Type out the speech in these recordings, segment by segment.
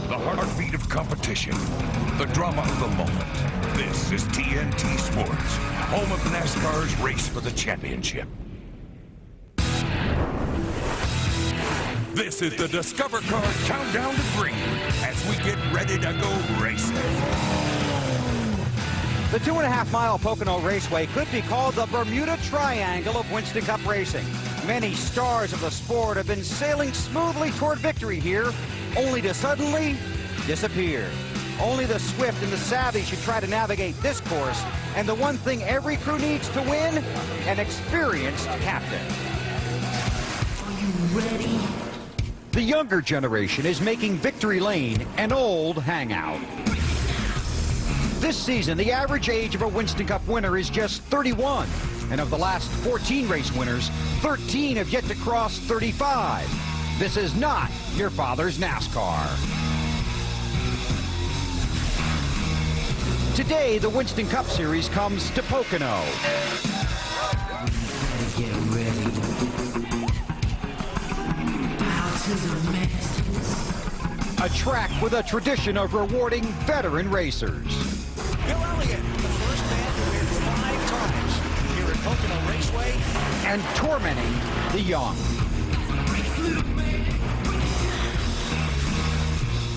the heartbeat of competition, the drama of the moment. This is TNT Sports, home of NASCAR's race for the championship. This is the Discover Card Countdown to Green as we get ready to go racing. The 2.5-mile Pocono Raceway could be called the Bermuda Triangle of Winston Cup racing. Many stars of the sport have been sailing smoothly toward victory here, only to suddenly disappear. Only the swift and the savvy should try to navigate this course, and the one thing every crew needs to win, an experienced captain. Are you ready? The younger generation is making Victory Lane an old hangout. This season, the average age of a Winston Cup winner is just 31. And of the last 14 race winners, 13 have yet to cross 35. This is not your father's NASCAR. Today, the Winston Cup Series comes to Pocono. Get ready. Bow to the masters. A track with a tradition of rewarding veteran racers. Bill Elliott, the first man to win 5 times here at Pocono Raceway. And tormenting the young.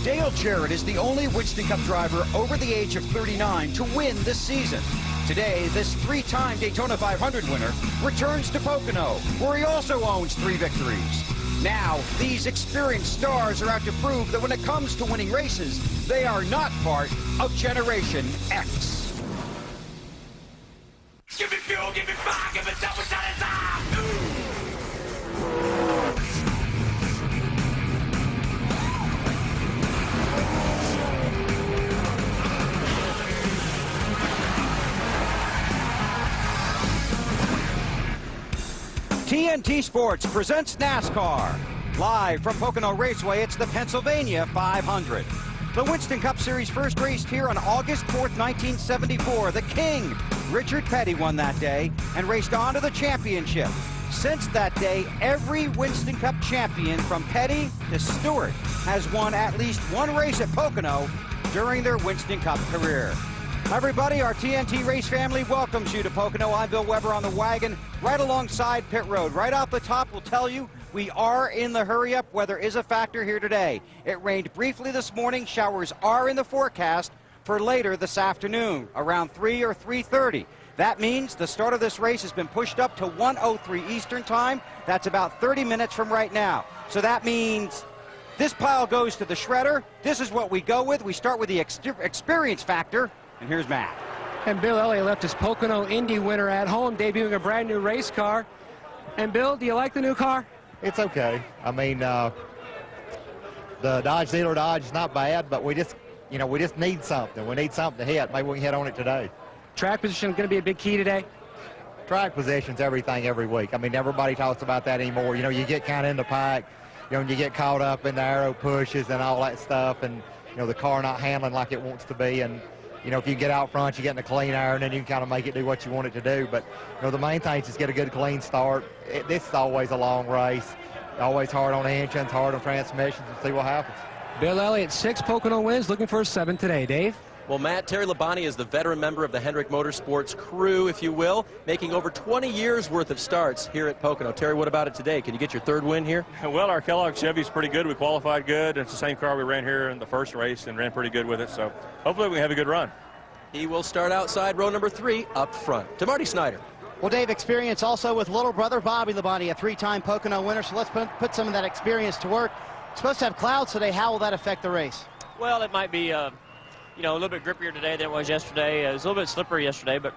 Dale Jarrett is the only Winston Cup driver over the age of 39 to win this season. Today, this 3-time Daytona 500 winner returns to Pocono, where he also owns 3 victories. Now, these experienced stars are out to prove that when it comes to winning races, they are not part of Generation X. Give me fuel, give me fire, give me double shot of time. TNT Sports presents NASCAR. Live from Pocono Raceway, it's the Pennsylvania 500. The Winston Cup Series first raced here on August 4th, 1974. The King, Richard Petty, won that day and raced on to the championship. Since that day, every Winston Cup champion from Petty to Stewart has won at least one race at Pocono during their Winston Cup career. Everybody, our TNT race family welcomes you to Pocono. I'm Bill Weber on the wagon, right alongside pit road. Right off the top, we'll tell you we are in the hurry-up. Weather is a factor here today. It rained briefly this morning. Showers are in the forecast for later this afternoon, around 3 or 3:30. That means the start of this race has been pushed up to 1:03 Eastern Time. That's about 30 minutes from right now. So that means this pile goes to the shredder. This is what we go with. We start with the experience factor. And here's Matt. And Bill Elliott left his Pocono Indy winner at home, debuting a brand new race car. And Bill, do you like the new car? It's okay. I mean, the Dodge dealer Dodge is not bad, but we just need something. We need something to hit. Maybe we can hit on it today. Track position going to be a big key today? Track position's everything every week. I mean, everybody talks about that anymore. You know, you get kind of in the pack, and you get caught up in the arrow pushes and all that stuff, and, the car not handling like it wants to be. And, if you get out front, you get in a clean iron, then you can kind of make it do what you want it to do. But, the main thing is just get a good, clean start. This is always a long race. Always hard on engines, hard on transmissions, and see what happens. Bill Elliott, 6 Pocono wins, looking for a 7 today. Dave? Well, Matt, Terry Labonte is the veteran member of the Hendrick Motorsports crew, if you will, making over 20 years worth of starts here at Pocono. Terry, what about it today? Can you get your 3rd win here? Well, our Kellogg Chevy's pretty good. We qualified good. It's the same car we ran here in the first race and ran pretty good with it. So hopefully we have a good run. He will start outside row number 3 up front. To Marty Snyder. Well, Dave, experience also with little brother Bobby Labonte, a 3-time Pocono winner. So let's put some of that experience to work. It's supposed to have clouds today. How will that affect the race? Well, it might be a little bit grippier today than it was yesterday. It was a little bit slippery yesterday, but,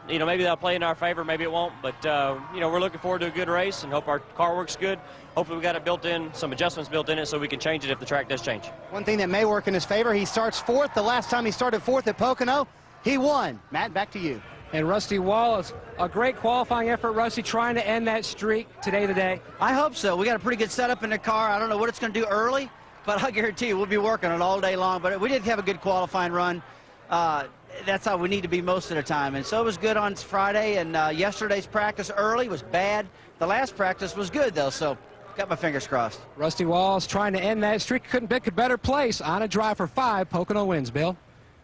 maybe that'll play in our favor, maybe it won't. But, we're looking forward to a good race and hope our car works good. Hopefully we got it built in, some adjustments built in it so we can change it if the track does change. One thing that may work in his favor, he starts 4th. The last time he started 4th at Pocono, he won. Matt, back to you. And Rusty Wallace, a great qualifying effort. Rusty trying to end that streak today. I hope so. We got a pretty good setup in the car. I don't know what it's going to do early, but I guarantee you we'll be working it all day long. But we did have a good qualifying run. That's how we need to be most of the time. And so it was good on Friday, and yesterday's practice early was bad. The last practice was good, though, so Got my fingers crossed. Rusty Walls trying to end that streak. Couldn't pick a better place. On a drive for 5. Pocono wins, Bill.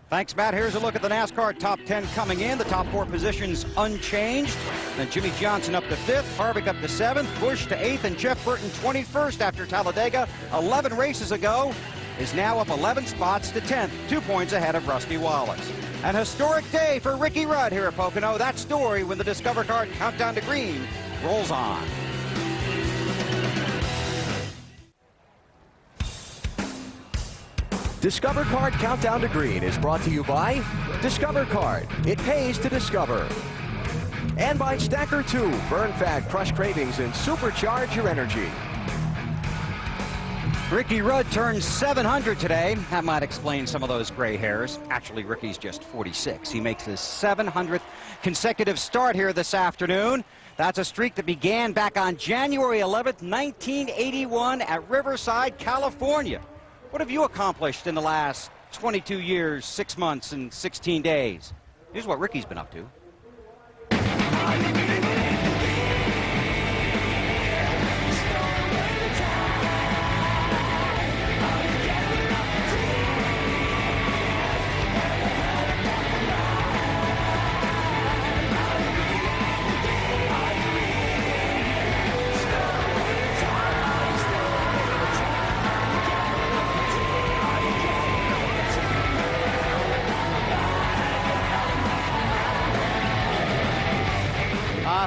Thanks, Matt. Here's a look at the NASCAR top 10 coming in. The top 4 positions unchanged. Then Jimmy Johnson up to 5th, Harvick up to 7th, Busch to 8th, and Jeff Burton 21st after Talladega 11 races ago is now up 11 spots to 10th, 2 points ahead of Rusty Wallace. An historic day for Ricky Rudd here at Pocono. That story when the Discover Card Countdown to Green rolls on. Discover Card Countdown to Green is brought to you by Discover Card. It pays to discover. And by Stacker 2. Burn fat, crush cravings, and supercharge your energy. Ricky Rudd turns 700 today. That might explain some of those gray hairs. Actually, Ricky's just 46. He makes his 700th consecutive start here this afternoon. That's a streak that began back on January 11th, 1981 at Riverside, California. What have you accomplished in the last 22 years, 6 months, and 16 days? Here's what Ricky's been up to.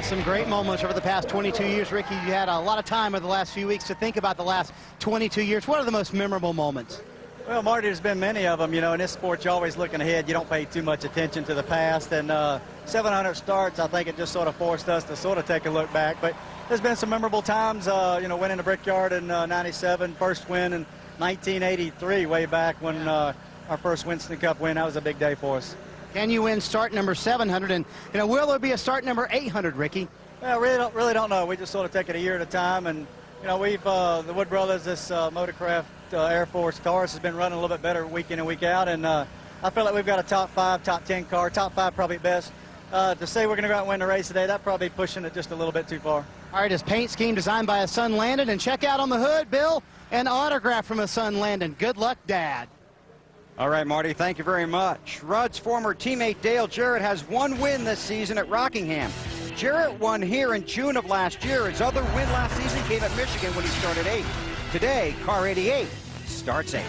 Some great moments over the past 22 years. Ricky, you had a lot of time over the last few weeks to think about the last 22 years. What are the most memorable moments? Well, Marty, there's been many of them. You know, in this sport, you're always looking ahead. You don't pay too much attention to the past. And 700 starts, I think it just sort of forced us to sort of take a look back. But there's been some memorable times, you know, winning the Brickyard in 97, first win in 1983, way back when our first Winston Cup win. That was a big day for us. Can you win start number 700? And, you know, will there be a start number 800, Ricky? Well, really don't know. We just sort of take it a year at a time. And, you know, we've, the Wood Brothers, this Motorcraft Air Force cars has been running a little bit better week in and week out. And I feel like we've got a top 5, top 10 car. Top 5 probably best. To say we're going to go out and win the race today, that's probably pushing it just a little bit too far. All right, his paint scheme designed by his son Landon. And check out on the hood, Bill, an autograph from his son Landon. Good luck, Dad. All right, Marty, thank you very much. Rudd's former teammate Dale Jarrett has 1 win this season at Rockingham. Jarrett won here in June of last year. His other win last season came at Michigan when he started 8th. Today, car 88 starts 8th.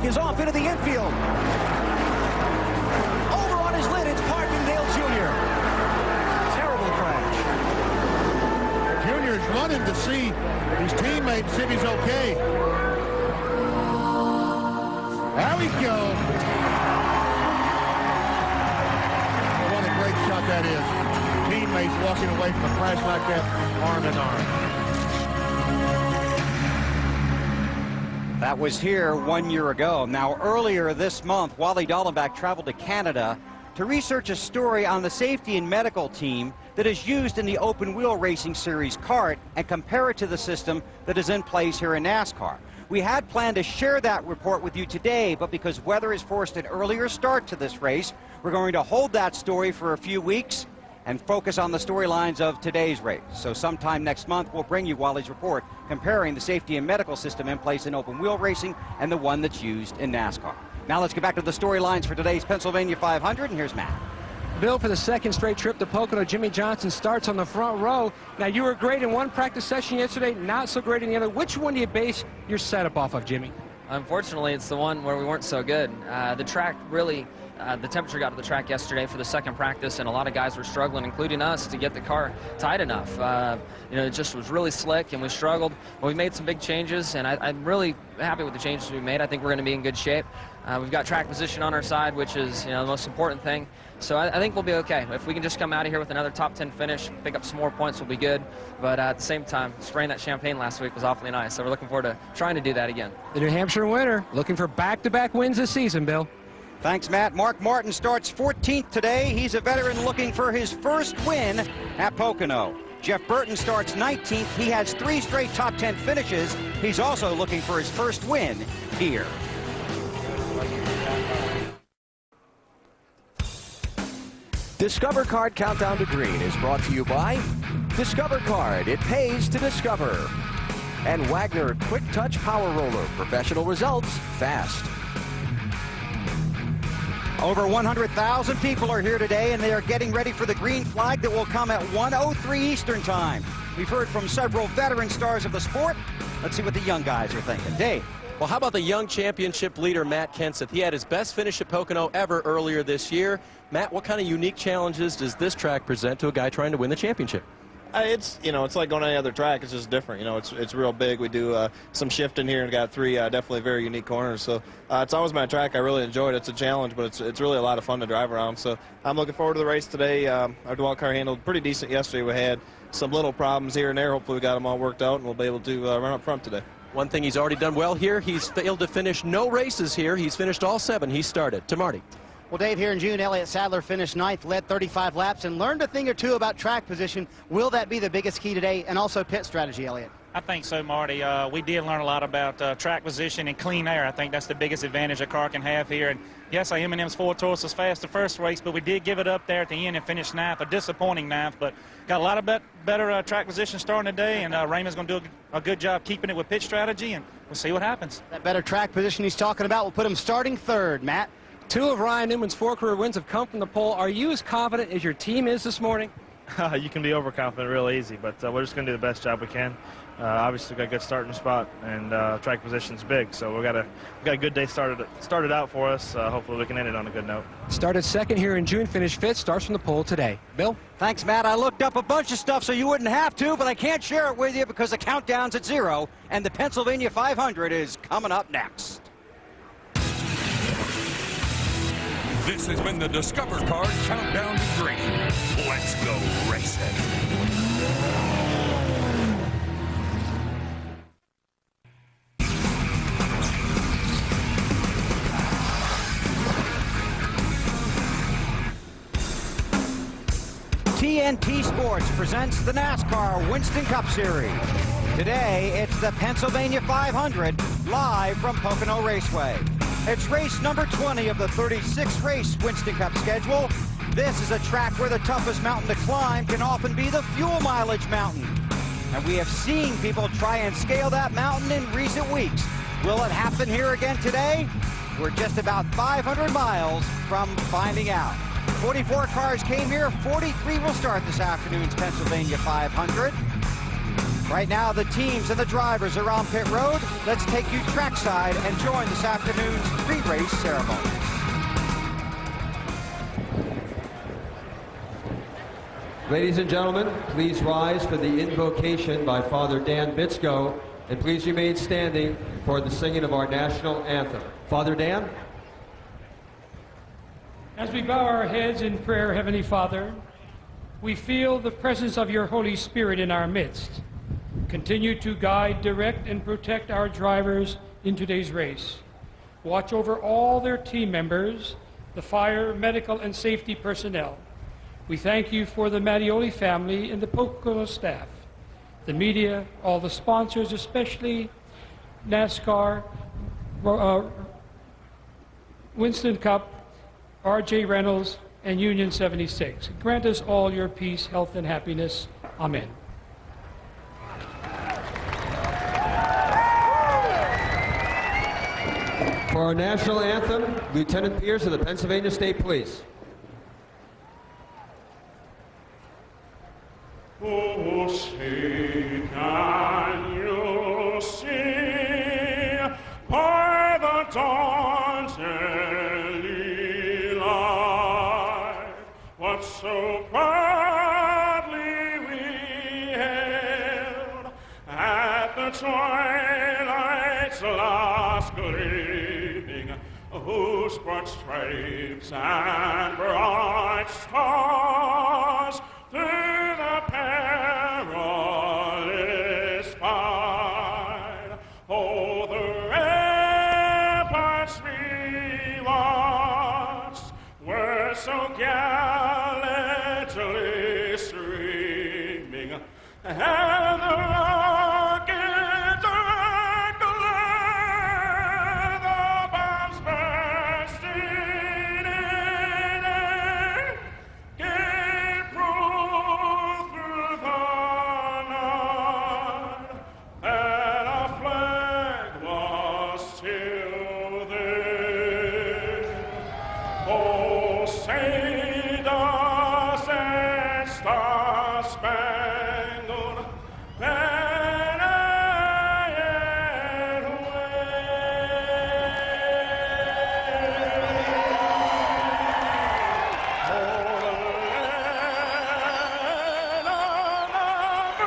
Is off into the infield. Over on his lid, it's Parkindale Jr. Terrible crash. Junior's running to see his teammates if he's okay. There we go. What a great shot that is. Teammates walking away from a crash like that, arm in arm. That was here 1 year ago. Now, earlier this month, Wally Dallenbach traveled to Canada to research a story on the safety and medical team that is used in the open wheel racing series kart and compare it to the system that is in place here in NASCAR. We had planned to share that report with you today, but because weather has forced an earlier start to this race, we're going to hold that story for a few weeks and focus on the storylines of today's race. So sometime next month, we'll bring you Wally's report comparing the safety and medical system in place in open wheel racing and the one that's used in NASCAR. Now let's get back to the storylines for today's Pennsylvania 500, and here's Matt. Bill, for the second straight trip to Pocono, Jimmy Johnson starts on the front row. Now, you were great in one practice session yesterday, not so great in the other. Which one do you base your setup off of, Jimmy? Unfortunately, it's the one where we weren't so good. The track really... the temperature got to the track yesterday for the second practice, and a lot of guys were struggling, including us, to get the car tight enough. You know, it just was really slick, and we struggled. But we made some big changes, and I'm really happy with the changes we made. I think we're going to be in good shape. We've got track position on our side, which is, you know, the most important thing. So I think we'll be okay. If we can just come out of here with another top 10 finish, pick up some more points, we'll be good. But at the same time, spraying that champagne last week was awfully nice. So we're looking forward to trying to do that again. The New Hampshire winner looking for back-to-back wins this season, Bill. Thanks, Matt. Mark Martin starts 14th today. He's a veteran looking for his first win at Pocono. Jeff Burton starts 19th. He has 3 straight top 10 finishes. He's also looking for his first win here. Discover Card Countdown to Green is brought to you by Discover Card. It pays to discover. And Wagner Quick Touch Power Roller. Professional results fast. Over 100,000 people are here today, and they are getting ready for the green flag that will come at 1:03 Eastern Time. We've heard from several veteran stars of the sport. Let's see what the young guys are thinking. Dave. Well, how about the young championship leader, Matt Kenseth? He had his best finish at Pocono ever earlier this year. Matt, what kind of unique challenges does this track present to a guy trying to win the championship? It's like going to any other track. It's just different. It's real big. We do some shifting here and got 3 definitely very unique corners. So it's always my track. I really enjoy it. It's a challenge, but it's really a lot of fun to drive around. So I'm looking forward to the race today. Our dwell car handled pretty decent yesterday. We had some little problems here and there. Hopefully we got them all worked out, and we'll be able to run up front today. One thing he's already done well here, he's failed to finish no races here. He's finished all 7 he started. To Marty. Well, Dave, here in June, Elliott Sadler finished 9th, led 35 laps, and learned a thing or two about track position. Will that be the biggest key today, and also pit strategy, Elliott? I think so, Marty. We did learn a lot about track position and clean air. I think that's the biggest advantage a car can have here. And yes, M&M's Ford Taurus was fast the first race, but we did give it up there at the end and finished 9th, a disappointing 9th. But got a lot of better track position starting today, and Raymond's going to do a good job keeping it with pit strategy, and we'll see what happens. That better track position he's talking about will put him starting 3rd. Matt? 2 of Ryan Newman's 4 career wins have come from the pole. Are you as confident as your team is this morning? You can be overconfident real easy, but we're just going to do the best job we can. Obviously, we've got a good starting spot, and track position's big, so we got a good day started out for us. Hopefully, we can end it on a good note. Started 2nd here in June, finished 5th, starts from the pole today. Bill? Thanks, Matt. I looked up a bunch of stuff so you wouldn't have to, but I can't share it with you because the countdown's at 0, and the Pennsylvania 500 is coming up next. This has been the Discover Card Countdown to Green. Let's go racing. TNT Sports presents the NASCAR Winston Cup Series. Today, it's the Pennsylvania 500, live from Pocono Raceway. It's race number 20 of the 36-race Winston Cup schedule. This is a track where the toughest mountain to climb can often be the fuel mileage mountain. And we have seen people try and scale that mountain in recent weeks. Will it happen here again today? We're just about 500 miles from finding out. 44 cars came here, 43 will start this afternoon's Pennsylvania 500. Right now, the teams and the drivers are on pit road. Let's take you trackside and join this afternoon's pre-race ceremony. Ladies and gentlemen, please rise for the invocation by Father Dan Bitsko, and please remain standing for the singing of our national anthem. Father Dan? As we bow our heads in prayer, Heavenly Father, we feel the presence of your Holy Spirit in our midst. Continue to guide, direct, and protect our drivers in today's race. Watch over all their team members, the fire, medical, and safety personnel. We thank you for the Mattioli family and the Pocono staff, the media, all the sponsors, especially NASCAR, Winston Cup, R.J. Reynolds, and Union 76. Grant us all your peace, health, and happiness. Amen. For our national anthem, Lieutenant Pierce of the Pennsylvania State Police. Oh, say, can you see by the dawn's early light what so proudly we hailed at the twilight's last gleaming, whose broad stripes and bright stars through the perilous fight, oh, the ramparts we watched and the rockets are glad, the bombs bursting in air, gave proof through the night that our flag was still there. Oh, say does that star-spangled banner yet wave? Oh, the land of the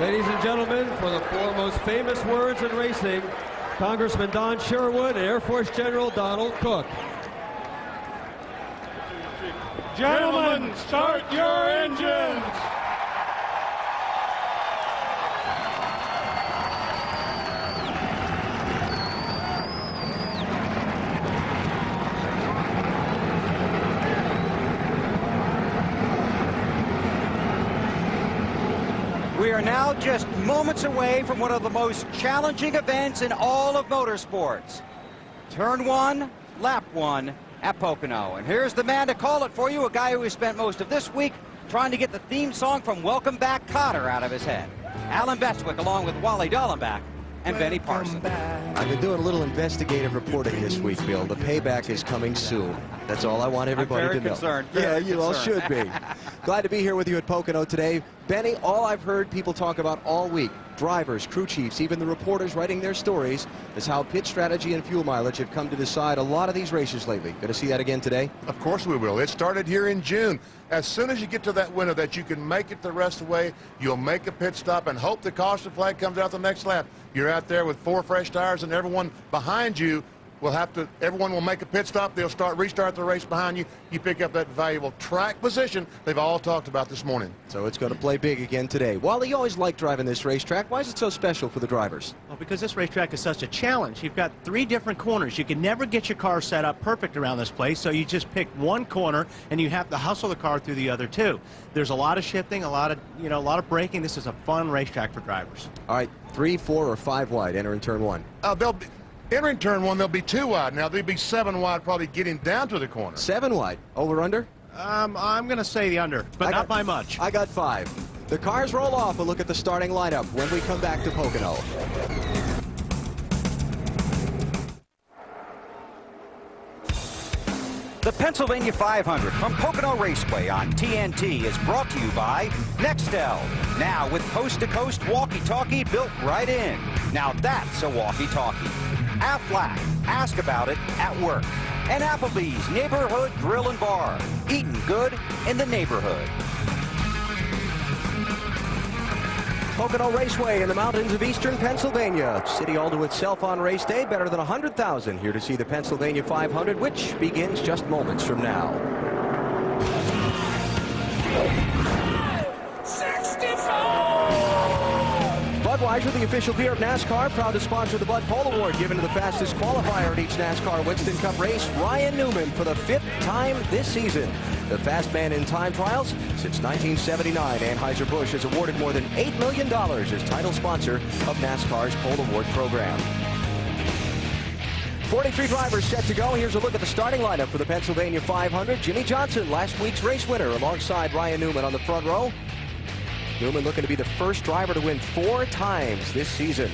Ladies and gentlemen, for the four most famous words in racing, Congressman Don Sherwood and Air Force General Donald Cook. Gentlemen, start your engines! We are now just moments away from one of the most challenging events in all of motorsports. Turn 1, lap 1 at Pocono. And here's the man to call it for you, a guy who has spent most of this week trying to get the theme song from Welcome Back Kotter out of his head. Alan Bestwick along with Wally Dallenbach and Benny Parsons. I've been doing a little investigative reporting this week, Bill. The payback is coming soon. That's all I want everybody to know. Yeah, you all should be. Glad to be here with you at Pocono today. Benny, all I've heard people talk about all week, drivers, crew chiefs, even the reporters writing their stories, is how pit strategy and fuel mileage have come to decide a lot of these races lately. Going to see that again today? Of course we will. It started here in June. As soon as you get to that window that you can make it the rest of the way, you'll make a pit stop and hope the caution flag comes out the next lap. You're out there with 4 fresh tires and everyone behind you will have to, everyone will make a pit stop. They'll restart the race behind you. You pick up that valuable track position they've all talked about this morning. So it's going to play big again today. Wally, you always like driving this racetrack. Why is it so special for the drivers? Well, because this racetrack is such a challenge. You've got 3 different corners. You can never get your car set up perfect around this place, so you just pick one corner and you have to hustle the car through the other 2. There's a lot of shifting, a lot of braking. This is a fun racetrack for drivers. All right, 3, 4, or 5 wide enter in turn 1. Entering turn 1, they'll be 2 wide. Now, they'll be 7 wide probably getting down to the corner. 7 wide. Over, under? I'm going to say the under, but not by much. I got 5. The cars roll off. We'll look at the starting lineup when we come back to Pocono. The Pennsylvania 500 from Pocono Raceway on TNT is brought to you by Nextel. Now with coast-to-coast walkie-talkie built right in. Now that's a walkie-talkie. Aflac, ask about it at work. And Applebee's Neighborhood Grill and Bar. Eating good in the neighborhood. Pocono Raceway in the mountains of eastern Pennsylvania. City all to itself on race day. Better than 100,000 here to see the Pennsylvania 500, which begins just moments from now. 64! Budweiser, the official beer of NASCAR, proud to sponsor the Bud Pole Award, given to the fastest qualifier at each NASCAR Winston Cup race, Ryan Newman, for the 5th time this season. The fast man in time trials. Since 1979, Anheuser-Busch has awarded more than $8 million as title sponsor of NASCAR's Pole Award program. 43 drivers set to go. Here's a look at the starting lineup for the Pennsylvania 500. Jimmy Johnson, last week's race winner, alongside Ryan Newman on the front row. Newman looking to be the first driver to win 4 times this season.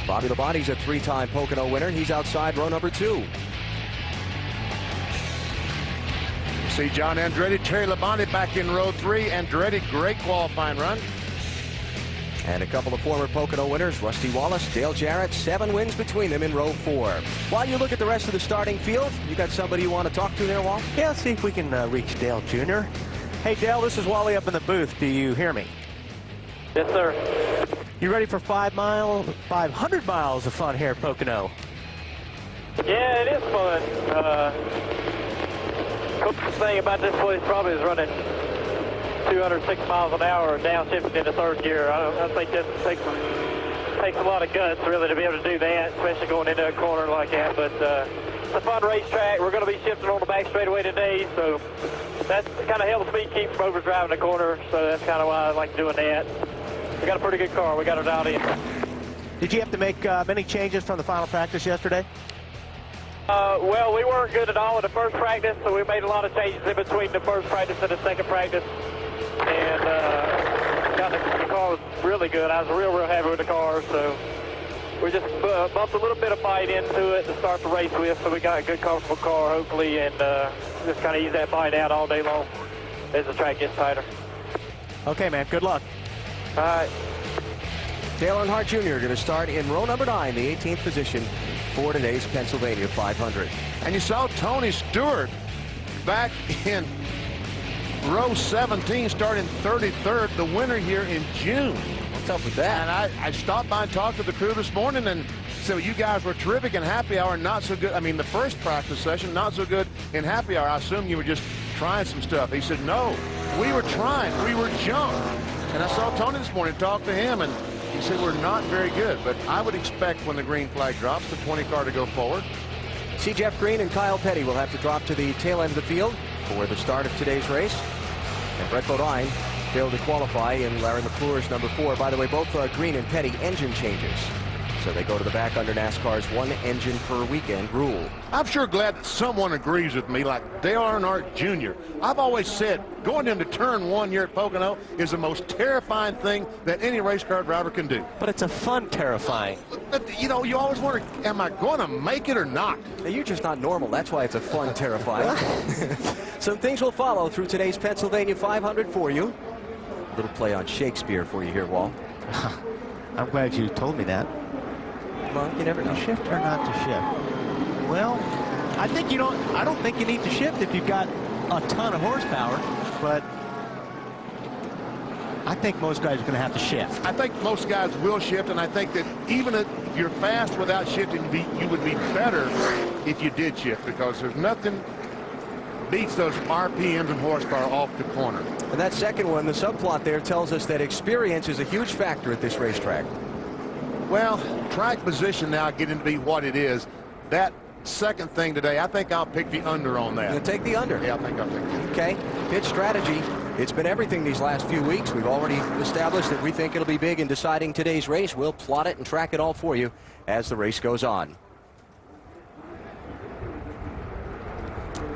Bobby Labonte's a 3-time Pocono winner. He's outside row number 2. See John Andretti, Terry Labonte back in row 3. Andretti, great qualifying run. And a couple of former Pocono winners, Rusty Wallace, Dale Jarrett, 7 wins between them in row 4. While you look at the rest of the starting field, you got somebody you want to talk to there, Walt? Yeah, let's see if we can reach Dale Jr. Hey, Dale, this is Wally up in the booth. Do you hear me? Yes, sir. You ready for 500 miles of fun here at Pocono? Yeah, it is fun. Coolest thing about this place probably is running 206 miles an hour downshifting into third gear. I think that takes a lot of guts really to be able to do that, especially going into a corner like that. But it's a fun racetrack. We're going to be shifting on the back straightaway today, so that kind of helps me keep from overdriving the corner. So that's kind of why I like doing that. We got a pretty good car. We got it dialed in. Did you have to make many changes from the final practice yesterday? Well, we weren't good at all in the first practice, so we made a lot of changes in between the first practice and the second practice. And the car was really good. I was real happy with the car, so we just bumped a little bit of bite into it to start the race with, so we got a good, comfortable car, hopefully, and just kind of ease that bite out all day long as the track gets tighter. Okay, man. Good luck. All right. Dale Earnhardt Jr. going to start in row number 9, the 18th position for today's Pennsylvania 500. And you saw Tony Stewart back in row 17 starting 33rd, the winner here in June. What's up with that? And I stopped by and talked to the crew this morning and said, well, you guys were terrific in happy hour, not so good. I mean, the first practice session, not so good in happy hour. I assume you were just trying some stuff. He said, no, we were trying. We were junk. And I saw Tony this morning, talked to him, and he said we're not very good. But I would expect when the green flag drops, the 20 car to go forward. See, Jeff Green and Kyle Petty will have to drop to the tail end of the field for the start of today's race. And Brett Bodine failed to qualify in Larry McClure's number 4. By the way, both Green and Petty engine changes. So they go to the back under NASCAR's 1 engine per weekend rule. I'm sure glad that someone agrees with me, like Dale Earnhardt Jr. I've always said going into turn 1 here at Pocono is the most terrifying thing that any race car driver can do. But it's a fun terrifying. But, you know, you always wonder, am I going to make it or not? Now, you're just not normal. That's why it's a fun terrifying. Some things will follow through today's Pennsylvania 500 for you. A little play on Shakespeare for you here, Walt. I'm glad you told me that. Well, you never know. To shift or not to shift? Well, I don't think you need to shift if you've got a ton of horsepower, but I think most guys are going to have to shift. I think most guys will shift, and I think that even if you're fast without shifting, you would be better if you did shift, because there's nothing beats those RPMs and horsepower off the corner. And that second one, the subplot there, tells us that experience is a huge factor at this racetrack. Well, track position now getting to be what it is. That second thing today, I think I'll pick the under on that. You'll take the under? Yeah, I think I'll take the under. Okay. Pitch strategy. It's been everything these last few weeks. We've already established that we think it'll be big in deciding today's race. We'll plot it and track it all for you as the race goes on.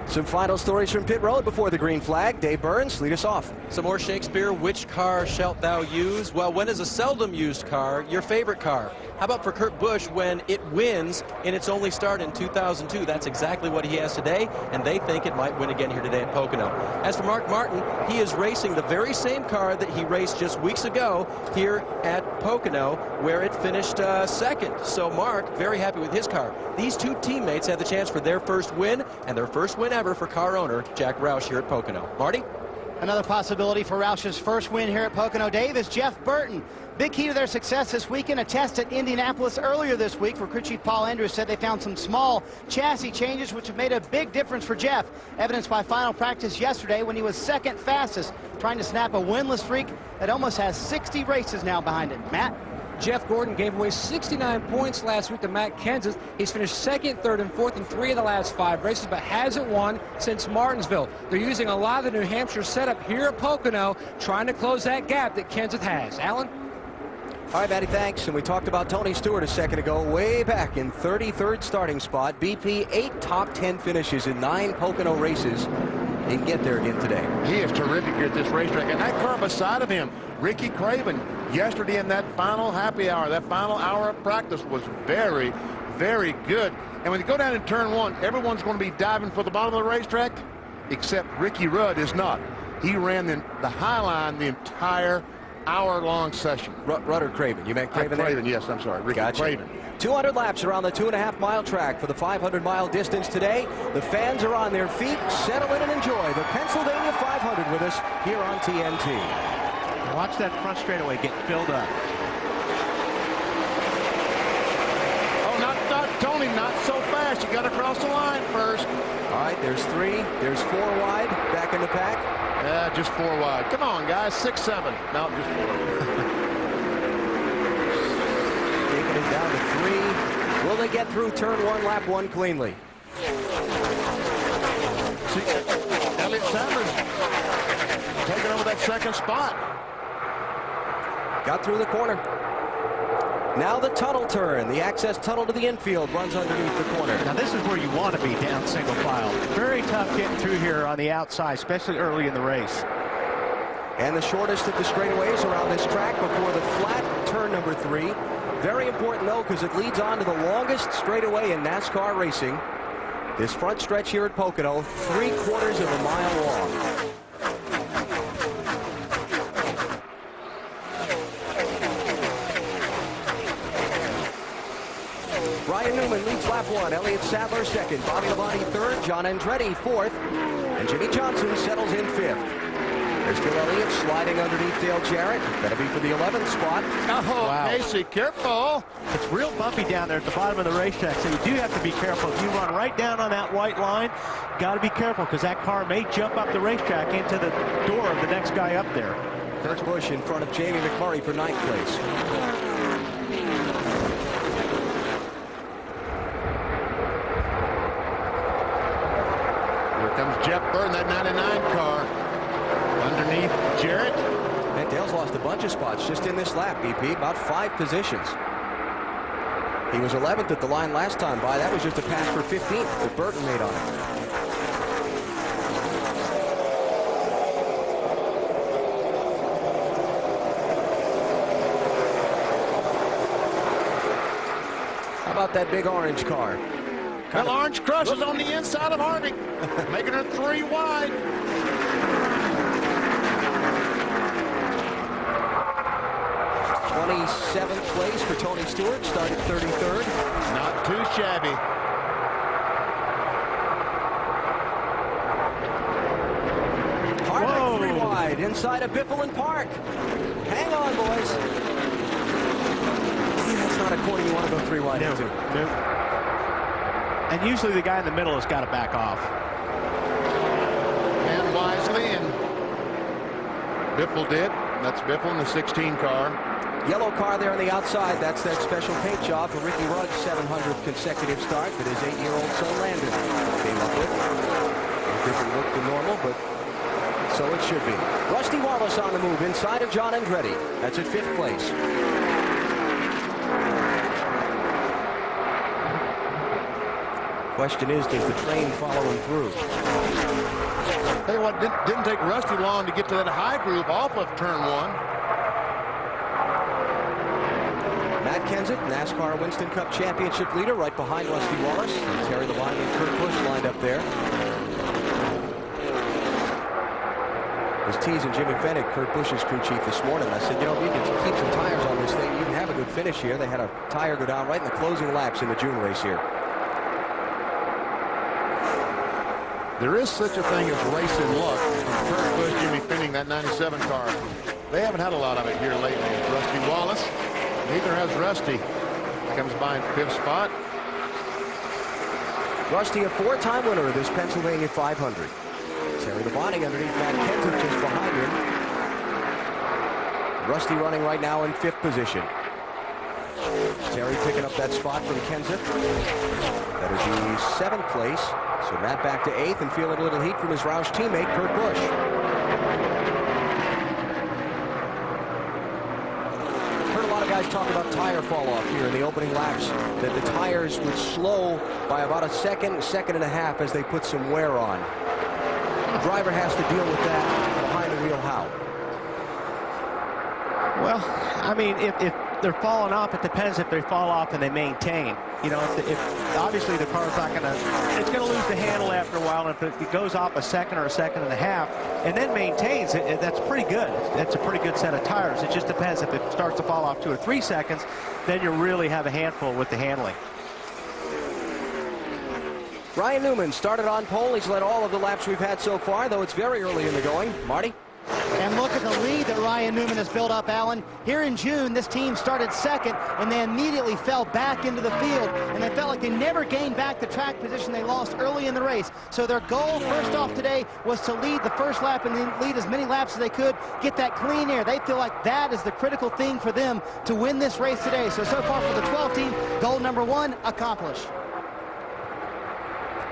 Some final stories from pit road before the green flag. Dave Burns, lead us off. Some more Shakespeare. Which car shalt thou use? Well, when is a seldom used car your favorite car? How about for Kurt Busch when it wins in its only start in 2002? That's exactly what he has today, and they think it might win again here today at Pocono. As for Mark Martin, he is racing the very same car that he raced just weeks ago here at Pocono, where it finished second. So Mark, very happy with his car. These two teammates had the chance for their first win, and their first win ever for car owner Jack Roush here at Pocono. Marty? Another possibility for Roush's first win here at Pocono, Dave, is Jeff Burton. Big key to their success this weekend, a test at Indianapolis earlier this week where crew chief Paul Andrews said they found some small chassis changes which have made a big difference for Jeff, evidenced by final practice yesterday when he was second fastest, trying to snap a winless streak that almost has 60 races now behind it. Matt? Jeff Gordon gave away 69 points last week to Matt Kenseth. He's finished second, third, and fourth in 3 of the last 5 races, but hasn't won since Martinsville. They're using a lot of the New Hampshire setup here at Pocono, trying to close that gap that Kenseth has. Alan? All right, Matty, thanks. And we talked about Tony Stewart a second ago, way back in 33rd starting spot. BP, 8 top 10 finishes in 9 Pocono races. He can get there again today. He is terrific here at this racetrack. And that car beside of him, Ricky Craven, yesterday in that final happy hour, that final hour of practice was very, very good. And when you go down in turn 1, everyone's going to be diving for the bottom of the racetrack, except Ricky Rudd is not. He ran the high line the entire hour-long session. Rudd or Craven? You meant Craven? Craven, yes, I'm sorry. Ricky Gotcha. Craven. 200 laps around the 2.5-mile track for the 500-mile distance today. The fans are on their feet. Settle in and enjoy the Pennsylvania 500 with us here on TNT. Watch that front straightaway get filled up. Tony, not so fast. You got to cross the line first. All right, there's 3. There's 4 wide. Back in the pack. Yeah, just 4 wide. Come on, guys. 6, 7. No, just 4. Taking it down to 3. Will they get through turn 1, lap 1 cleanly? See, Elliott Sanders taking over that second spot. Got through the corner. Now the tunnel turn. The access tunnel to the infield runs underneath the corner. Now this is where you want to be, down single file. Very tough getting through here on the outside, especially early in the race. And the shortest of the straightaways around this track before the flat turn number 3. Very important, though, because it leads on to the longest straightaway in NASCAR racing. This front stretch here at Pocono, 3/4 of a mile long. Ryan Newman leads lap 1. Elliott Sadler second. Bobby Labonte third. John Andretti fourth. And Jimmy Johnson settles in 5th. There's still Elliott sliding underneath Dale Jarrett. That'll be for the 11th spot. Oh, wow. Casey, careful. It's real bumpy down there at the bottom of the racetrack, so you do have to be careful. If you run right down on that white line, got to be careful because that car may jump up the racetrack into the door of the next guy up there. Kurt Busch in front of Jamie McMurray for 9th place. Here comes Jeff Burton, that 99 car. Underneath Jarrett. And Dale's lost a bunch of spots just in this lap, BP. About 5 positions. He was 11th at the line last time by. That was just a pass for 15th that Burton made on it. How about that big orange car? Well, Orange Crush is on the inside of Harvick, making her 3 wide. Seventh place for Tony Stewart, started 33rd. Not too shabby. Harvick 3 wide inside of Biffle and Park. Hang on, boys. That's not a corner you want to go 3 wide into. No. And usually the guy in the middle has got to back off. And wisely, and Biffle did. That's Biffle in the 16 car. Yellow car there on the outside. That's that special paint job for Ricky Rudd's 700th consecutive start that his 8-year-old son Landon came up with. A different look than normal, but so it should be. Rusty Wallace on the move inside of John Andretti. That's at 5th place. Question is, does the train follow him through? Tell you what, didn't take Rusty long to get to that high groove off of turn 1. Matt Kenseth, NASCAR Winston Cup Championship leader, right behind Rusty Wallace. And Terry Labonte and Kurt Busch lined up there. I was teasing Jimmy Fennick, Kurt Busch's crew chief, this morning. I said, you know, if you can keep some tires on this thing, you can have a good finish here. They had a tire go down right in the closing laps in the June race here. There is such a thing as racing luck. Kurt Busch, Jimmy Fennick, that 97 car. They haven't had a lot of it here lately. Rusty Wallace. Neither has Rusty. Comes by in 5th spot. Rusty, a 4-time winner of this Pennsylvania 500. Terry Labonte underneath Matt Kenseth just behind him. Rusty running right now in 5th position. Terry picking up that spot from Kenseth. That'll be 7th place. So Matt back to 8th and feeling a little heat from his Roush teammate, Kurt Busch. Guys talk about tire fall off here in the opening laps, that the tires would slow by about a second and a half as they put some wear on. The driver has to deal with that behind the wheel. How? Well, I mean, if they're falling off, it depends if they fall off and they maintain. You know, if obviously the car's not going to, it's going to lose the handle after a while. And if it goes off a second or a second and a half and then maintains it, that's pretty good. That's a pretty good set of tires. It just depends if it starts to fall off 2 or 3 seconds, then you really have a handful with the handling. Ryan Newman started on pole. He's led all of the laps we've had so far, though it's very early in the going. Marty? And look at the lead that Ryan Newman has built up, Alan. Here in June, this team started second, and they immediately fell back into the field, and they felt like they never gained back the track position they lost early in the race. So their goal, first off today, was to lead the first lap and then lead as many laps as they could, get that clean air. They feel like that is the critical thing for them to win this race today. So far for the 12 team, goal number 1 accomplished.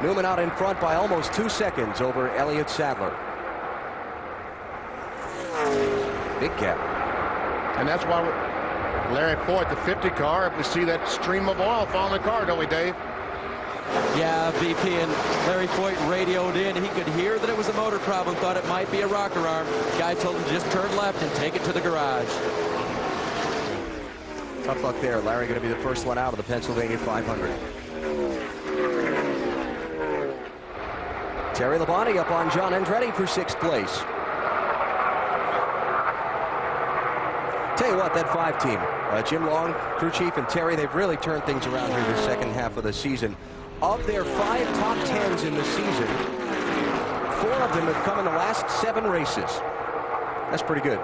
Newman out in front by almost 2 seconds over Elliott Sadler. Big gap. And that's why Larry Foyt, the 50 car, we see that stream of oil following the car, don't we, Dave? Yeah, VP and Larry Foyt radioed in. He could hear that it was a motor problem, thought it might be a rocker arm. Guy told him to just turn left and take it to the garage. Tough luck there. Larry going to be the first one out of the Pennsylvania 500. Terry Labonte up on John Andretti for 6th place. Tell you what, that 5 team, Jim Long, crew chief, and Terry, they've really turned things around here the second half of the season. Of their 5 top 10s in the season, 4 of them have come in the last 7 races. That's pretty good.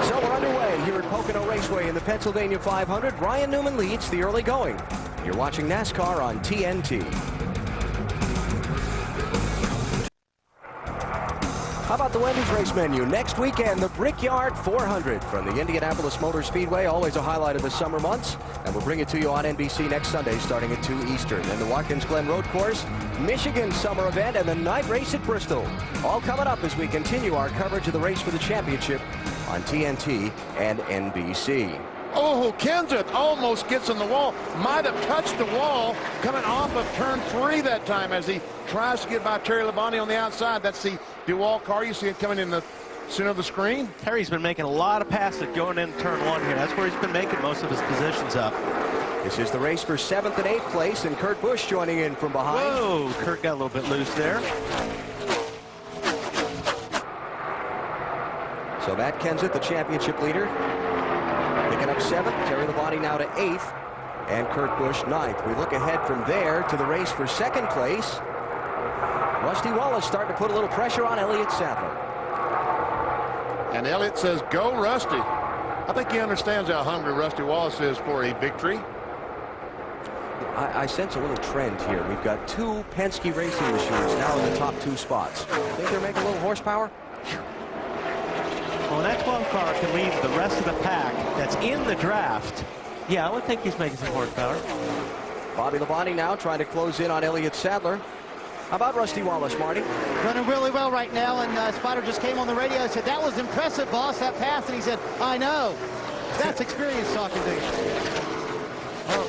So we're underway here at Pocono Raceway in the Pennsylvania 500. Ryan Newman leads the early going. You're watching NASCAR on TNT. How about the Wendy's race menu? Next weekend, the Brickyard 400 from the Indianapolis Motor Speedway, always a highlight of the summer months. And we'll bring it to you on NBC next Sunday starting at 2 Eastern. And the Watkins Glen Road Course, Michigan summer event, and the night race at Bristol. All coming up as we continue our coverage of the race for the championship on TNT and NBC. Oh, Kenseth almost gets on the wall. Might have touched the wall coming off of turn 3 that time as he tries to get by Terry Labonte on the outside. That's the DeWalt car. You see it coming in the center of the screen. Terry's been making a lot of passes going into turn 1 here. That's where he's been making most of his positions up. This is the race for 7th and 8th place, and Kurt Busch joining in from behind. Whoa, Kurt got a little bit loose there. So Matt Kenseth, the championship leader, picking up 7th. Terry Labonte now to 8th, and Kurt Busch 9th. We look ahead from there to the race for 2nd place. Rusty Wallace starting to put a little pressure on Elliott Sadler. And Elliott says, go Rusty. I think he understands how hungry Rusty Wallace is for a victory. I sense a little trend here. We've got 2 Penske racing machines now in the top 2 spots. Think they're making a little horsepower? Well, that 12 car can lead the rest of the pack that's in the draft. Yeah, I would think he's making some horsepower. Bobby Labonte now trying to close in on Elliott Sadler. How about Rusty Wallace, Marty? Running really well right now, and Spider just came on the radio and said, that was impressive, boss, that pass. And he said, I know. That's experience talking to you. Well,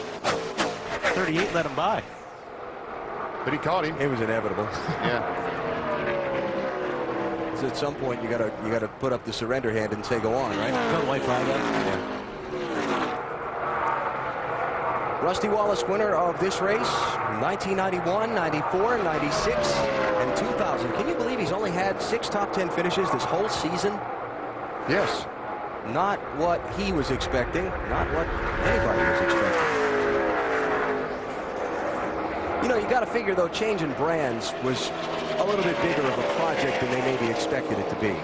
38 let him by. But he caught him. It was inevitable. Yeah. So at some point, you gotta put up the surrender hand and say, go on, right? Go white flag up. Yeah. Rusty Wallace, winner of this race, 1991, 94, 96, and 2000. Can you believe he's only had 6 top 10 finishes this whole season? Yes. Not what he was expecting, not what anybody was expecting. You know, you got to figure, though, changing brands was a little bit bigger of a project than they maybe expected it to be.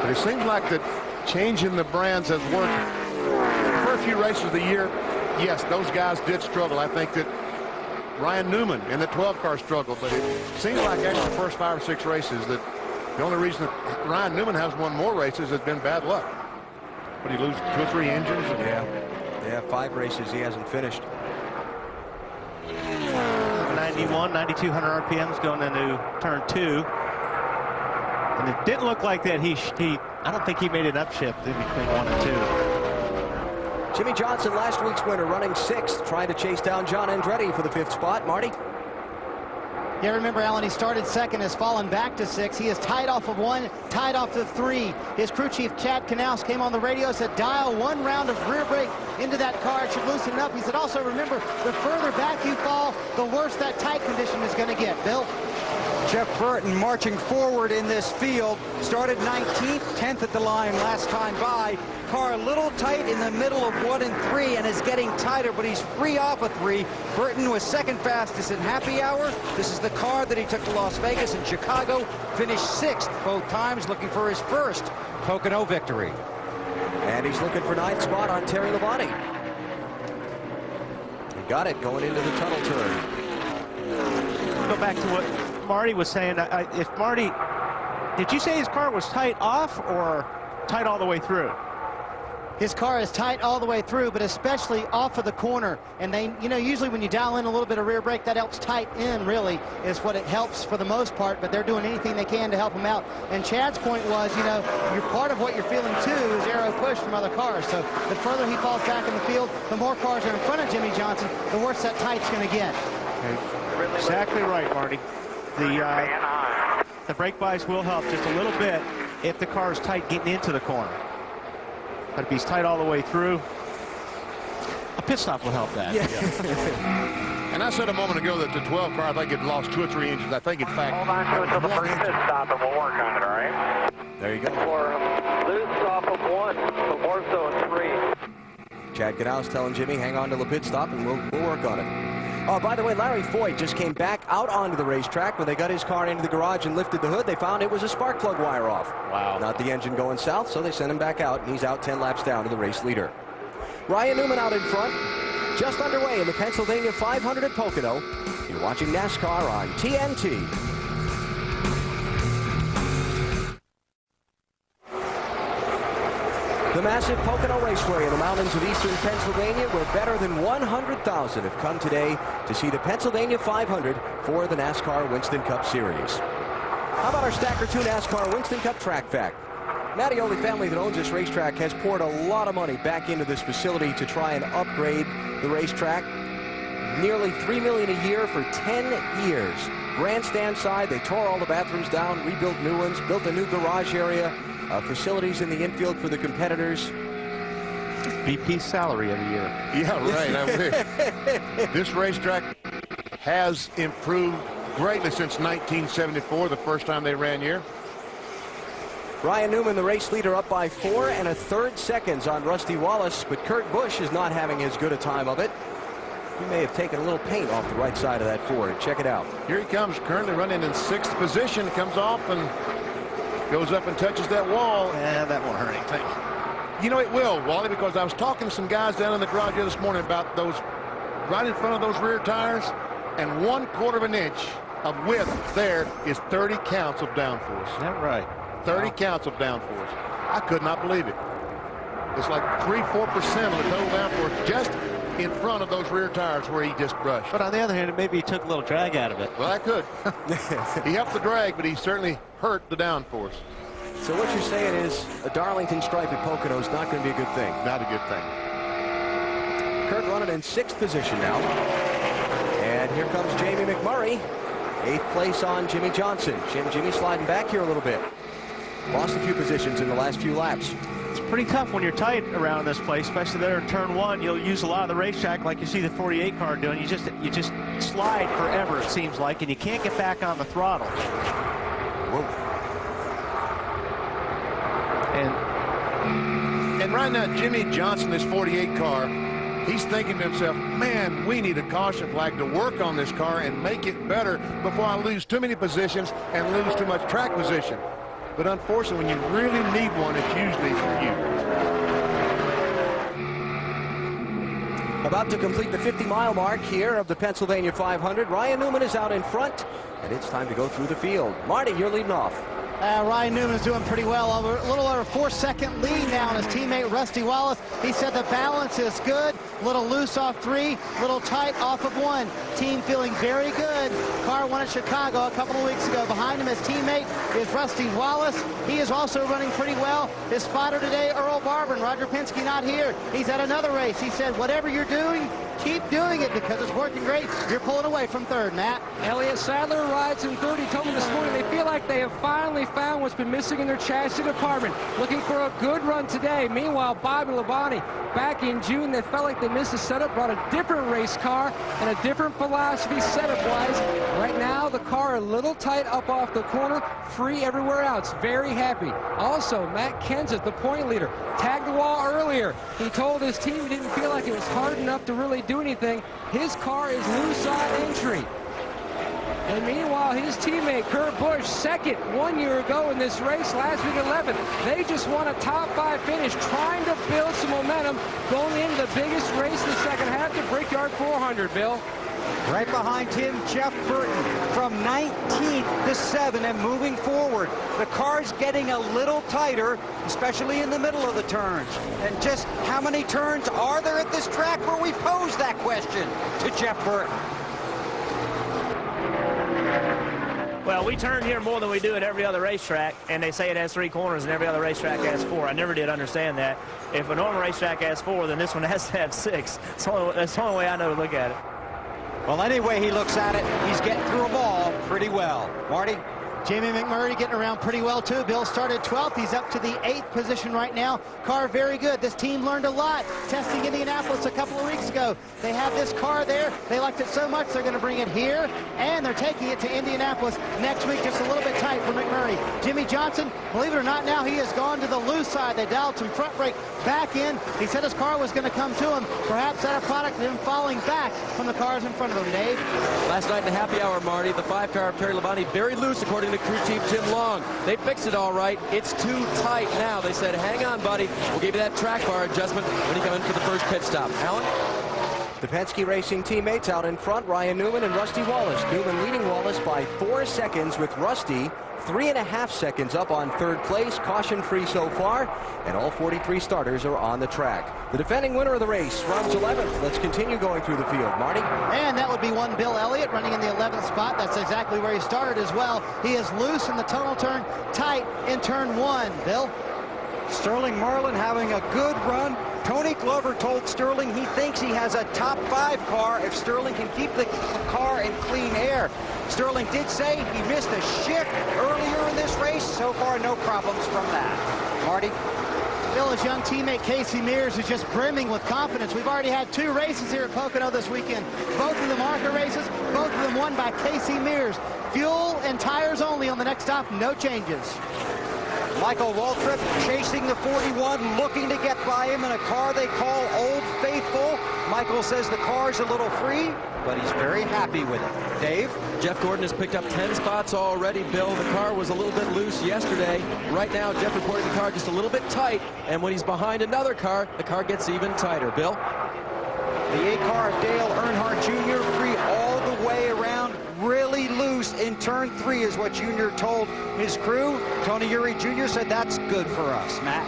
But it seems like that changing the brands has worked. For a few races of the year, yes, those guys did struggle. I think that Ryan Newman in the 12 car struggled, but it seems like after the first 5 or 6 races that the only reason that Ryan Newman has won more races has been bad luck. But he lose 2 or 3 engines? Yeah, 5 races he hasn't finished. 91, 9,200 RPMs going into turn 2. And it didn't look like that I don't think he made an upshift in between 1 and 2. Jimmy Johnson, last week's winner, running 6th, trying to chase down John Andretti for the 5th spot. Marty? Yeah, remember, Alan, he started 2nd, has fallen back to 6. He is tied off of 1, tied off to 3. His crew chief, Chad Knaus, came on the radio, said, dial 1 round of rear brake into that car. It should loosen it up. He said, also remember, the further back you fall, the worse that tight condition is going to get. Bill? Jeff Burton marching forward in this field. Started 19th, 10th at the line last time by. Car a little tight in the middle of 1 and 3 and is getting tighter, but he's free off of 3. Burton was second fastest in happy hour. This is the car that he took to Las Vegas and Chicago. Finished 6th both times, looking for his first Pocono victory. And he's looking for 9th spot on Terry Labonte. He got it going into the tunnel turn. Go back to what Marty was saying. If Marty, did you say his car was tight off or tight all the way through? His car is tight all the way through, but especially off of the corner. And they, you know, usually when you dial in a little bit of rear brake, that helps tight in, really, is what it helps for the most part. But they're doing anything they can to help him out. And Chad's point was, you know, you're part of what you're feeling, too, is aero push from other cars. So the further he falls back in the field, the more cars are in front of Jimmy Johnson, the worse that tight's going to get. Exactly right, Marty. The brake bias will help just a little bit if the car is tight getting into the corner. But if he's tight all the way through, a pit stop will help that. Yeah. And I said a moment ago that the 12 car, I think it lost 2 or 3 inches. I think, in fact, hold on to it until the first pit stop, and we'll work on it, all right? There you go. Or loose off of 1, but more so in 3. Chad Canals telling Jimmy, hang on to the pit stop, and we'll work on it. Oh, by the way, Larry Foyt just came back out onto the racetrack. When they got his car into the garage and lifted the hood, they found it was a spark plug wire off. Wow. Not the engine going south, so they sent him back out, and he's out 10 laps down to the race leader. Ryan Newman out in front, just underway in the Pennsylvania 500 at Pocono. You're watching NASCAR on TNT. The massive Pocono Raceway in the mountains of eastern Pennsylvania, where better than 100,000 have come today to see the Pennsylvania 500 for the NASCAR Winston Cup Series. How about our Stacker 2 NASCAR Winston Cup track fact? Mattioli family that owns this racetrack has poured a lot of money back into this facility to try and upgrade the racetrack. Nearly $3 million a year for 10 years. Grandstand side, they tore all the bathrooms down, rebuilt new ones, built a new garage area, facilities in the infield for the competitors. VP salary every year. Yeah, right. I wish. This racetrack has improved greatly since 1974, the first time they ran here. Ryan Newman, the race leader, up by 4 1/3 seconds on Rusty Wallace, but Kurt Busch is not having as good a time of it. He may have taken a little paint off the right side of that Ford. Check it out. Here he comes, currently running in 6th position. Comes off and goes up and touches that wall. Yeah, that won't hurt anything. You know, it will, Wally, because I was talking to some guys down in the garage here this morning about those, right in front of those rear tires, and 1/4 of an inch of width there is 30 counts of downforce. Is that right? 30 counts of downforce. I could not believe it. It's like 3–4% of the total downforce just in front of those rear tires where he just brushed. But on the other hand, maybe he took a little drag out of it. Well, I could. He helped the drag, but he certainly hurt the downforce. So what you're saying is a Darlington stripe at Pocono is not going to be a good thing. Not a good thing. Kurt running in 6th position now. And here comes Jamie McMurray. 8th place on Jimmy Johnson. Jimmy sliding back here a little bit. Lost a few positions in the last few laps. It's pretty tough when you're tight around this place, especially there in turn 1. You'll use a lot of the racetrack like you see the 48 car doing. You just slide forever, it seems like, and you can't get back on the throttle. Whoa. And right now, Jimmy Johnson, this 48 car, he's thinking to himself, man, we need a caution flag to work on this car and make it better before I lose too many positions and lose too much track position. But unfortunately, when you really need one, it's usually for you. About to complete the 50-mile mark here of the Pennsylvania 500. Ryan Newman is out in front, and it's time to go through the field. Marty, you're leading off. Ryan Newman is doing pretty well. A little over 4-second lead now on his teammate Rusty Wallace. He said the balance is good. A little loose off 3, little tight off of 1. Team feeling very good. Car won at Chicago a couple of weeks ago. Behind him, his teammate is Rusty Wallace. He is also running pretty well. His spotter today, Earl Barber, and Roger Penske not here. He's at another race. He said, whatever you're doing, keep doing it because it's working great. You're pulling away from 3rd, Matt. Elliott Sadler rides in 3rd. He told me this morning they feel like they have finally found what's been missing in their chassis department. Looking for a good run today. Meanwhile, Bobby Labonte, back in June, they felt like they missed a setup, brought a different race car and a different philosophy setup-wise. Right now, the car a little tight up off the corner, free everywhere else. Very happy. Also, Matt Kenseth, the point leader, tagged the wall earlier. He told his team he didn't feel like it was hard enough to really do anything. His car is loose on entry. And meanwhile, his teammate, Kurt Busch, second 1 year ago in this race, last week 11th. They just won a top 5 finish, trying to build some momentum going into the biggest race in the second half, the Brickyard 400, Bill. Right behind him, Jeff Burton from 19th to 7 and moving forward. The car's getting a little tighter, especially in the middle of the turns. And just how many turns are there at this track where we pose that question to Jeff Burton? Well, we turn here more than we do at every other racetrack, and they say it has 3 corners and every other racetrack has 4. I never did understand that. If a normal racetrack has 4, then this one has to have 6. That's the only way I know to look at it. Well, anyway he looks at it, he's getting through them all pretty well. Marty? Jamie McMurray getting around pretty well, too. Bill started 12th. He's up to the 8th position right now. Car very good. This team learned a lot testing Indianapolis a couple of weeks ago. They have this car there. They liked it so much they're going to bring it here, and they're taking it to Indianapolis next week. Just a little bit tight for McMurray. Jimmy Johnson, believe it or not, now he has gone to the loose side. They dialed some front brake back in. He said his car was going to come to him. Perhaps that a product of him falling back from the cars in front of him, Dave. Last night in the happy hour, Marty, the 5-car of Terry Labonte very loose, according to crew chief Jim Long. They fixed it all right. It's too tight now. They said, hang on, buddy. We'll give you that track bar adjustment when you come in for the first pit stop. Alan? The Penske Racing teammates out in front, Ryan Newman and Rusty Wallace. Newman leading Wallace by 4 seconds, with Rusty 3.5 seconds up on 3rd place, caution-free so far, and all 43 starters are on the track. The defending winner of the race runs 11th. Let's continue going through the field. Marty? And that would be one Bill Elliott running in the 11th spot. That's exactly where he started as well. He is loose in the tunnel turn, tight in turn 1. Bill? Sterling Marlin having a good run. Tony Glover told Sterling he thinks he has a top 5 car if Sterling can keep the car in clean air. Sterling did say he missed a shift earlier in this race. So far, no problems from that. Marty? Bill, his young teammate Casey Mears is just brimming with confidence. We've already had 2 races here at Pocono this weekend. Both of them ARCA races, both of them won by Casey Mears. Fuel and tires only on the next stop, no changes. Michael Waltrip chasing the 41, looking to get by him in a car they call Old Faithful. Michael says the car's a little free, but he's very happy with it. Dave? Jeff Gordon has picked up 10 spots already, Bill. The car was a little bit loose yesterday. Right now, Jeff reporting the car just a little bit tight, and when he's behind another car, the car gets even tighter. Bill? The 8 car of Dale Earnhardt Jr. free all the way around, really loose in turn 3 is what Jr. told his crew. Tony Eury Jr. said that's good for us. Matt?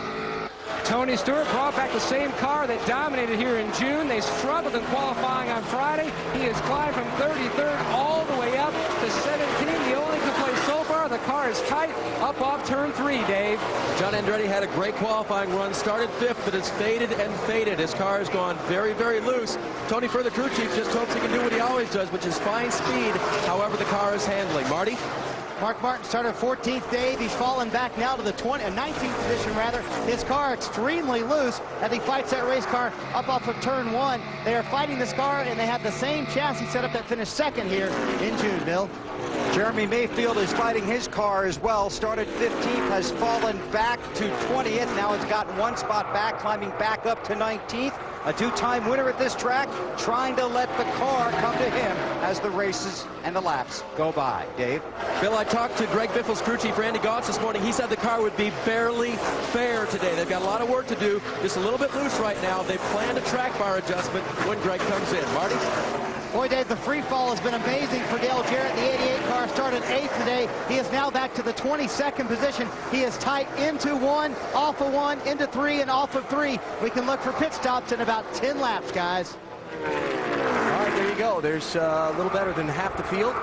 Tony Stewart brought back the same car that dominated here in June. They struggled in qualifying on Friday. He has climbed from 33rd all the way up to 17. The only complaint so far, the car is tight up off turn 3, Dave. John Andretti had a great qualifying run, started 5th, but has faded and faded. His car has gone very, very loose. Tony, for the crew chief, just hopes he can do what he always does, which is find speed, however the car is handling. Marty? Mark Martin started 14th, Dave. He's fallen back now to the 19th position, rather. His car extremely loose as he fights that race car up off of turn 1. They are fighting this car, and they have the same chassis setup that finished 2nd here in June, Bill. Jeremy Mayfield is fighting his car as well. Started 15th, has fallen back to 20th. Now it's got 1 spot back, climbing back up to 19th. A 2-time winner at this track, trying to let the car come to him as the races and the laps go by. Dave? Bill, I talked to Greg Biffle's crew chief, Randy Gotts, this morning. He said the car would be barely fair today. They've got a lot of work to do, just a little bit loose right now. They've planned a track bar adjustment when Greg comes in. Marty? Boy, Dave, the free fall has been amazing for Dale Jarrett. The 88 car started 8th today. He is now back to the 22nd position. He is tight into 1, off of 1, into 3, and off of 3. We can look for pit stops in about 10 laps, guys. All right, there you go. There's a little better than half the field.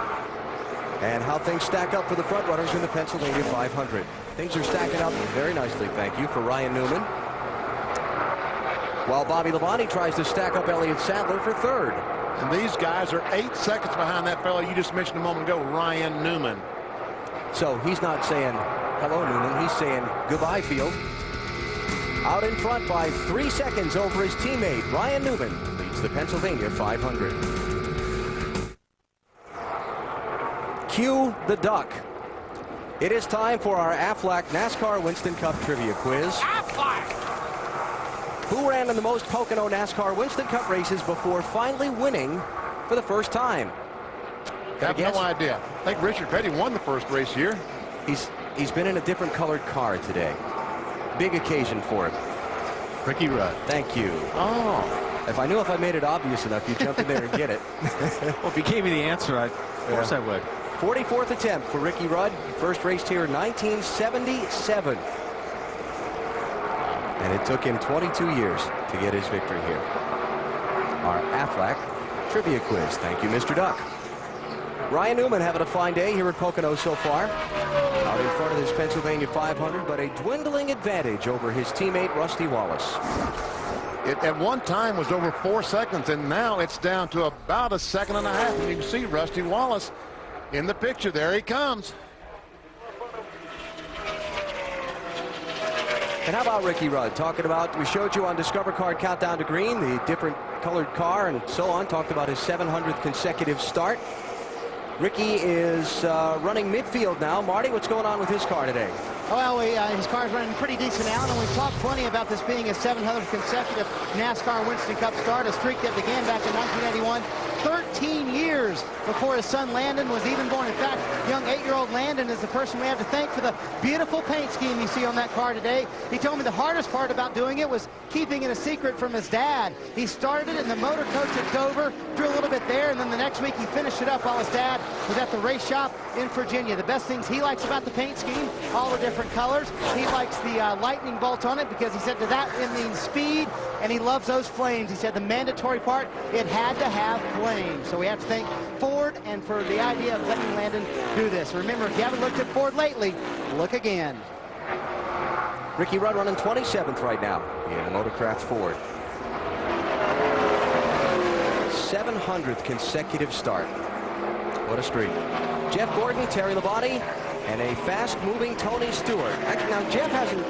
And how things stack up for the front runners in the Pennsylvania 500. Things are stacking up very nicely, thank you, for Ryan Newman. While Bobby Labonte tries to stack up Elliott Sadler for 3rd. And these guys are 8 seconds behind that fellow you just mentioned a moment ago, Ryan Newman. So he's not saying, Hello, Newman. He's saying goodbye, field. Out in front by 3 seconds over his teammate, Ryan Newman, leads the Pennsylvania 500. Cue the duck. It is time for our Aflac NASCAR Winston Cup Trivia Quiz. Aflac! Who ran in the most Pocono NASCAR Winston Cup races before finally winning for the first time? I have no idea. I think Richard Petty won the first race here. He's been in a different colored car today. Big occasion for him. Ricky Rudd. Thank you. Oh. If I knew if I made it obvious enough, you'd jump in there and get it. Well, if you gave me the answer, of course I would. 44th attempt for Ricky Rudd. First raced here in 1977. And it took him 22 years to get his victory here. Our Aflac Trivia Quiz. Thank you, Mr. Duck. Ryan Newman having a fine day here at Pocono so far. Out in front of this Pennsylvania 500, but a dwindling advantage over his teammate, Rusty Wallace. It at one time was over 4 seconds, and now it's down to about 1.5 seconds. And you can see Rusty Wallace in the picture. There he comes. And how about Ricky Rudd? Talking about, we showed you on Discover Card Countdown to Green, the different colored car and so on. Talked about his 700th consecutive start. Ricky is running midfield now. Marty, what's going on with his car today? Well, his car's running pretty decent, Alan, and we've talked plenty about this being his 700th consecutive NASCAR Winston Cup start, a streak that began back in 1981, 13 years before his son Landon was even born. In fact, young 8-year-old Landon is the person we have to thank for the beautiful paint scheme you see on that car today. He told me the hardest part about doing it was keeping it a secret from his dad. He started it in the motor coach at Dover, drew a little bit there, and then the next week he finished it up while his dad was at the race shop in Virginia. The best things he likes about the paint scheme, all the different colors. He likes the lightning bolt on it because he said to that it means speed, and he loves those flames. He said the mandatory part, it had to have flames. So we have to thank Ford and for the idea of letting Landon do this. Remember, if you haven't looked at Ford lately, look again. Ricky Rudd running 27th right now in a Motorcraft Ford. 700th consecutive start. What a streak. Jeff Gordon, Terry Labonte, and a fast-moving Tony Stewart. Now, Jeff hasn't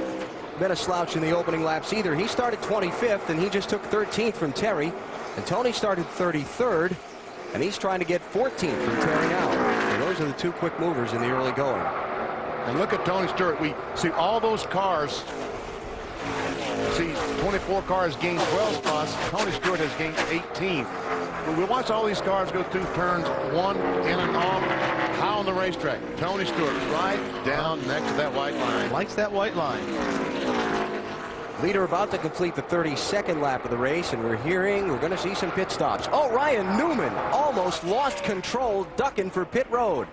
been a slouch in the opening laps either. He started 25th, and he just took 13th from Terry. And Tony started 33rd, and he's trying to get 14th from Terry now. And those are the two quick movers in the early going. And look at Tony Stewart. We see all those cars. See 24 cars gain 12 spots. Tony Stewart has gained 18. When we watch all these cars go through turns 1 in and off, how on the racetrack? Tony Stewart right down next to that white line. Likes that white line. Leader about to complete the 32nd lap of the race, and we're going to see some pit stops. Oh, Ryan Newman almost lost control, ducking for pit road.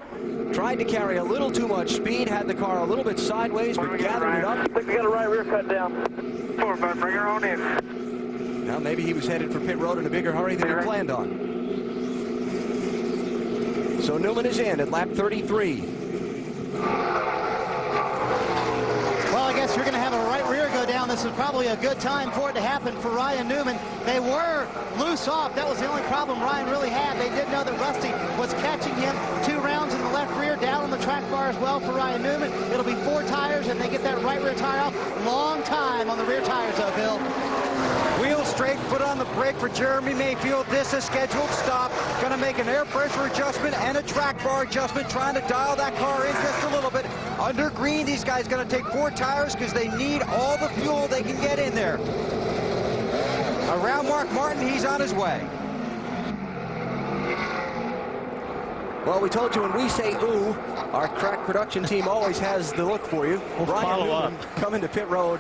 Tried to carry a little too much speed, had the car a little bit sideways, but gathered it up. I think we got a right rear cut down. 4-5, bring her on in. Now maybe he was headed for pit road in a bigger hurry than he planned on. So Newman is in at lap 33. Well, I guess you're going to have a right rear go down. This is probably a good time for it to happen for Ryan Newman. They were loose off. That was the only problem Ryan really had. They did know that Rusty was catching him 2 rounds in the left rear, down on the track bar as well for Ryan Newman. It'll be 4 tires, and they get that right rear tire off. Long time on the rear tires, though, Bill. Wheel straight, foot on the brake for Jeremy Mayfield. This is scheduled stop. Going to make an air pressure adjustment and a track bar adjustment, trying to dial that car in just a little bit. Under green, these guys going to take 4 tires because they need all the fuel they can get in there. Around Mark Martin, he's on his way. Well, we told you when we say ooh, our crack production team always has the look for you. We'll Ryan Newman coming to pit road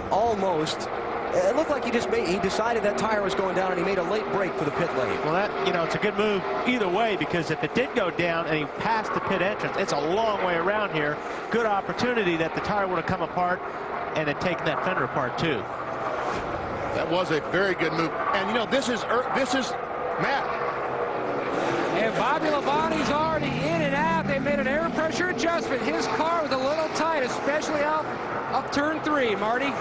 almost. It looked like he decided that tire was going down, and he made a late break for the pit lane. Well, that, it's a good move either way, because if it did go down and he passed the pit entrance, it's a long way around here. Good opportunity that the tire would have come apart and had taken that fender apart too. That was a very good move. And this is Matt. And Bobby Labonte's already in and out. They made an air pressure adjustment. His car was a little tight, especially up turn 3, Marty.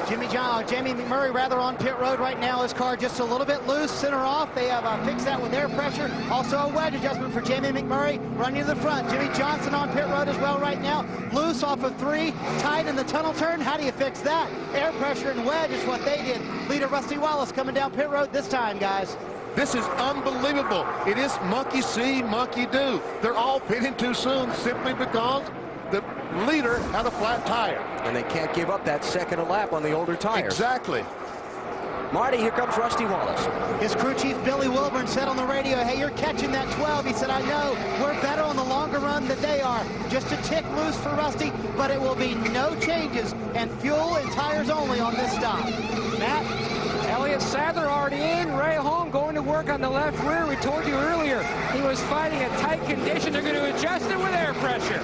Jamie McMurray rather on pit road right now. His car just a little bit loose, center off. They have fixed that with air pressure. Also a wedge adjustment for Jamie McMurray running to the front. Jimmy Johnson on pit road as well right now. Loose off of 3, tight in the tunnel turn. How do you fix that? Air pressure and wedge is what they did. Leader Rusty Wallace coming down pit road this time, guys. This is unbelievable. It is monkey see, monkey do. They're all pitting too soon simply because the leader had a flat tire. And they can't give up that second lap on the older tires. Exactly. Marty, here comes Rusty Wallace. His crew chief, Billy Wilburn, said on the radio, hey, you're catching that 12. He said, I know, we're better on the longer run than they are. Just a tick loose for Rusty, but it will be no changes and fuel and tires only on this stop. Matt? Elliott Sadler already in. Ray Holm going to work on the left rear. We told you earlier he was fighting a tight condition. They're going to adjust it with air pressure.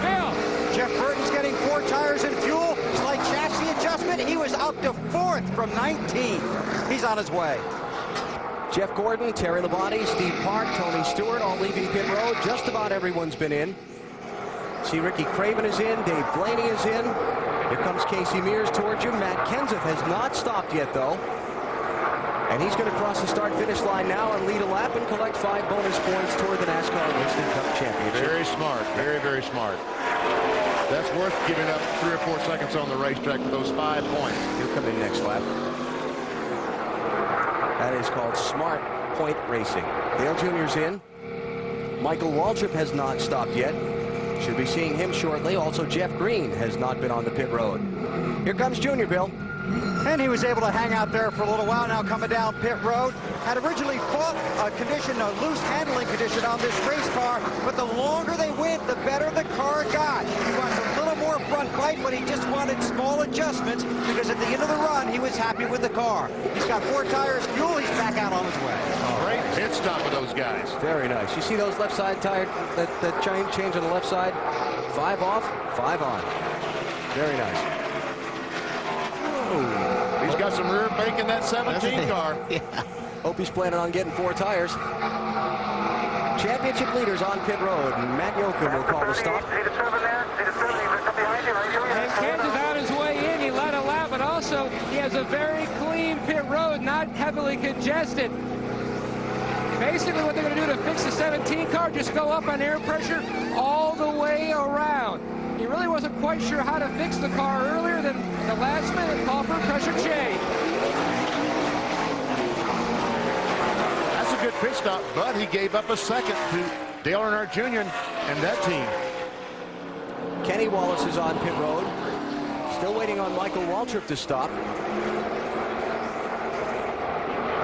Bill. Jeff Burton's getting 4 tires and fuel. Slight chassis adjustment. He was up to 4th from 19. He's on his way. Jeff Gordon, Terry Labonte, Steve Park, Tony Stewart all leaving pit road. Just about everyone's been in. See, Ricky Craven is in. Dave Blaney is in. Here comes Casey Mears towards you. Matt Kenseth has not stopped yet, though. And he's going to cross the start-finish line now and lead a lap and collect 5 bonus points toward the NASCAR Winston Cup Championship. Very smart. Very, very smart. That's worth giving up 3 or 4 seconds on the racetrack for those 5 points. He'll come in next lap. That is called smart point racing. Dale Jr.'s in. Michael Waltrip has not stopped yet. Should be seeing him shortly. Also, Jeff Green has not been on the pit road. Here comes Junior, Bill. And he was able to hang out there for a little while now coming down pit road. Had originally fought a condition, a loose handling condition on this race car, but the longer they went, the better the car got. He wants a little more front bite, but he just wanted small adjustments because at the end of the run, he was happy with the car. He's got 4 tires, fuel, he's back out on his way. Great pit stop with those guys. Very nice. You see those left side tire, that change on the left side? 5 off, 5 on. Very nice. Ooh, he's got some rear bank in that 17 car. Yeah. Hope he's planning on getting 4 tires. Championship leaders on pit road. Matt Yoakum will call the stop. And Kenseth on his way in. He led a lap, but also he has a very clean pit road, not heavily congested. Basically what they're going to do to fix the 17 car, just go up on air pressure all the way around. He really wasn't quite sure how to fix the car earlier than the last minute call for pressure change. That's a good pit stop, but he gave up a second to Dale Earnhardt Jr. and that team. Kenny Wallace is on pit road. Still waiting on Michael Waltrip to stop.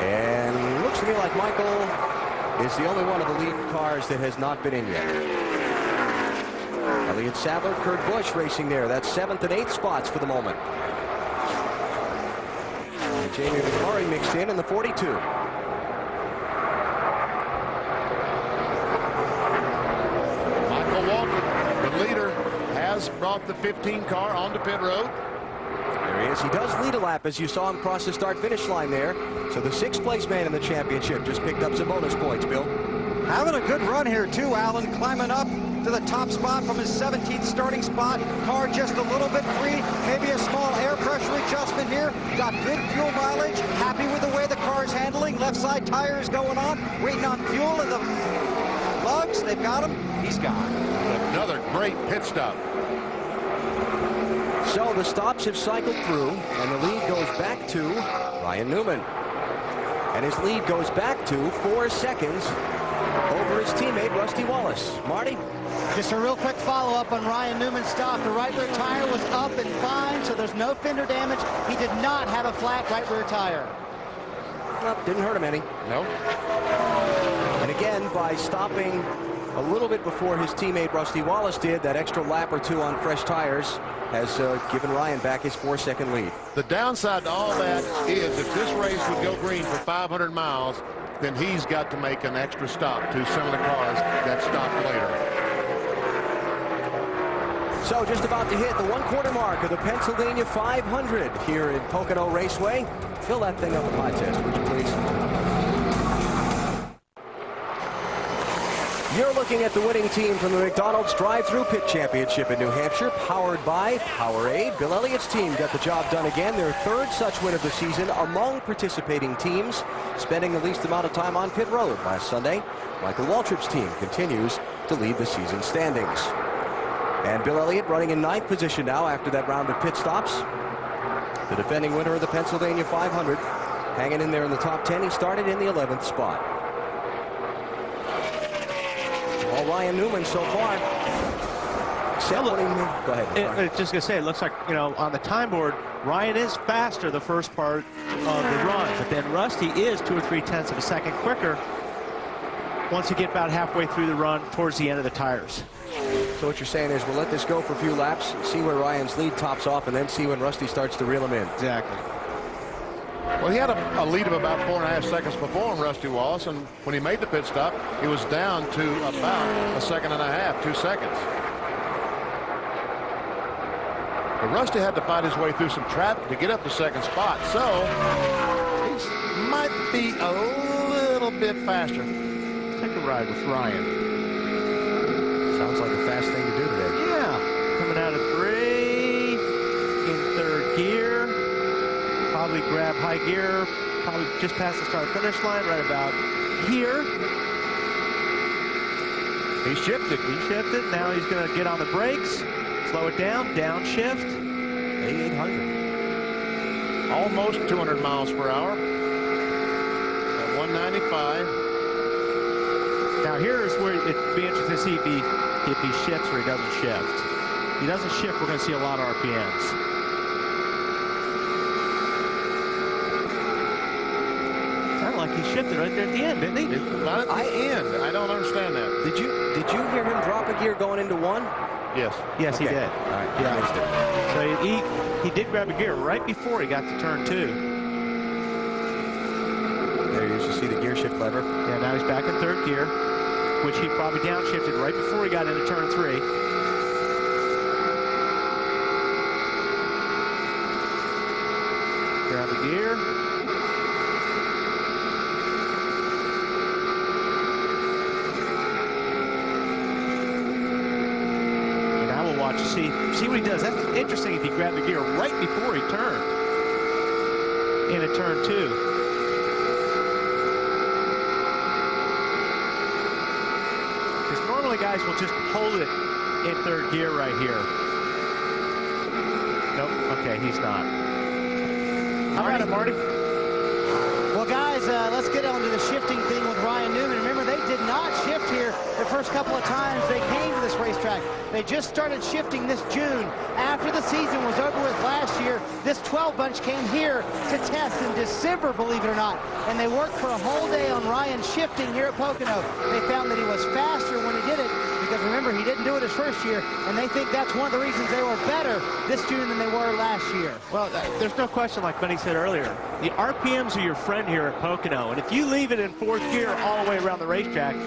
And looks to me like Michael is the only one of the lead cars that has not been in yet. Elliott Sadler, Kurt Busch racing there. That's 7th and 8th spots for the moment. And Jamie McMurray mixed in the 42. Michael Waltrip, the leader, has brought the 15 car onto pit road. There he is. He does lead a lap as you saw him cross the start-finish line there. So the 6th place man in the championship just picked up some bonus points, Bill. Having a good run here, too, Alan. Climbing up to the top spot from his 17th starting spot. Car just a little bit free. Maybe a small air pressure adjustment here. Got good fuel mileage. Happy with the way the car is handling. Left side tires going on. Waiting on fuel in the lugs. They've got him. He's gone. Another great pit stop. So the stops have cycled through, and the lead goes back to Ryan Newman. And his lead goes back to 4 seconds over his teammate, Rusty Wallace. Marty? Just a real quick follow-up on Ryan Newman's stop. The right rear tire was up and fine, so there's no fender damage. He did not have a flat right rear tire. Well, didn't hurt him any. No. And again, by stopping a little bit before his teammate Rusty Wallace did, that extra lap or 2 on fresh tires has given Ryan back his 4-second lead. The downside to all that is if this race would go green for 500 miles, then he's got to make an extra stop to some of the cars that stopped later. So just about to hit the 1/4 mark of the Pennsylvania 500 here at Pocono Raceway. Fill that thing up with high test, would you please? You're looking at the winning team from the McDonald's Drive-Thru Pit Championship in New Hampshire, powered by Powerade. Bill Elliott's team got the job done again, their third such win of the season among participating teams, spending the least amount of time on pit road last Sunday. Michael Waltrip's team continues to lead the season standings. And Bill Elliott running in 9th position now after that round of pit stops. The defending winner of the Pennsylvania 500, hanging in there in the top 10. He started in the 11th spot. All Ryan Newman so far. Go ahead. Just going to say, it looks like, you know, on the time board, Ryan is faster the first part of the run, but then Rusty is 2 or 3/10 of a second quicker once you get about halfway through the run towards the end of the tires. So what you're saying is we'll let this go for a few laps, see where Ryan's lead tops off, and then see when Rusty starts to reel him in. Exactly. Well, he had a lead of about 4.5 seconds before on Rusty Wallace, and when he made the pit stop, he was down to about 1.5 seconds, 2 seconds. But Rusty had to fight his way through some traffic to get up to second spot, so he might be a little bit faster. Take a ride with Ryan. Sounds like a fast thing to do today. Yeah, coming out of 3, in 3rd gear. Probably grab high gear, probably just past the start-finish line, right about here. He shifted. He shifted. Now he's going to get on the brakes, slow it down, downshift. 800. Almost 200 miles per hour. At 195. Now here's where it'd be interesting to see if he shifts or he doesn't shift. If he doesn't shift, we're going to see a lot of RPMs. Like he shifted right there at the end, didn't he? Not at the end. I don't understand that. Did you hear him drop a gear going into 1? Yes. Yes, okay. He did. All right. Yeah. So he did grab a gear right before he got to turn 2. There you see the gear shift lever. Yeah, now he's back in 3rd gear, which he probably downshifted right before he got into turn 3. Grab the gear. See what he does. That's interesting if he grabbed the gear right before he turned into turn 2. Because normally guys will just hold it in 3rd gear right here. Nope. Okay, he's not. How about it, Marty? Well, guys, let's get on to the shifting thing with Ryan Newman. Remember, they did not shift here the first couple of times they came to this racetrack. They just started shifting this June. After the season was over with last year, this 12 bunch came here to test in December, believe it or not. And they worked for a whole day on Ryan shifting here at Pocono. They found that he was faster when he did it, because remember, he didn't do it his first year, and they think that's one of the reasons they were better this June than they were last year. Well, there's no question, like Benny said earlier, the RPMs are your friend here at Pocono, and if you leave it in 4th gear all the way around the racetrack,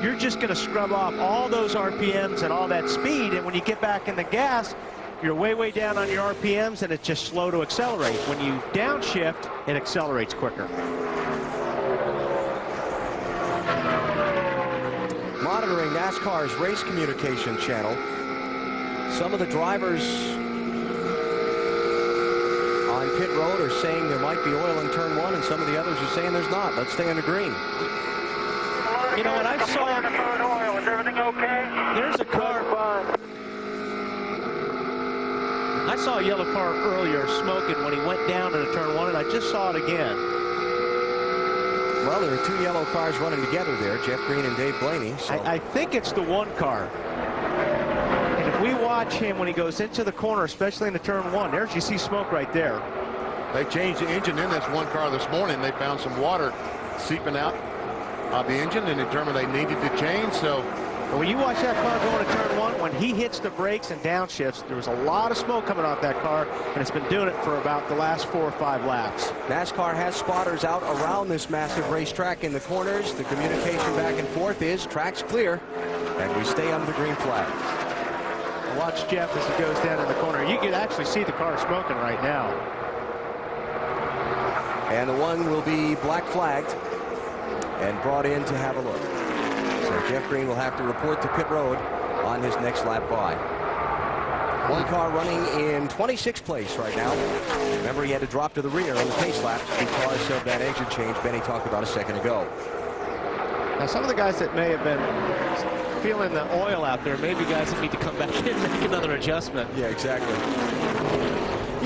you're just going to scrub off all those RPMs and all that speed, and when you get back in the gas, you're way down on your RPMs, and it's just slow to accelerate. When you downshift, it accelerates quicker. Monitoring NASCAR's race communication channel, some of the drivers on pit road are saying there might be oil in turn 1, and some of the others are saying there's not. Let's stay on the green. You know what I saw? Is everything okay? There's a car. I saw a yellow car earlier smoking when he went down into turn 1, and I just saw it again. Well, there are 2 yellow cars running together there, Jeff Green and Dave Blaney. So. I think it's the 1 car. And if we watch him when he goes into the corner, especially into turn 1, there you see smoke right there. They changed the engine in this 1 car this morning. They found some water seeping out of the engine and determined they needed to change. So when you watch that car going to turn 1, when he hits the brakes and downshifts, there was a lot of smoke coming off that car, and it's been doing it for about the last 4 or 5 laps. NASCAR has spotters out around this massive racetrack in the corners. The communication back and forth is track's clear, and we stay under the green flag. Watch Jeff as he goes down in the corner. You can actually see the car smoking right now. And the 1 will be black flagged and brought in to have a look. So Jeff Green will have to report to pit road on his next lap by. One car running in 26th place right now. Remember, he had to drop to the rear on the pace lap because of that engine change Benny talked about a second ago. Now, some of the guys that may have been feeling the oil out there, maybe guys that need to come back in and make another adjustment. Yeah, exactly.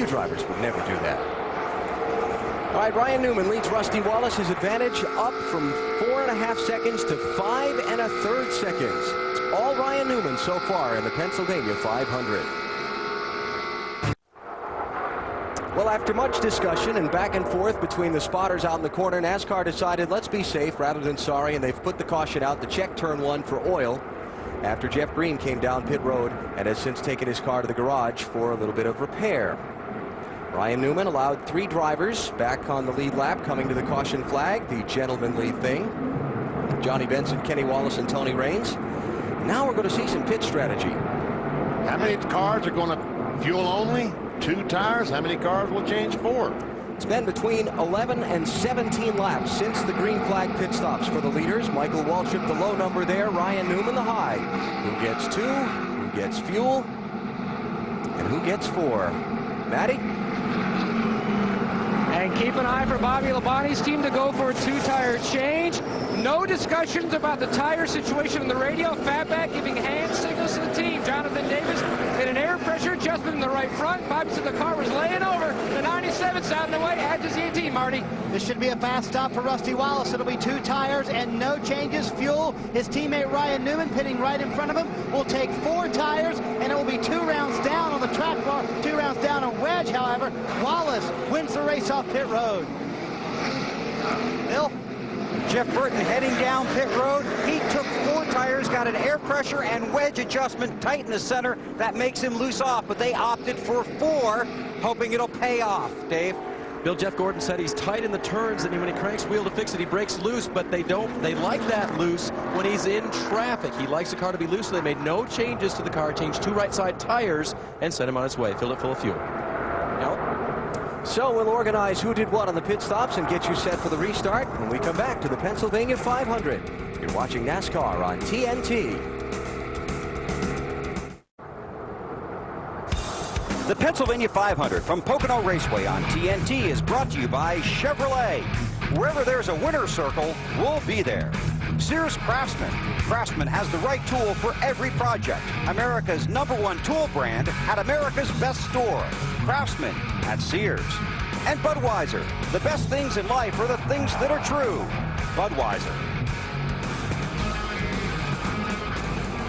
You drivers would never do that. All right, Ryan Newman leads Rusty Wallace. His advantage up from 4.5 seconds to 5 1/3 seconds. It's all Ryan Newman so far in the Pennsylvania 500. Well, after much discussion and back and forth between the spotters out in the corner, NASCAR decided let's be safe rather than sorry, and they've put the caution out to check turn 1 for oil after Jeff Green came down pit road and has since taken his car to the garage for a little bit of repair. Ryan Newman allowed 3 drivers back on the lead lap, coming to the caution flag, the gentlemanly thing. Johnny Benson, Kenny Wallace, and Tony Raines. Now we're going to see some pit strategy. How many cars are going to fuel only? 2 tires? How many cars will change 4? It's been between 11 and 17 laps since the green flag pit stops for the leaders. Michael Waltrip, the low number there. Ryan Newman, the high. Who gets 2? Who gets fuel? And who gets 4? Matty? And keep an eye for Bobby Labonte's team to go for a 2-tire change. No discussions about the tire situation on the radio. Fatback giving hand signals to the team. Jonathan Davis in an air pressure adjustment in the right front. Bobby said the car was laying over. The 97's out and away. Add to ZT, Marty. This should be a fast stop for Rusty Wallace. It'll be 2 tires and no changes. Fuel, his teammate Ryan Newman pitting right in front of him, will take 4 tires, and it will be 2 rounds down on the track bar. 2 rounds down on wedge, however. Wallace wins the race off pit road. Bill? Jeff Burton heading down pit road. He took 4 tires, got an air pressure and wedge adjustment tight in the center. That makes him loose off, but they opted for 4, hoping it'll pay off. Dave? Bill, Jeff Gordon said he's tight in the turns, and when he cranks wheel to fix it, he breaks loose, but they don't. They like that loose when he's in traffic. He likes the car to be loose, so they made no changes to the car, changed 2 right side tires, and sent him on his way. Filled it full of fuel. So we'll organize who did what on the pit stops and get you set for the restart when we come back to the Pennsylvania 500. You're watching NASCAR on TNT. The Pennsylvania 500 from Pocono Raceway on TNT is brought to you by Chevrolet. Wherever there's a winner's circle, we'll be there. Sears Craftsman. Craftsman has the right tool for every project. America's #1 tool brand at America's best store. Craftsman at Sears. And Budweiser. The best things in life are the things that are true. Budweiser.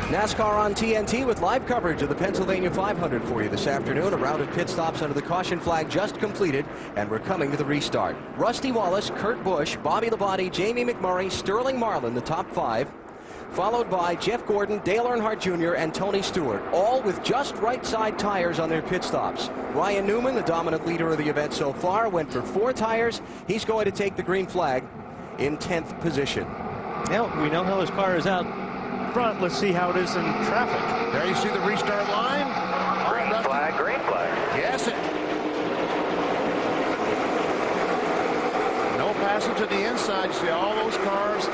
NASCAR on TNT with live coverage of the Pennsylvania 500 for you this afternoon. A round of pit stops under the caution flag just completed, and we're coming to the restart. Rusty Wallace, Kurt Busch, Bobby Labonte, Jamie McMurray, Sterling Marlin, the top 5, followed by Jeff Gordon, Dale Earnhardt Jr., and Tony Stewart, all with just right side tires on their pit stops. Ryan Newman, the dominant leader of the event so far, went for 4 tires. He's going to take the green flag in 10th position. Now, we know how his car is out front. Let's see how it is in traffic. There you see the restart line. Green flag, green flag. Yes, it. No passing to the inside. You see all those cars.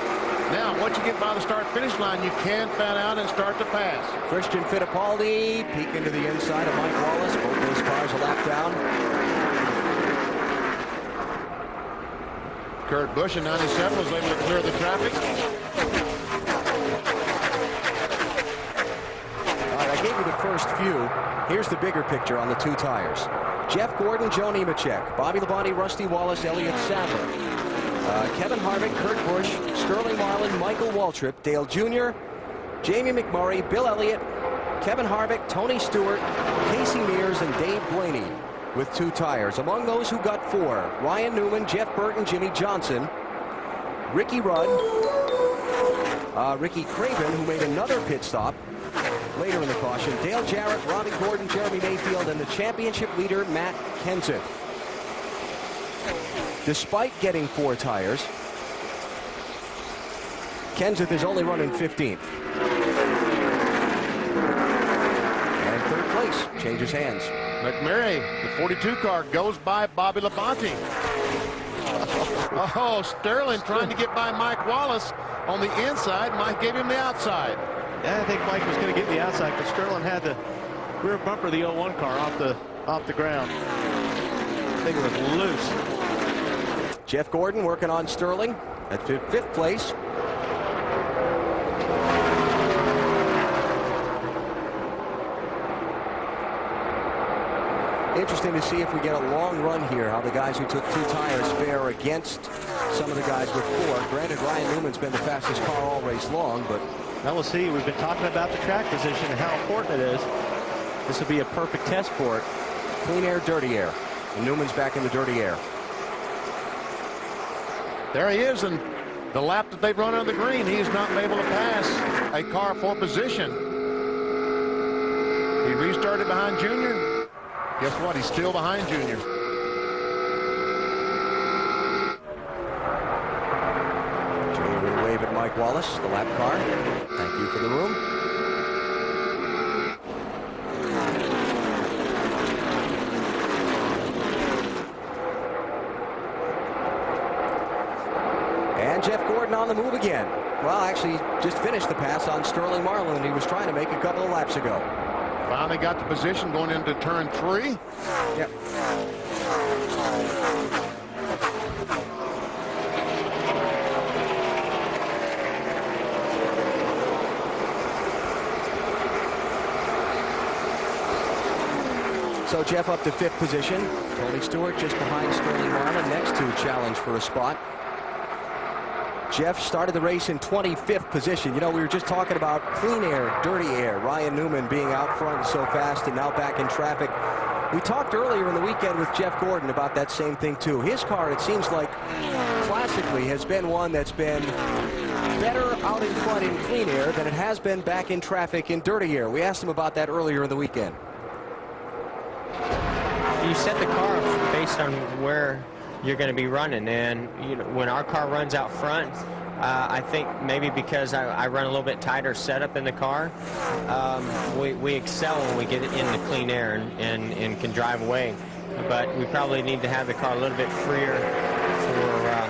Now, once you get by the start-finish line, you can fan out and start to pass. Christian Fittipaldi peeking to the inside of Mike Wallace. Both those cars a lap down. Kurt Busch in 97 was able to clear the traffic. I gave you the first few. Here's the bigger picture on the 2 tires. Jeff Gordon, Joe Nemechek, Bobby Labonte, Rusty Wallace, Elliott Sadler, Kevin Harvick, Kurt Busch, Sterling Marlin, Michael Waltrip, Dale Jr., Jamie McMurray, Bill Elliott, Kevin Harvick, Tony Stewart, Casey Mears, and Dave Blaney with 2 tires. Among those who got 4, Ryan Newman, Jeff Burton, Jimmy Johnson, Ricky Rudd, Ricky Craven, who made another pit stop later in the caution, Dale Jarrett, Robbie Gordon, Jeremy Mayfield, and the championship leader, Matt Kenseth. Despite getting 4 tires, Kenseth is only running 15th. And 3rd place changes hands. McMurray, the 42 car, goes by Bobby Labonte. Oh, Sterling trying to get by Mike Wallace. on the inside. Mike gave him the outside. Yeah, I think Mike was going to get the outside, but Sterling had the rear bumper of the 01 car off the ground. I think it was loose. Jeff Gordon working on Sterling at 5th place. Interesting to see if we get a long run here, how the guys who took 2 tires fare against some of the guys with 4. Granted, Ryan Newman's been the fastest car all race long, but now we'll see. We've been talking about the track position and how important it is. This will be a perfect test for it. Clean air, dirty air. And Newman's back in the dirty air. There he is, and the lap that they've run on the green, he's not been able to pass a car for position. He restarted behind Junior. Guess what? He's still behind Junior. Junior will wave at Mike Wallace, the lap car. Thank you for the room. And Jeff Gordon on the move again. Well, actually, just finished the pass on Sterling Marlin he was trying to make a couple of laps ago. Finally got the position going into turn 3. Yep. So Jeff up to 5th position. Tony Stewart just behind Sterling Marlin, next to challenge for a spot. Jeff started the race in 25th position. You know, we were just talking about clean air, dirty air. Ryan Newman being out front so fast and now back in traffic. We talked earlier in the weekend with Jeff Gordon about that same thing, too. His car, it seems like, classically has been one that's been better out in front in clean air than it has been back in traffic in dirty air. We asked him about that earlier in the weekend. You set the car up based on where you're going to be running, and you know, when our car runs out front, I think maybe because I run a little bit tighter setup in the car, we excel when we get it into clean air and can drive away. But we probably need to have the car a little bit freer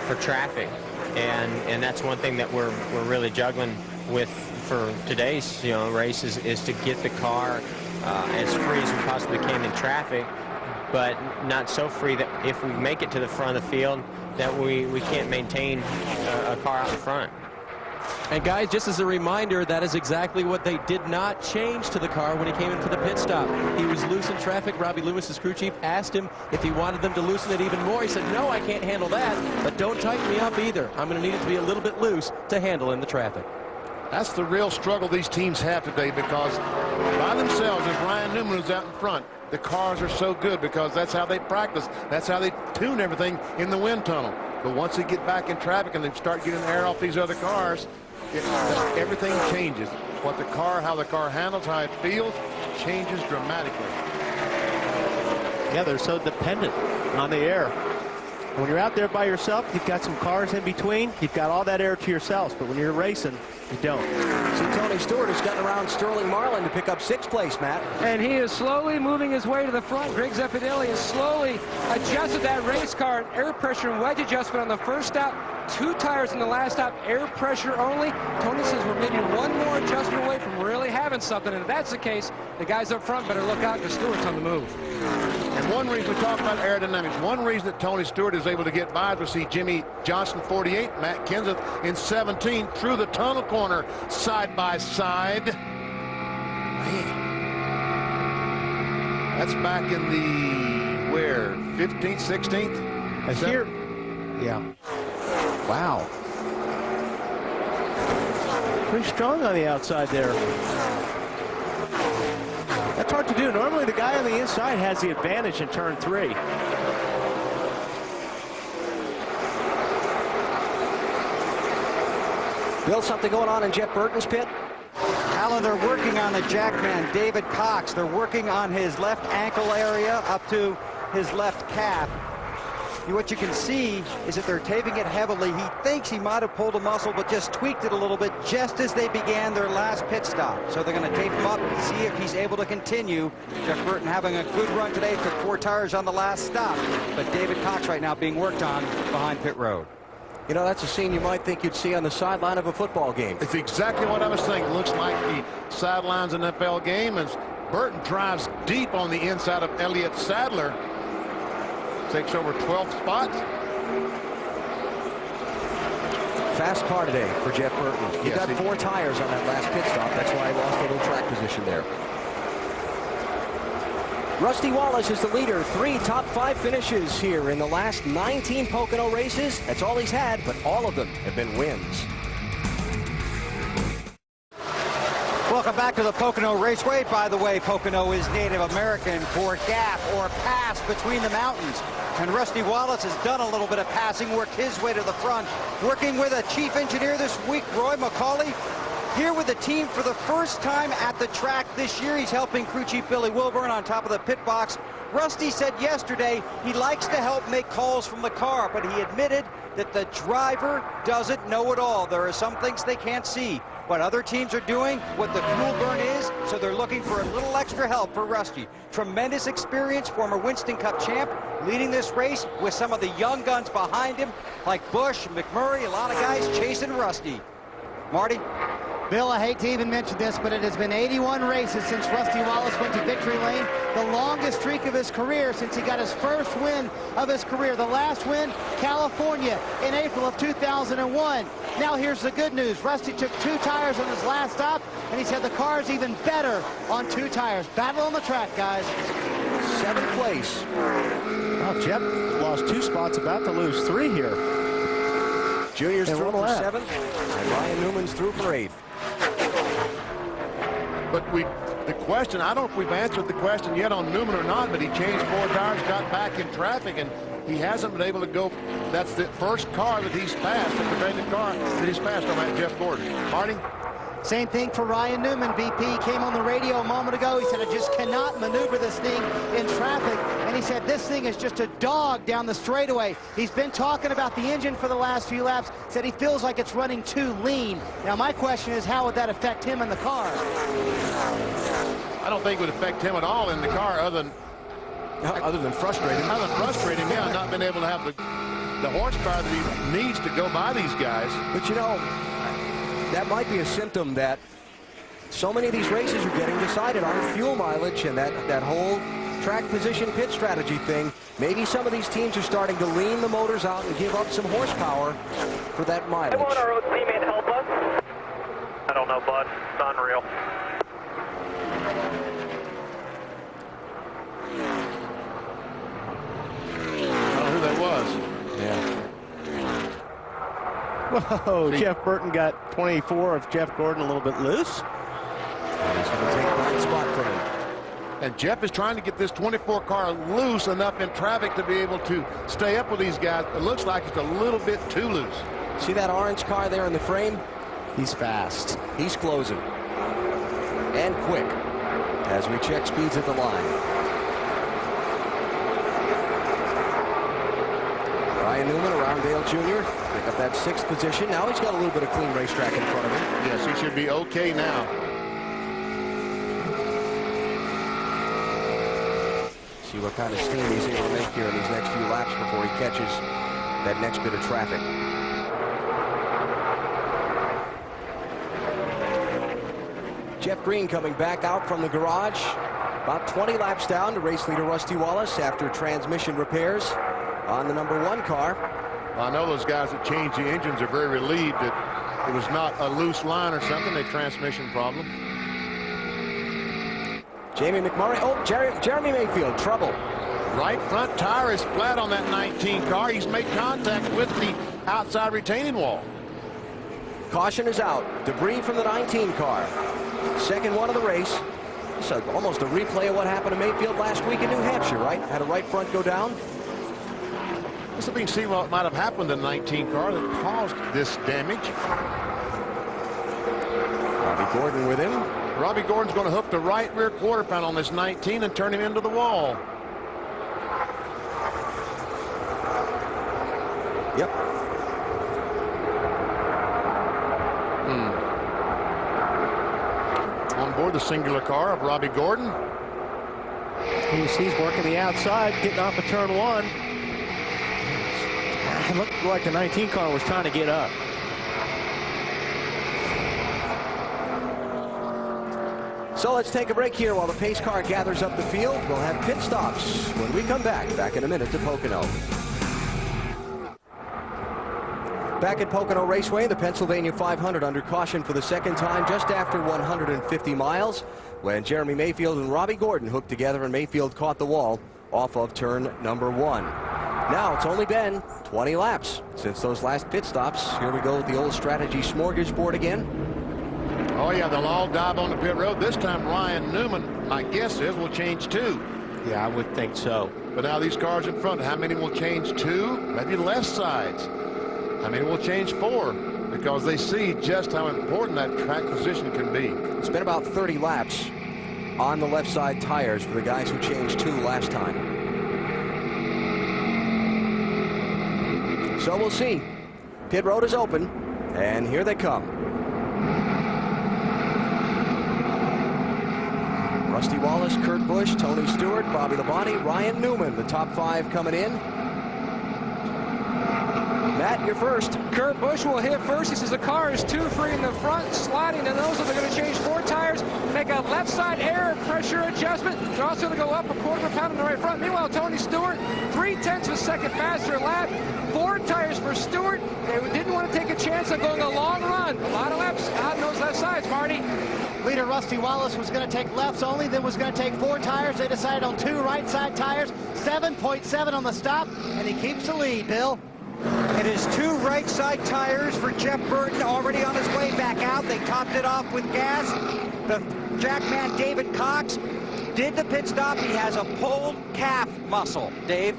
for traffic, and that's one thing that we're really juggling with for today's race is to get the car as free as we possibly can in traffic, but not so free that if we make it to the front of the field that we can't maintain a car out in front. And guys, just as a reminder, that is exactly what they did not change to the car when he came in for the pit stop. He was loose in traffic. Robbie Lewis's crew chief asked him if he wanted them to loosen it even more. He said, no, I can't handle that, but don't tighten me up either. I'm going to need it to be a little bit loose to handle in the traffic. That's the real struggle these teams have today, because by themselves, as Ryan Newman was out in front, the cars are so good because that's how they practice. That's how they tune everything in the wind tunnel. But once they get back in traffic and they start getting air off these other cars, everything changes. What the car, how the car handles, how it feels, changes dramatically. Yeah, they're so dependent on the air. When you're out there by yourself, you've got some cars in between. You've got all that air to yourselves. But when you're racing, you don't. So Tony Stewart has gotten around Sterling Marlin to pick up 6th place, Matt. And he is slowly moving his way to the front. Greg Zeppedelli has slowly adjusted that race car. Air pressure and wedge adjustment on the first stop. 2 tires in the last stop, air pressure only. Tony says we're maybe one more adjustment away from really having something. And if that's the case, the guys up front better look out because Stewart's on the move. And one reason we talk about aerodynamics, one reason that Tony Stewart is able to get by is we see Jimmy Johnson 48, Matt Kenseth in 17 through the tunnel corner side by side. Man, that's back in the, where, 15th, 16th? Here, yeah. Wow. Pretty strong on the outside there. That's hard to do. Normally the guy on the inside has the advantage in turn 3. Bill, something going on in Jeff Burton's pit? Alan, they're working on the jackman, David Cox. They're working on his left ankle area up to his left calf. What you can see is that they're taping it heavily. He thinks he might have pulled a muscle, but just tweaked it a little bit just as they began their last pit stop. So they're going to tape him up and see if he's able to continue. Jeff Burton having a good run today, took 4 tires on the last stop. But David Cox right now being worked on behind pit road. You know, that's a scene you might think you'd see on the sideline of a football game. It's exactly what I was thinking. Looks like the sidelines in an NFL game as Burton drives deep on the inside of Elliott Sadler. Takes over 12th spot. Fast car today for Jeff Burton. He got 4 tires on that last pit stop. That's why he lost a little track position there. Rusty Wallace is the leader. 3 top 5 finishes here in the last 19 Pocono races. That's all he's had, but all of them have been wins. Welcome back to the Pocono Raceway. By the way, Pocono is Native American for gap or pass between the mountains. And Rusty Wallace has done a little bit of passing, worked his way to the front, working with a chief engineer this week, Roy McCauley. Here with the team for the first time at the track this year. He's helping crew chief Billy Wilburn on top of the pit box. Rusty said yesterday he likes to help make calls from the car, but he admitted that the driver doesn't know it all. There are some things they can't see. What other teams are doing, what the fuel burn is, so they're looking for a little extra help for Rusty. Tremendous experience, former Winston Cup champ, leading this race with some of the young guns behind him, like Busch, McMurray, a lot of guys chasing Rusty. Marty? Bill, I hate to even mention this, but it has been 81 races since Rusty Wallace went to victory lane. The longest streak of his career since he got his first win of his career. The last win, California, in April of 2001. Now here's the good news. Rusty took 2 tires on his last stop, and he said the car is even better on 2 tires. Battle on the track, guys. 7th place. Oh, Jeff lost 2 spots, about to lose 3 here. Junior's through for 7th, and Ryan Newman's through for 8th. But the question, I don't know if we've answered the question yet on Newman or not, but he changed 4 tires, got back in traffic, and he hasn't been able to go. That's the first car that he's passed, the prevailing car that he's passed on that Jeff Gordon. Marty? Same thing for Ryan Newman. BP came on the radio a moment ago. He said, I just cannot maneuver this thing in traffic. And he said, this thing is just a dog down the straightaway. He's been talking about the engine for the last few laps. Said he feels like it's running too lean. Now, my question is, how would that affect him in the car? I don't think it would affect him at all in the car other than frustrating. Other than frustrating, yeah, not being able to have the horsepower that he needs to go by these guys. But, you know, that might be a symptom that so many of these races are getting decided on fuel mileage and that whole track position pit strategy thing. Maybe some of these teams are starting to lean the motors out and give up some horsepower for that mileage. I want our own teammate to help us. I don't know, bud. It's unreal. I don't know who that was. Yeah. Whoa, Jeff Burton got 24 of Jeff Gordon a little bit loose. And he's going to take that spot from him. And Jeff is trying to get this 24 car loose enough in traffic to be able to stay up with these guys. It looks like it's a little bit too loose. See that orange car there in the frame? He's fast. He's closing. And quick as we check speeds at the line. Ryan Newman around Dale Jr. Pick up that 6th position. Now he's got a little bit of clean racetrack in front of him. Yes, he should be okay now. See what kind of steam he's able to make here in these next few laps before he catches that next bit of traffic. Jeff Green coming back out from the garage. About 20 laps down to race leader Rusty Wallace after transmission repairs on the #1 car. Well, I know those guys that change the engines are very relieved that it was not a loose line or something, a transmission problem. Jamie McMurray. Oh, Jeremy Mayfield, trouble. Right front tire is flat on that 19 car. He's made contact with the outside retaining wall. Caution is out. Debris from the 19 car. Second one of the race. It's almost a replay of what happened to Mayfield last week in New Hampshire, right? Had a right front go down. Let's see, see what might have happened to the 19 car that caused this damage. Robbie Gordon with him. Robbie Gordon's going to hook the right rear quarter panel on this 19 and turn him into the wall. Yep. On board the singular car of Robbie Gordon. He's working the outside, getting off of turn 1. It looked like the 19 car was trying to get up. So let's take a break here while the pace car gathers up the field. We'll have pit stops when we come back. Back in a minute to Pocono. Back at Pocono Raceway, the Pennsylvania 500 under caution for the second time just after 150 miles when Jeremy Mayfield and Robbie Gordon hooked together and Mayfield caught the wall off of turn number 1. Now it's only been 20 laps since those last pit stops. Here we go with the old strategy smorgasbord again. Oh, yeah, they'll all dive on the pit road. This time, Ryan Newman, my guess is, will change 2. Yeah, I would think so. But now these cars in front, how many will change 2? Maybe left sides. How many will change 4? Because they see just how important that track position can be. It's been about 30 laps on the left side tires for the guys who changed 2 last time. So we'll see. Pit road is open, and here they come. Rusty Wallace, Kurt Busch, Tony Stewart, Bobby Labonte, Ryan Newman, the top 5 coming in. Matt, you're first. Kurt Busch will hit first. He says the car is too free in the front, sliding the nose. They're going to change 4 tires, make a left side air pressure adjustment. They're also going to go up a quarter of a pound in the right front. Meanwhile, Tony Stewart, 0.3 of a second faster lap. 4 tires for Stewart. They didn't want to take a chance of going a long run. A lot of laps out in those left sides, Marty. Leader Rusty Wallace was going to take lefts only, then was going to take 4 tires. They decided on 2 right side tires, 7.7 on the stop, and he keeps the lead, Bill. It is 2 right side tires for Jeff Burton, already on his way back out. They topped it off with gas. The jackman David Cox did the pit stop. He has a pulled calf muscle. Dave,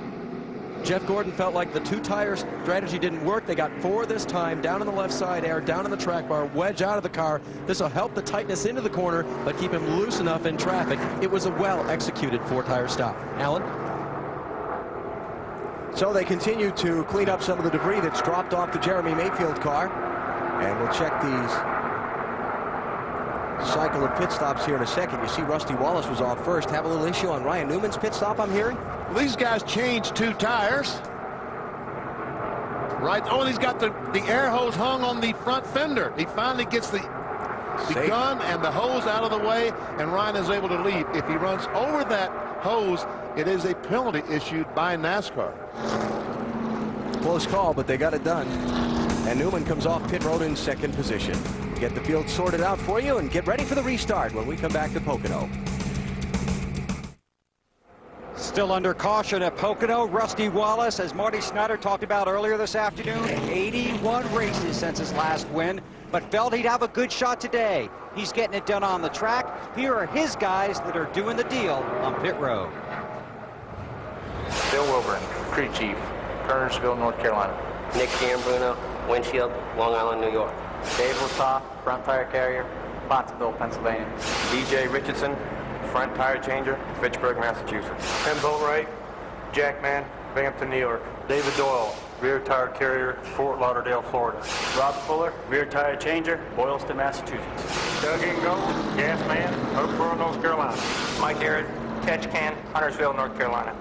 Jeff Gordon felt like the 2 tire strategy didn't work. They got 4 this time, down on the left side air, down on the track bar, wedge out of the car. This will help the tightness into the corner, but keep him loose enough in traffic. It was a well-executed 4 tire stop. Alan? So they continue to clean up some of the debris that's dropped off the Jeremy Mayfield car. And we'll check these cycle of pit stops here in a second. You see Rusty Wallace was off first. Have a little issue on Ryan Newman's pit stop, I'm hearing? Well, these guys changed 2 tires. Right. Oh, and he's got the air hose hung on the front fender. He finally gets the gun and the hose out of the way, and Ryan is able to lead. If he runs over that hose, it is a penalty issued by NASCAR. Close call, but they got it done. And Newman comes off pit road in 2nd position. Get the field sorted out for you and get ready for the restart when we come back to Pocono. Still under caution at Pocono. Rusty Wallace, as Marty Snyder talked about earlier this afternoon, 81 races since his last win, but felt he'd have a good shot today. He's getting it done on the track. Here are his guys that are doing the deal on pit road. Bill Wilburn, crew chief, Kernersville, North Carolina. Nick Giambruno, Windshield, Long Island, New York. Dave Lasaw, front tire carrier, Pottsville, Pennsylvania. DJ Richardson, front tire changer, Fitchburg, Massachusetts. Tim Boatwright, Jackman, Binghamton, New York. David Doyle, rear tire carrier, Fort Lauderdale, Florida. Rob Fuller, rear tire changer, Boylston, Massachusetts. Doug Ingo, gas man, Oakboro, North Carolina. Mike Garrett, catch can, Huntersville, North Carolina.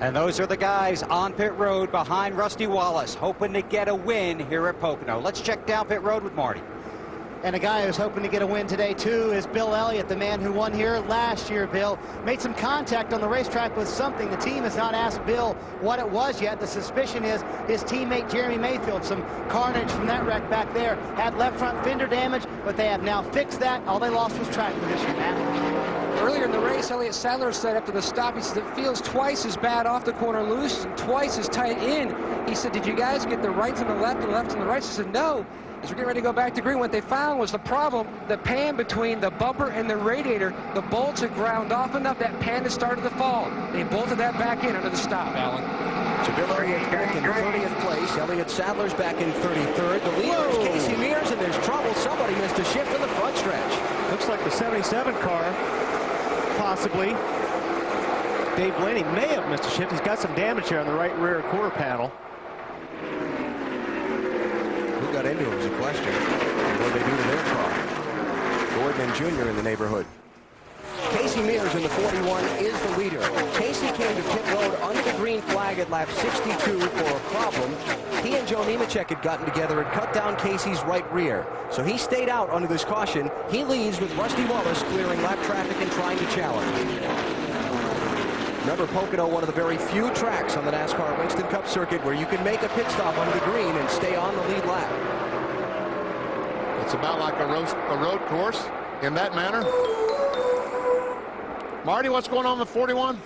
And those are the guys on pit road behind Rusty Wallace, hoping to get a win here at Pocono. Let's check down pit road with Marty. And a guy who's hoping to get a win today, too, is Bill Elliott, the man who won here last year, Bill. Made some contact on the racetrack with something. The team has not asked Bill what it was yet. The suspicion is his teammate Jeremy Mayfield. Some carnage from that wreck back there. Had left front fender damage, but they have now fixed that. All they lost was track position, Matt. Earlier in the race, Elliott Sadler said after the stop, he said it feels twice as bad off the corner loose and twice as tight in. He said, did you guys get the right and the left and the left and the right? She said, no. As we're getting ready to go back to green, what they found was the problem, the pan between the bumper and the radiator, the bolts had ground off enough, that pan had started to fall. They bolted that back in under the stop, Alan. So Bill Elliott's back in 30th place. Elliott Sadler's back in 33rd. The leader is Casey Mears, and there's trouble. Somebody missed a shift in the front stretch. Looks like the 77 car, possibly. Dave Blaney may have missed a shift. He's got some damage here on the right rear quarter panel. Who got into him is a question. What did they do to their car? Gordon and Jr. in the neighborhood. Casey Mears in the 41 is the leader. Casey came to pit road under the green flag at lap 62 for a problem. He and Joe Nemechek had gotten together and cut down Casey's right rear. So he stayed out under this caution. He leads with Rusty Wallace clearing lap traffic and trying to challenge. Remember, Pocono, one of the very few tracks on the NASCAR Winston Cup circuit where you can make a pit stop under the green and stay on the lead lap. It's about like a road course in that manner. Marty, what's going on in the 41?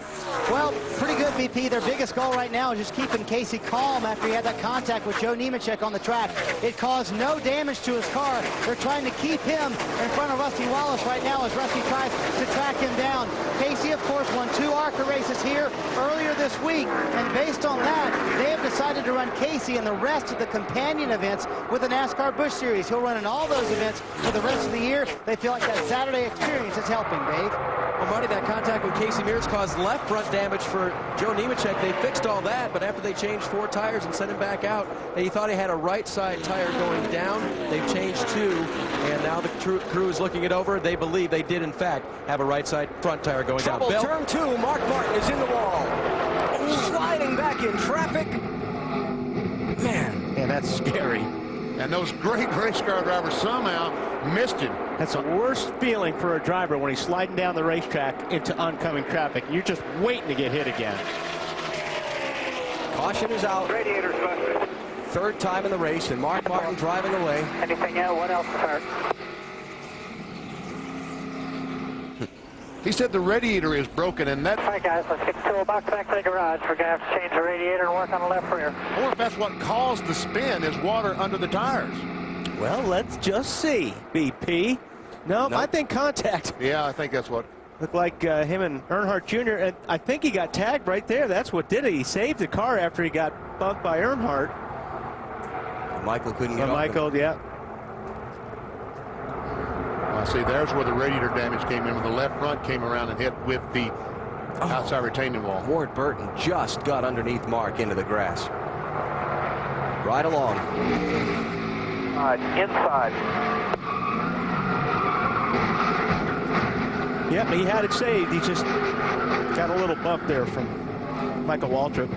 Well, pretty good, BP. Their biggest goal right now is just keeping Casey calm after he had that contact with Joe Nemechek on the track. It caused no damage to his car. They're trying to keep him in front of Rusty Wallace right now as Rusty tries to track him down. Casey, of course, won 2 ARCA races here earlier this week, and based on that, they have decided to run Casey in the rest of the companion events with the NASCAR Busch Series. He'll run in all those events for the rest of the year. They feel like that Saturday experience is helping, Dave. Well, Marty, that contact with Casey Mears caused left front damage for Joe Nemechek. They fixed all that, but after they changed 4 tires and sent him back out, he thought he had a right side tire going down. They've changed 2, and now the crew is looking it over. They believe they did, in fact, have a right side front tire going down. Bill? Turn 2, Mark Martin is in the wall. Sliding back in traffic. Man, that's scary. And those great race car drivers somehow missed him. That's the worst feeling for a driver when he's sliding down the racetrack into oncoming traffic. You're just waiting to get hit again. Caution is out. Radiator's busted. 3rd time in the race, and Mark Martin driving away. Anything else? What else is hurt? He said the radiator is broken, and that... All right, guys, let's get the toolbox back to the garage. We're going to have to change the radiator and work on the left rear. I wonder if that's what caused the spin, is water under the tires. Well, let's just see, BP. No, I think contact. Yeah, I think that's what. Looked like him and Earnhardt Jr., and I think he got tagged right there. That's what did it. He saved the car after he got bumped by Earnhardt. Michael couldn't get Michael, yeah. I see, there's where the radiator damage came in, when the left front came around and hit with the outside retaining wall. Ward Burton just got underneath Mark into the grass. Right along. Inside. Yep, he had it saved. He just got a little bump there from Michael Waltrip.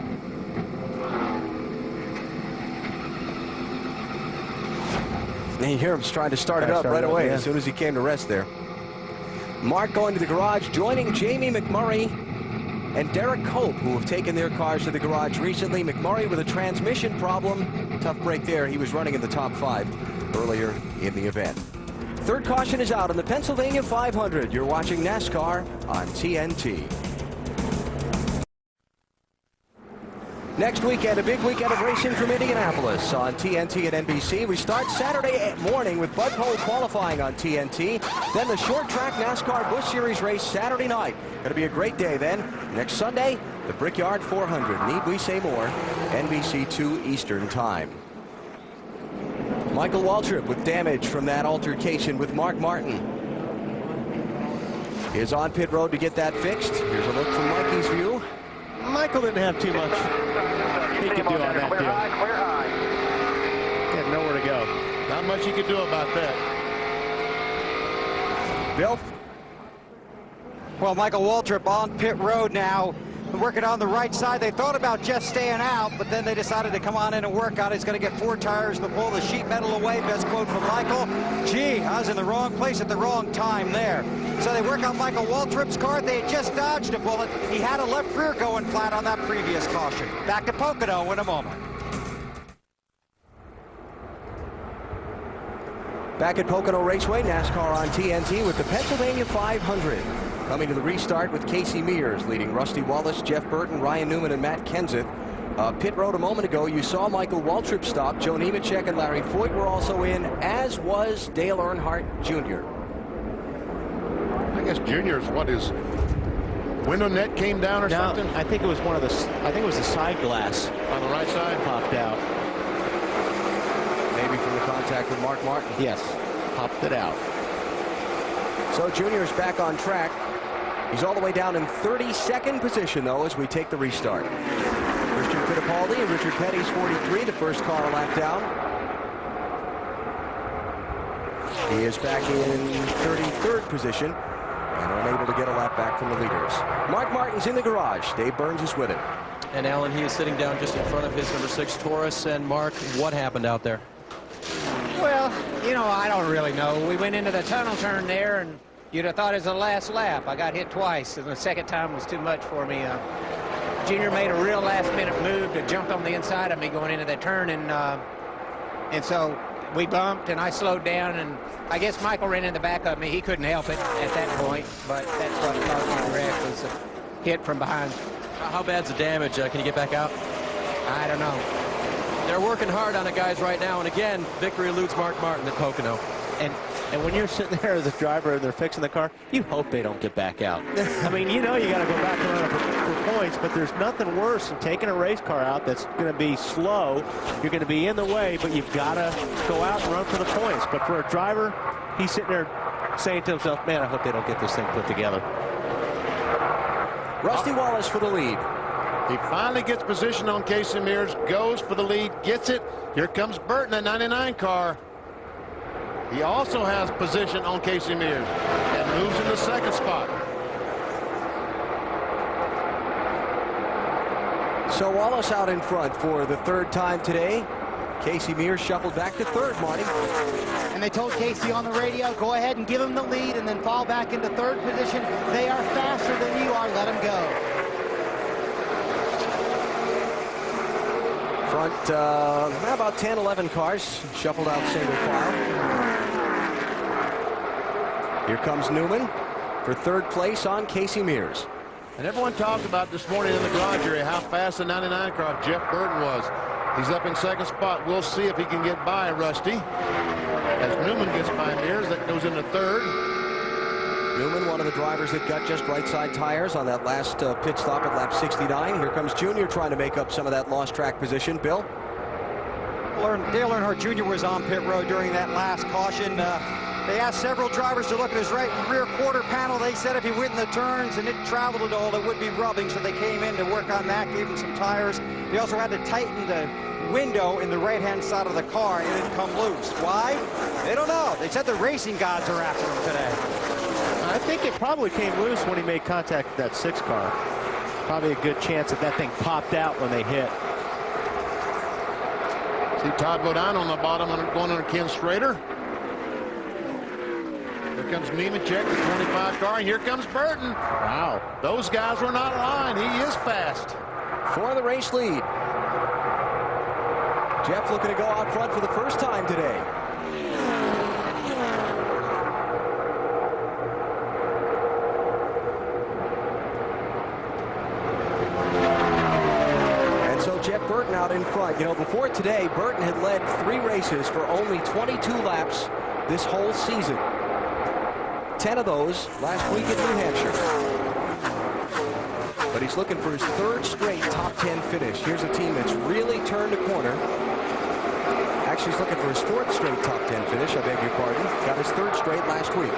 And you hear him trying to start it up right away as soon as he came to rest there. Mark going to the garage, joining Jamie McMurray and Derek Cope, who have taken their cars to the garage recently. McMurray with a transmission problem. Tough break there. He was running in the top 5 earlier in the event. 3rd caution is out on the Pennsylvania 500. You're watching NASCAR on TNT. Next weekend, a big weekend of racing from Indianapolis on TNT and NBC. We start Saturday morning with Bud Cole qualifying on TNT. Then the short track NASCAR Busch Series race Saturday night. Going to be a great day then. Next Sunday, the Brickyard 400. Need we say more? NBC 2 Eastern Time. Michael Waltrip with damage from that altercation with Mark Martin is on pit road to get that fixed. Here's a look from Mikey's view. Michael didn't have too much he could do on that deal. He had nowhere to go. Not much you could do about that. Bill? Well, Michael Waltrip on pit road now, working on the right side. They thought about just staying out, but then they decided to come on in and work out. He's going to get 4 tires to pull the sheet metal away. Best quote from Michael: "Gee, I was in the wrong place at the wrong time there." So they work on Michael Waltrip's car. They had just dodged a bullet. He had a left rear going flat on that previous caution. Back to Pocono in a moment. Back at Pocono Raceway, NASCAR on TNT with the Pennsylvania 500. Coming to the restart with Casey Mears leading Rusty Wallace, Jeff Burton, Ryan Newman, and Matt Kenseth. Pit road a moment ago, you saw Michael Waltrip stop. Joe Nemechek and Larry Foyt were also in, as was Dale Earnhardt Jr. I guess Junior's what, his window net came down or something? I think it was one of the. I think it was the side glass on the right side popped out. Maybe from the contact with Mark Martin. Yes, popped it out. So Junior's back on track. He's all the way down in 32nd position, though, as we take the restart. Christian Fittipaldi and Richard Petty's 43, the first car lap down. He is back in 33rd position. and unable to get a lap back from the leaders. Mark Martin's in the garage. Dave Burns is with him. And Alan, he is sitting down just in front of his number 6 Taurus. And Mark, what happened out there? Well, you know, I don't really know. We went into the tunnel turn there, and you'd have thought it was the last lap. I got hit twice, and the second time was too much for me. Junior made a real last-minute move to jump on the inside of me going into that turn, and so we bumped, and I slowed down, and I guess Michael ran in the back of me. He couldn't help it at that point, but that's what caused me the wreck, was a hit from behind. How bad's the damage? Can you get back out? I don't know. They're working hard on it, guys, right now. And again, victory eludes Mark Martin at Pocono. And when you're sitting there as a driver and they're fixing the car, you hope they don't get back out. I mean, you know you got to go back around for points, but there's nothing worse than taking a race car out that's going to be slow. You're going to be in the way, but you've got to go out and run for the points. But for a driver, he's sitting there saying to himself, man, I hope they don't get this thing put together. Rusty Wallace for the lead. He finally gets position on Casey Mears, goes for the lead, gets it. Here comes Burton, that 99 car. He also has position on Casey Mears and moves in the second spot. So Wallace out in front for the third time today. Casey Mears shuffled back to third, Marty. And they told Casey on the radio, go ahead and give him the lead and then fall back into third position. They are faster than you are. Let them go. Front, about 10, 11 cars shuffled out single file. Here comes Newman for third place on Casey Mears. And everyone talked about this morning in the garage area how fast the 99 car of Jeff Burton was. He's up in second spot. We'll see if he can get by Rusty. As Newman gets by Mears, that goes into third. Newman, one of the drivers that got just right side tires on that last pit stop at lap 69. Here comes Junior trying to make up some of that lost track position. Bill? Dale Earnhardt Jr. was on pit road during that last caution. They asked several drivers to look at his right and rear quarter panel. They said if he went in the turns and it traveled at all, it would be rubbing, so they came in to work on that, gave him some tires. They also had to tighten the window in the right-hand side of the car, and it come loose. Why? They don't know. They said the racing gods are after him today. I think it probably came loose when he made contact with that 6 car. Probably a good chance that that thing popped out when they hit. See Todd Bodine on the bottom going under Ken Schrader. Here comes Nemechek, the 25 car, and here comes Burton. Wow. Those guys were not lying. He is fast. For the race lead. Jeff looking to go out front for the first time today. And so Jeff Burton out in front. You know, before today, Burton had led 3 races for only 22 laps this whole season. 10 of those last week in New Hampshire. But he's looking for his 3rd straight top 10 finish. Here's a team that's really turned a corner. Actually, he's looking for his 4th straight top 10 finish, I beg your pardon. Got his 3rd straight last week.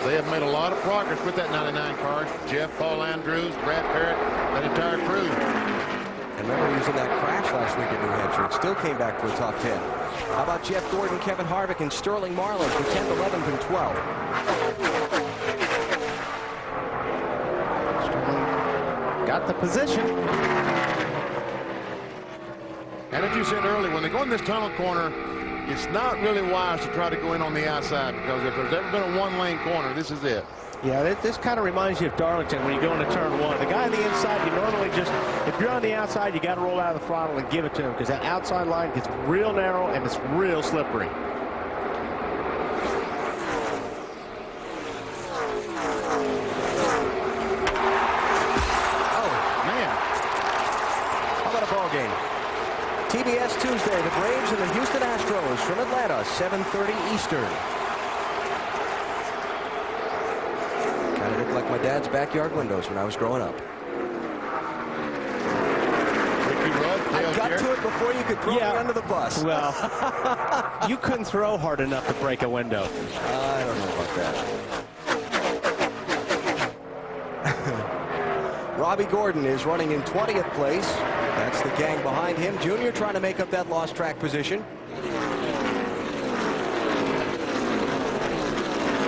They have made a lot of progress with that 99 car. Jeff, Paul Andrews, Brad Parrott, that entire crew. And remember, he was in that crash last week in New Hampshire and still came back for a top 10. How about Jeff Gordon, Kevin Harvick, and Sterling Marlin for 10th, 11th, and 12th? Sterling got the position. And as you said earlier, when they go in this tunnel corner, it's not really wise to try to go in on the outside, because if there's ever been a one-lane corner, this is it. Yeah, this kind of reminds you of Darlington when you go into turn 1. The guy on the inside, you normally just, if you're on the outside, you got to roll out of the throttle and give it to him, because that outside line gets real narrow and it's real slippery. Oh, man. How about a ball game? TBS Tuesday, the Braves and the Houston Astros from Atlanta, 7:30 Eastern. Kind of looked like my dad's backyard windows when I was growing up. I got to it before you could throw me under the bus. Well, you couldn't throw hard enough to break a window. I don't know about that. Robbie Gordon is running in 20th place. That's the gang behind him. Junior trying to make up that lost track position.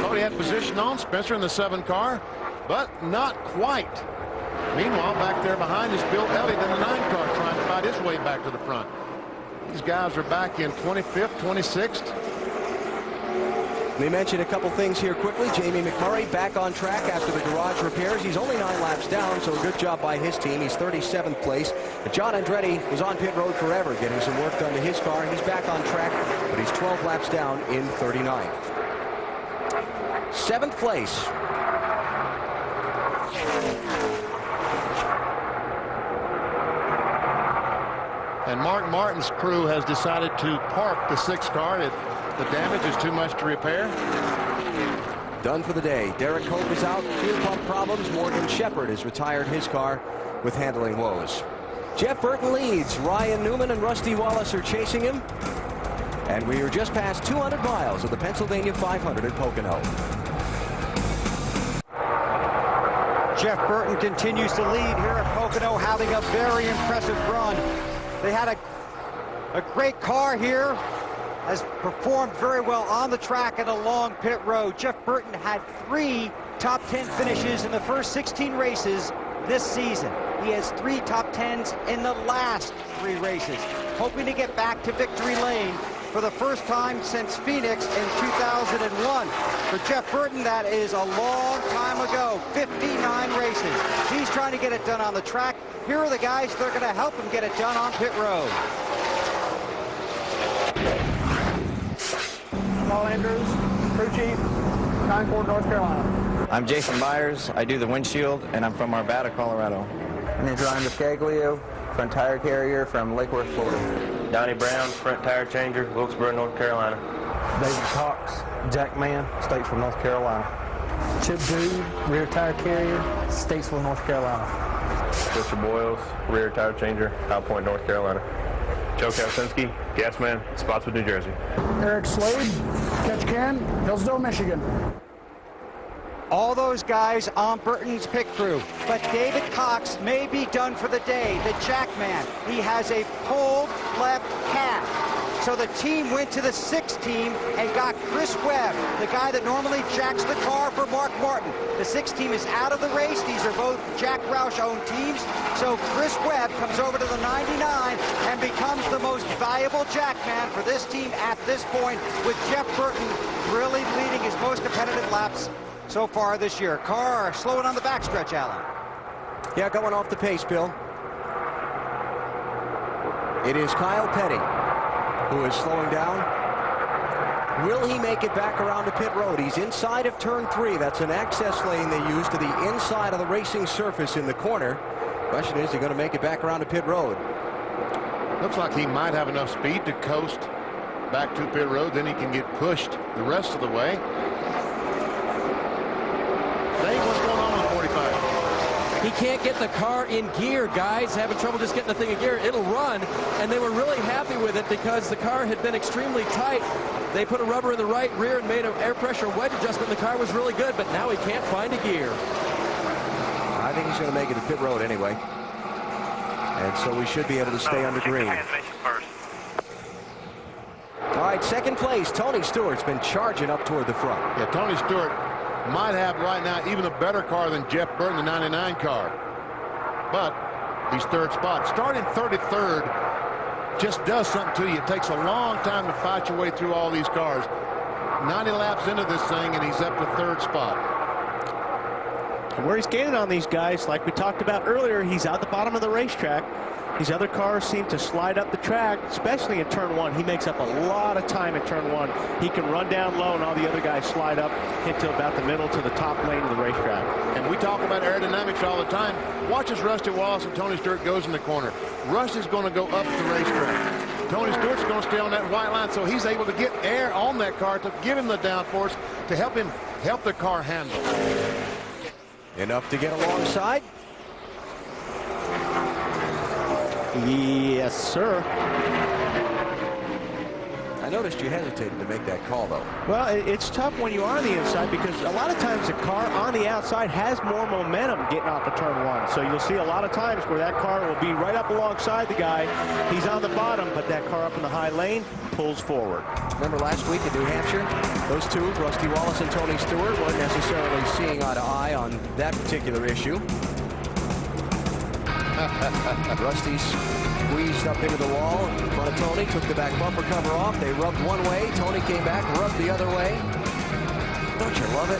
Thought he had position on Spencer in the 7 car, but not quite. Meanwhile, back there behind is Bill Elliott in the 9 car trying to fight his way back to the front. These guys are back in 25th, 26th. We mentioned a couple things here quickly. Jamie McMurray back on track after the garage repairs. He's only 9 laps down, so a good job by his team. He's 37th place. But John Andretti was on pit road forever, getting some work done to his car. He's back on track, but he's 12 laps down in 39th. 7th place. And Mark Martin's crew has decided to park the 6 car. The damage is too much to repair. Done for the day. Derek Cope is out. Fuel pump problems. Morgan Shepherd has retired his car with handling woes. Jeff Burton leads. Ryan Newman and Rusty Wallace are chasing him. And we are just past 200 miles of the Pennsylvania 500 at Pocono. Jeff Burton continues to lead here at Pocono, having a very impressive run. They had a great car here, has performed very well on the track and along pit road. Jeff Burton had 3 top 10 finishes in the first 16 races this season. He has 3 top 10s in the last 3 races, hoping to get back to victory lane for the first time since Phoenix in 2001. For Jeff Burton, that is a long time ago, 59 races. He's trying to get it done on the track. Here are the guys that are going to help him get it done on pit road. Paul Andrews, crew chief, Concord, North Carolina. I'm Jason Myers. I do the windshield, and I'm from Arvada, Colorado. My name is Ryan Biscaglio, front tire carrier from Lake Worth, Florida. Donnie Brown, front tire changer, Wilkesboro, North Carolina. David Cox, jack man, Statesville, North Carolina. Chip Dude, rear tire carrier, Statesville, North Carolina. Richard Boyles, rear tire changer, High Point, North Carolina. Joe Kaczynski, gas man, Spotswood, New Jersey. Eric Slade, catch can, Hillsdale, Michigan. All those guys on Burton's pit crew, but David Cox may be done for the day, the jackman. He has a pulled left calf. So the team went to the 6th team and got Chris Webb, the guy that normally jacks the car for Mark Martin. The 6th team is out of the race. These are both Jack Roush-owned teams. So Chris Webb comes over to the 99 and becomes the most valuable jackman for this team at this point, with Jeff Burton really leading his most competitive laps so far this year. Car slowing on the backstretch, Alan. Yeah, going off the pace, Bill. It is Kyle Petty who is slowing down. Will he make it back around to pit road? He's inside of turn 3. That's an access lane they use to the inside of the racing surface in the corner. Question is he going to make it back around to pit road? Looks like he might have enough speed to coast back to pit road. Then he can get pushed the rest of the way. Dave, what's going on with 45? He can't get the car in gear, guys. Having trouble just getting the thing in gear. It'll run, and they were really happy with it because the car had been extremely tight. They put a rubber in the right rear and made an air pressure wedge adjustment. The car was really good, but now he can't find a gear. I think he's going to make it to pit road anyway. And so we should be able to stay under green. All right, 2nd place. Tony Stewart's been charging up toward the front. Yeah, Tony Stewart might have right now even a better car than Jeff Burton, the 99 car. But he's 3rd spot. Starting 33rd just does something to you. It takes a long time to fight your way through all these cars. 90 laps into this thing, and he's up to 3rd spot. And where he's gaining on these guys, like we talked about earlier, he's out the bottom of the racetrack. These other cars seem to slide up the track, especially in turn 1. He makes up a lot of time in turn 1. He can run down low, and all the other guys slide up into about the middle to the top lane of the racetrack. And we talk about aerodynamics all the time. Watch as Rusty Wallace and Tony Stewart goes in the corner. Rusty's going to go up the racetrack. Tony Stewart's going to stay on that white line, so he's able to get air on that car to give him the downforce to help the car handle. Enough to get alongside. Yes, sir. I noticed you hesitated to make that call, though. Well, it's tough when you are on the inside because a lot of times the car on the outside has more momentum getting off of turn one. So you'll see a lot of times where that car will be right up alongside the guy. He's on the bottom, but that car up in the high lane pulls forward. Remember last week in New Hampshire? Those two, Rusty Wallace and Tony Stewart, weren't necessarily seeing eye to eye on that particular issue. Rusty squeezed up into the wall in front of Tony, took the back bumper cover off. They rubbed one way. Tony came back, rubbed the other way. Don't you love it?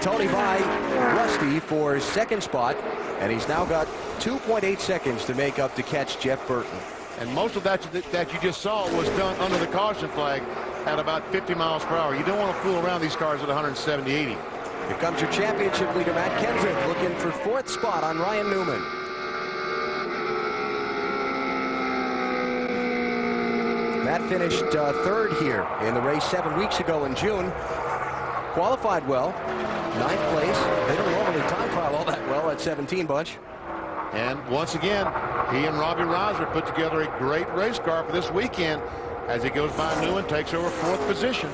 Tony by Rusty for his second spot, and he's now got 2.8 seconds to make up to catch Jeff Burton. And most of that you just saw was done under the caution flag at about 50 miles per hour. You don't want to fool around these cars at 170, 80. Here comes your championship leader, Matt Kenseth, looking for fourth spot on Ryan Newman. Matt finished third here in the race 7 weeks ago in June. Qualified well, 9th place. They don't normally time trial all that well at 17 bunch. And once again, he and Robbie Reiser put together a great race car for this weekend as he goes by Newman, takes over 4th position.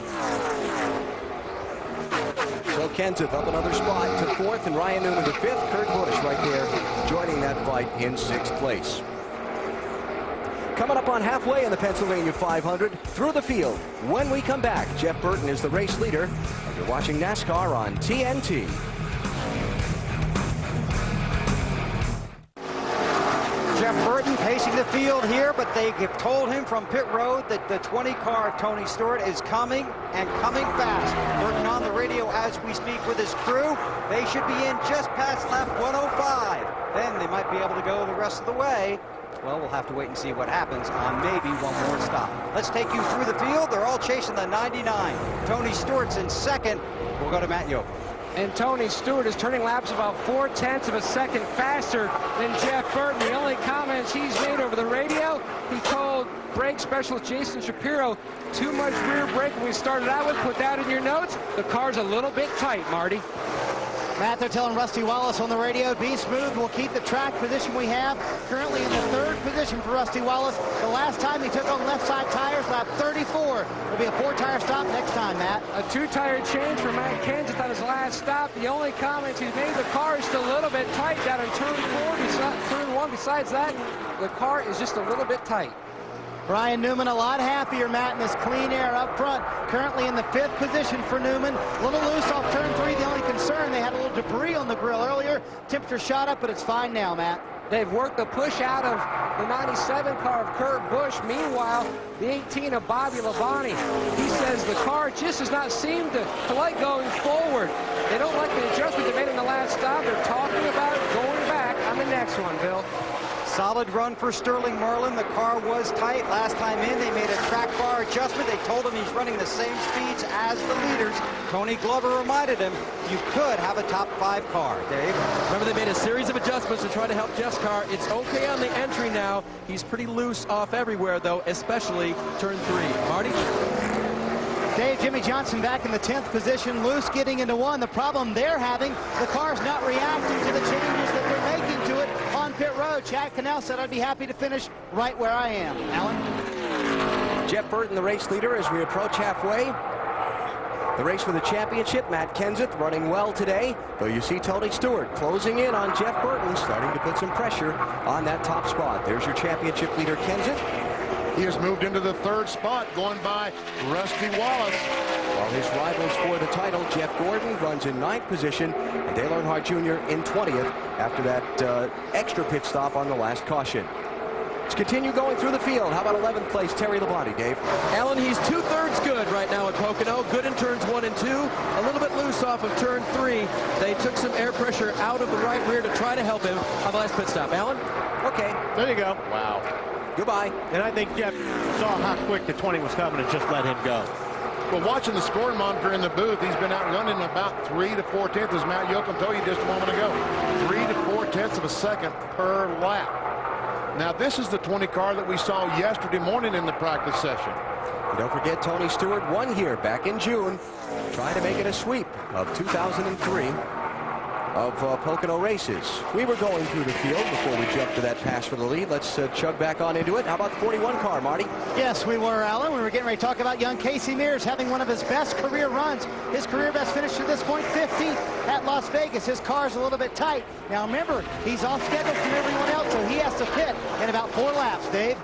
So Kenseth up another spot to 4th, and Ryan Newman to 5th. Kurt Busch right there joining that fight in 6th place. Coming up on halfway in the Pennsylvania 500 through the field. When we come back, Jeff Burton is the race leader, and you're watching NASCAR on TNT. Jeff Burton pacing the field here, but they have told him from pit road that the 20 car Tony Stewart is coming and coming fast. Burton on the radio as we speak with his crew. They should be in just past lap 105. Then they might be able to go the rest of the way. Well, we'll have to wait and see what happens on maybe one more stop. Let's take you through the field. They're all chasing the 99. Tony Stewart's in second. We'll go to Matt Yoakum. And Tony Stewart is turning laps about 0.4 of a second faster than Jeff Burton. The only comments he's made over the radio, he told brake specialist Jason Shapiro, too much rear brake when we started out with. Put that in your notes. The car's a little bit tight, Marty. Matt, they're telling Rusty Wallace on the radio, be smooth, we'll keep the track position we have. Currently in the 3rd position for Rusty Wallace. The last time he took on left side tires, lap 34. It'll be a 4-tire stop next time, Matt. A 2-tire change for Matt Kenseth on his last stop. The only comments he's made, the car is still a little bit tight down in turn 1. Besides that, the car is just a little bit tight. Ryan Newman a lot happier, Matt, in this clean air up front. Currently in the 5th position for Newman. A little loose off turn 3. The only concern, they had a little debris on the grill earlier. Temperature shot up, but it's fine now, Matt. They've worked the push out of the 97 car of Kurt Busch. Meanwhile, the 18 of Bobby Labonte. He says the car just does not seem to like going forward. They don't like the adjustment they made in the last stop. They're talking about going back on the next one, Bill. Solid run for Sterling Marlin. The car was tight. Last time in, they made a track bar adjustment. They told him he's running the same speeds as the leaders. Tony Glover reminded him, you could have a top 5 car. Dave? Remember, they made a series of adjustments to try to help Jeff's car. It's okay on the entry now. He's pretty loose off everywhere, though, especially turn 3. Marty? Dave, Jimmy Johnson back in the 10th position, loose getting into 1. The problem they're having, the car's not reacting to the changes that they're making to it on pit road. Chad Cannell said, I'd be happy to finish right where I am. Alan? Jeff Burton, the race leader, as we approach halfway. The race for the championship, Matt Kenseth running well today, though you see Tony Stewart closing in on Jeff Burton, starting to put some pressure on that top spot. There's your championship leader, Kenseth. He has moved into the 3rd spot, going by Rusty Wallace. While his rivals for the title, Jeff Gordon, runs in 9th position, and Dale Earnhardt Jr. in 20th after that extra pit stop on the last caution. Let's continue going through the field. How about 11th place, Terry Labonte, Dave? Alan, he's 2/3 good right now at Pocono. Good in turns 1 and 2. A little bit loose off of turn 3. They took some air pressure out of the right rear to try to help him on the last pit stop. Alan? Okay. There you go. Wow. Goodbye. And I think Jeff saw how quick the 20 was coming and just let him go. Well, watching the scoring monitor in the booth, he's been outrunning about 3 to 4/10, as Matt Yoakum told you just a moment ago. 3 to 4/10 of a second per lap. Now, this is the 20 car that we saw yesterday morning in the practice session. And don't forget, Tony Stewart won here back in June, trying to make it a sweep of 2003. of Pocono races. We were going through the field before we jumped to that pass for the lead. Let's chug back on into it. How about the 41 car, Marty? Yes, we were, Alan. We were getting ready to talk about young Casey Mears having one of his best career runs. His career best finish to this point, 15th at Las Vegas. His car's a little bit tight. Now remember, he's off schedule from everyone else, so he has to pit in about 4 laps, Dave.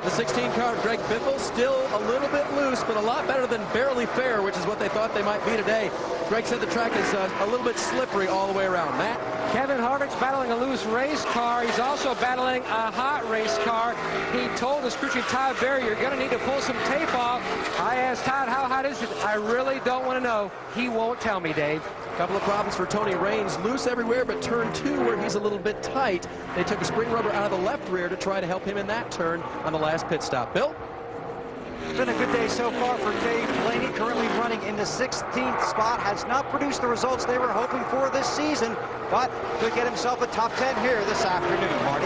The 16 car, Greg Biffle, still a little bit loose, but a lot better than barely fair, which is what they thought they might be today. Greg said the track is a little bit slippery all the way around. Matt? Kevin Harvick's battling a loose race car. He's also battling a hot race car. He told his crew chief, Todd Berry, you're going to need to pull some tape off. I asked Todd, how hot is it? I really don't want to know. He won't tell me, Dave. A couple of problems for Tony Raines. Loose everywhere, but turn 2 where he's a little bit tight. They took a spring rubber out of the left rear to try to help him in that turn on the last pit stop. Bill? It's been a good day so far for Dave Blaney, currently running in the 16th spot. Has not produced the results they were hoping for this season, but could get himself a top 10 here this afternoon, Marty.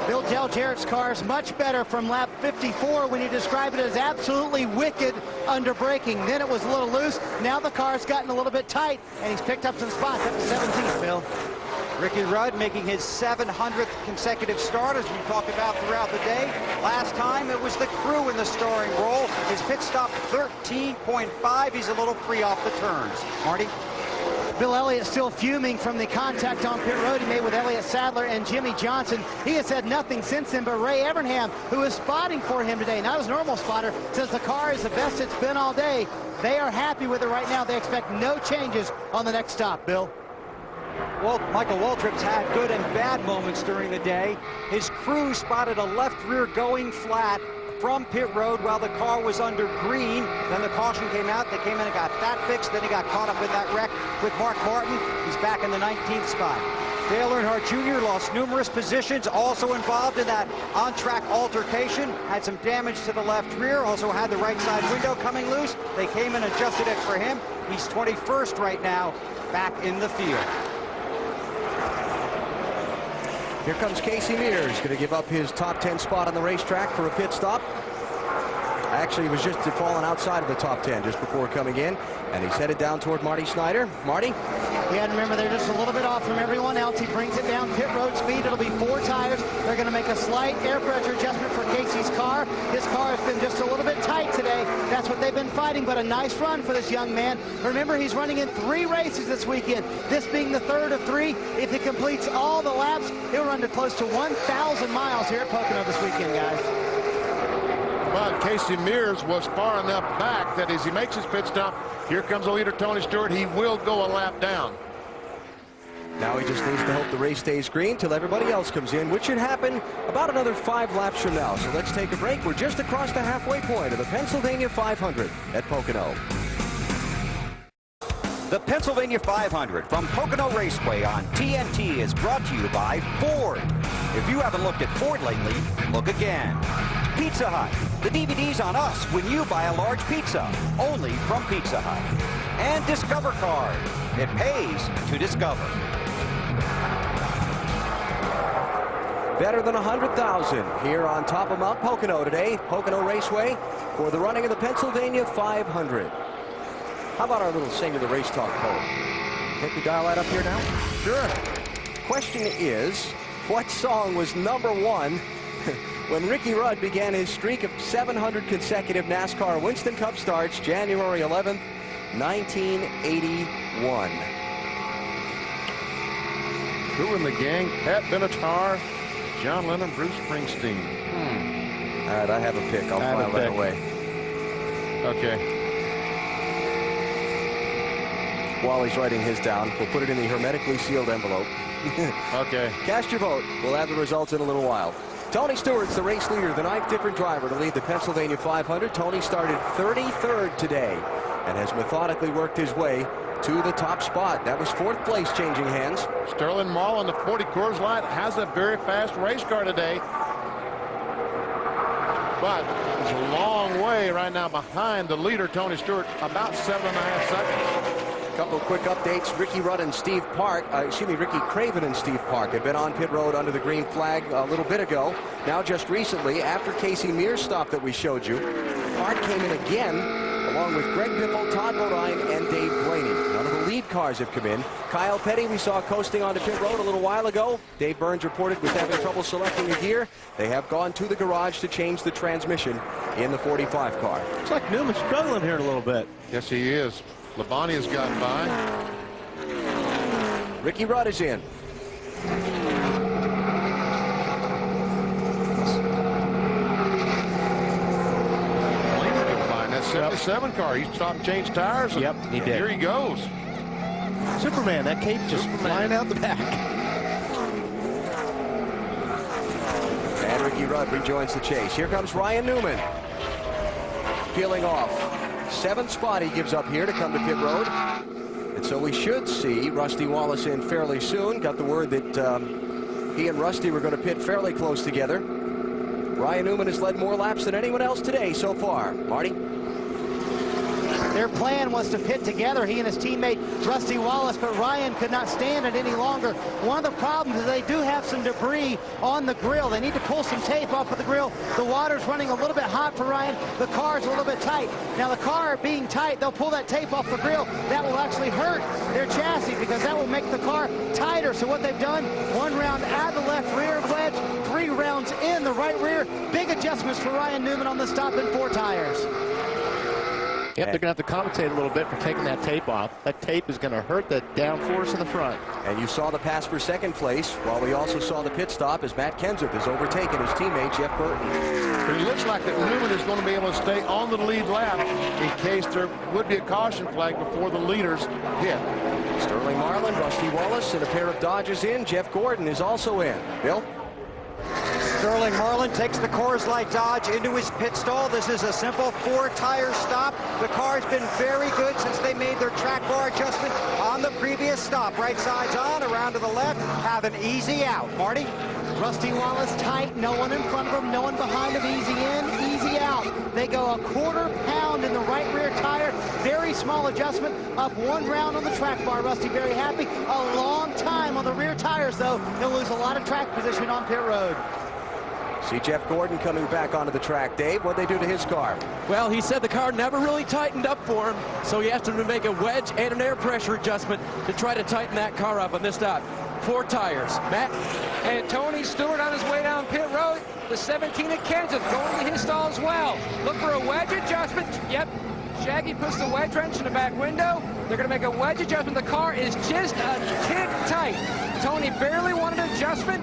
Bill Del Jarrett's car is much better from lap 54 when he described it as absolutely wicked under braking. Then it was a little loose. Now the car's gotten a little bit tight, and he's picked up some spots up to 17th, Bill. Ricky Rudd making his 700th consecutive start, as we talked about throughout the day. Last time it was the crew in the starring role. His pit stop 13.5. He's a little free off the turns. Marty? Bill Elliott still fuming from the contact on pit road he made with Elliott Sadler and Jimmy Johnson. He has said nothing since then, but Ray Evernham, who is spotting for him today, not his normal spotter, says the car is the best it's been all day. They are happy with it right now. They expect no changes on the next stop, Bill. Well, Michael Waltrip's had good and bad moments during the day. His crew spotted a left rear going flat from pit road while the car was under green. Then the caution came out. They came in and got that fixed. Then he got caught up in that wreck with Mark Martin. He's back in the 19th spot. Dale Earnhardt Jr. lost numerous positions, also involved in that on-track altercation. Had some damage to the left rear, also had the right side window coming loose. They came in and adjusted it for him. He's 21st right now, back in the field. Here comes Casey Mears, going to give up his top 10 spot on the racetrack for a pit stop. Actually, he was just falling outside of the top 10 just before coming in, and he's headed down toward Marty Snyder. Marty? Yeah, and remember, they're just a little bit off from everyone else. He brings it down pit road speed. It'll be 4 tires. They're going to make a slight air pressure adjustment for Casey's car. His car has been just a little bit tight today. That's what they've been fighting, but a nice run for this young man. Remember, he's running in 3 races this weekend, this being the 3rd of 3. If he completes all the laps, he'll run to close to 1,000 miles here at Pocono this weekend, guys. But Casey Mears was far enough back that as he makes his pit stop, here comes the leader, Tony Stewart. He will go a lap down. Now he just needs to hope the race stays green till everybody else comes in, which should happen about another 5 laps from now. So let's take a break. We're just across the halfway point of the Pennsylvania 500 at Pocono. The Pennsylvania 500 from Pocono Raceway on TNT is brought to you by Ford. If you haven't looked at Ford lately, look again. Pizza Hut. The DVD's on us when you buy a large pizza, only from Pizza Hut. And Discover Card. It pays to discover. Better than 100,000 here on top of Mount Pocono today, Pocono Raceway, for the running of the Pennsylvania 500. How about our little Sing of the Race Talk poll? Can't we dial that up here now? Sure. Question is, what song was #1 when Ricky Rudd began his streak of 700 consecutive NASCAR Winston Cup starts January 11th, 1981? Who in the gang? Pat Benatar, John Lennon, Bruce Springsteen. All right, I have a pick. I'll file that away. Okay. While he's writing his down, we'll put it in the hermetically sealed envelope. Okay. Cast your vote. We'll have the results in a little while. Tony Stewart's the race leader, the 9th different driver to lead the Pennsylvania 500. Tony started 33rd today and has methodically worked his way to the top spot. That was 4th place changing hands. Sterling Mall on the 40 Coors Light has a very fast race car today. But it's a long way right now behind the leader, Tony Stewart, about 7.5 seconds. Couple of quick updates. Ricky Rudd and Steve Park, Ricky Craven and Steve Park had been on pit road under the green flag a little bit ago. Now just recently, after Casey Mears' stop that we showed you, Park came in again along with Greg Biffle, Todd Bodine, and Dave Blaney. None of the lead cars have come in. Kyle Petty, we saw coasting onto pit road a little while ago. Dave Burns reported was having trouble selecting a gear. They have gone to the garage to change the transmission in the 45 car. Looks like Newman's struggling here a little bit. Yes, he is. Labonte has gotten by. Ricky Rudd is in. That 77 car. He stopped and changed tires. And he did. Here he goes. Superman, that cape just flying out the back. And Ricky Rudd rejoins the chase. Here comes Ryan Newman. Peeling off. 7th spot he gives up here to come to pit road. And so we should see Rusty Wallace in fairly soon. Got the word that he and Rusty were going to pit fairly close together. Ryan Newman has led more laps than anyone else today so far. Marty? Their plan was to pit together, he and his teammate Rusty Wallace, but Ryan could not stand it any longer. One of the problems is they do have some debris on the grill. They need to pull some tape off of the grill. The water's running a little bit hot for Ryan. The car's a little bit tight. Now the car being tight, they'll pull that tape off the grill. That will actually hurt their chassis because that will make the car tighter. So what they've done, 1 round out the left rear wedge, 3 rounds in the right rear. Big adjustments for Ryan Newman on the stop in 4 tires. Yep, they're going to have to compensate a little bit for taking that tape off. That tape is going to hurt the downforce in the front. And you saw the pass for 2nd place, while we also saw the pit stop as Matt Kenseth has overtaken his teammate Jeff Burton. But it looks like that Newman is going to be able to stay on the lead lap in case there would be a caution flag before the leaders hit. Sterling Marlin, Rusty Wallace, and a pair of Dodgers in. Jeff Gordon is also in. Bill? Sterling Marlin takes the Coors Light Dodge into his pit stall. This is a simple 4-tire stop. The car's been very good since they made their track bar adjustment on the previous stop. Right side's on, around to the left, have an easy out. Marty? Rusty Wallace tight, no one in front of him, no one behind him, easy in, easy out. They go a 1/4 pound in the right rear tire, very small adjustment, up 1 round on the track bar. Rusty very happy. A long time on the rear tires though, he'll lose a lot of track position on pit road. See Jeff Gordon coming back onto the track. Dave, what'd they do to his car? Well, he said the car never really tightened up for him, so he has to make a wedge and an air pressure adjustment to try to tighten that car up on this stop. 4 tires. Matt? And Tony Stewart on his way down pit road. The 17 at Kenseth going to his stall as well. Look for a wedge adjustment. Yep. Shaggy puts the wedge wrench in the back window. They're going to make a wedge adjustment. The car is just a tick tight. Tony barely wanted an adjustment.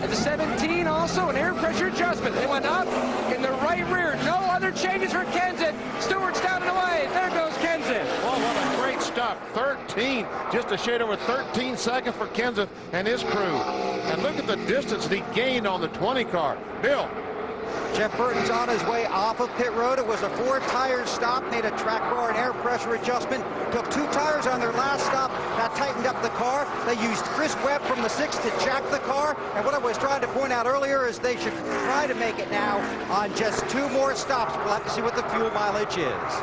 At the 17 also an air pressure adjustment. They went up in the right rear. No other changes for Kenseth. Stewart's down and away. There goes Kenseth. Oh, what a great stop. 13, just a shade over 13 seconds for Kenseth and his crew. And look at the distance that he gained on the 20 car. Bill. Jeff Burton's on his way off of pit road. It was a 4-tire stop, made a track bar and air pressure adjustment. Took 2 tires on their last stop. That tightened up the car. They used Chris Webb from the 6 to jack the car. And what I was trying to point out earlier is they should try to make it now on just 2 more stops. We'll have to see what the fuel mileage is.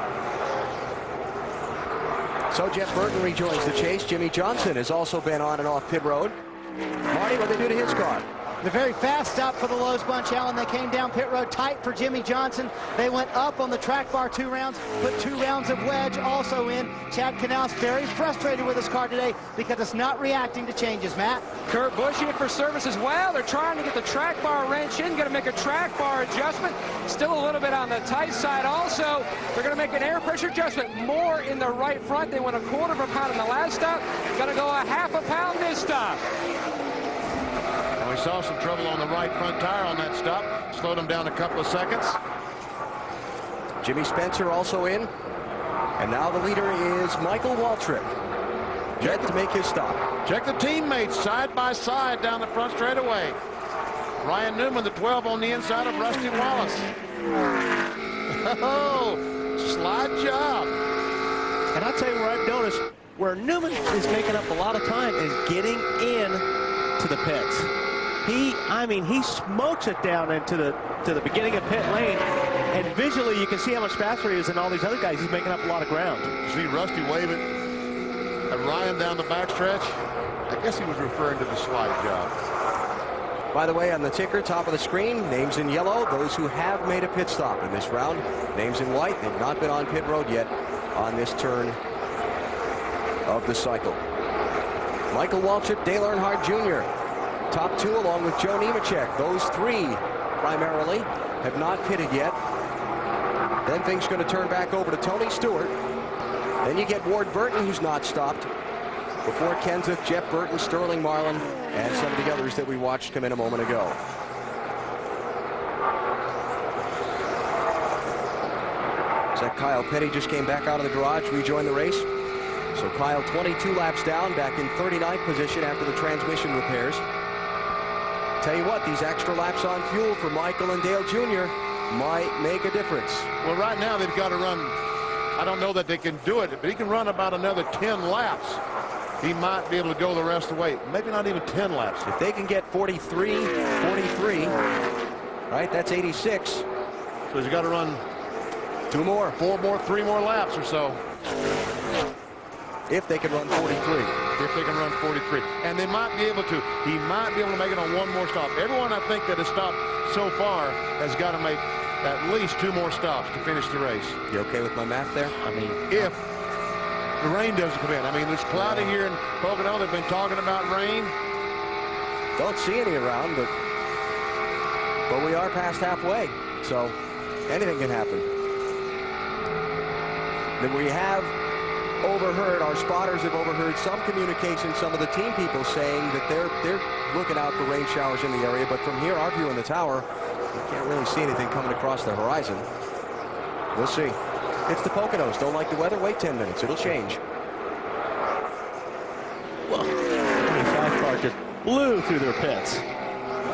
So Jeff Burton rejoins the chase. Jimmy Johnson has also been on and off pit road. Marty, what'd they do to his car? The very fast stop for the Lowe's Bunch, Allen. They came down pit road tight for Jimmy Johnson. They went up on the track bar 2 rounds, put 2 rounds of wedge also in. Chad Knaus very frustrated with his car today because it's not reacting to changes, Matt. Kurt Busch in for service as well. They're trying to get the track bar wrench in, going to make a track bar adjustment. Still a little bit on the tight side also. They're going to make an air pressure adjustment more in the right front. They went a 1/4 pound in the last stop. Going to go a 1/2 pound this stop. And we saw some trouble on the right front tire on that stop. Slowed him down a couple of seconds. Jimmy Spencer also in. And now the leader is Michael Waltrip. Yet to make his stop. Check the teammates side by side down the front straightaway. Ryan Newman, the 12 on the inside of Rusty Wallace. Oh, slide job. And I'll tell you where I've noticed where Newman is making up a lot of time is getting in to the pits. He smokes it down into the beginning of pit lane, and visually you can see how much faster he is than all these other guys. He's making up a lot of ground. See Rusty waving at Ryan down the backstretch. I guess he was referring to the slide job. By the way, on the ticker, top of the screen, names in yellow, those who have made a pit stop in this round. Names in white, they've not been on pit road yet on this turn of the cycle. Michael Waltrip, Dale Earnhardt Jr., top two along with Joe Nemechek. Those three primarily have not pitted yet. Then things going to turn back over to Tony Stewart. Then you get Ward Burton, who's not stopped. Before Kenseth, Jeff Burton, Sterling Marlin, and some of the others that we watched come in a moment ago. So Kyle Petty just came back out of the garage, rejoined the race. So Kyle 22 laps down, back in 39th position after the transmission repairs. Tell you what, these extra laps on fuel for Michael and Dale Jr. might make a difference. Well, right now they've got to run, I don't know that they can do it, but he can run about another 10 laps. He might be able to go the rest of the way. Maybe not even 10 laps. If they can get 43, right, that's 86. So he's got to run 2 more. 4 more, 3 more laps or so. If they can run 43. If they can run 43. And they might be able to. He might be able to make it on 1 more stop. Everyone I think that has stopped so far has got to make at least 2 more stops to finish the race. You okay with my math there? I mean, if the rain doesn't come in. I mean, it's cloudy here in Pocono. They've been talking about rain. Don't see any around, but we are past halfway, so anything can happen. Then we have overheard, our spotters have overheard some communication, some of the team people saying that they're looking out for rain showers in the area, but from here, our view in the tower, you can't really see anything coming across the horizon. We'll see. It's the Poconos. Don't like the weather? Wait 10 minutes. It'll change. Well, 25 car just blew through their pits.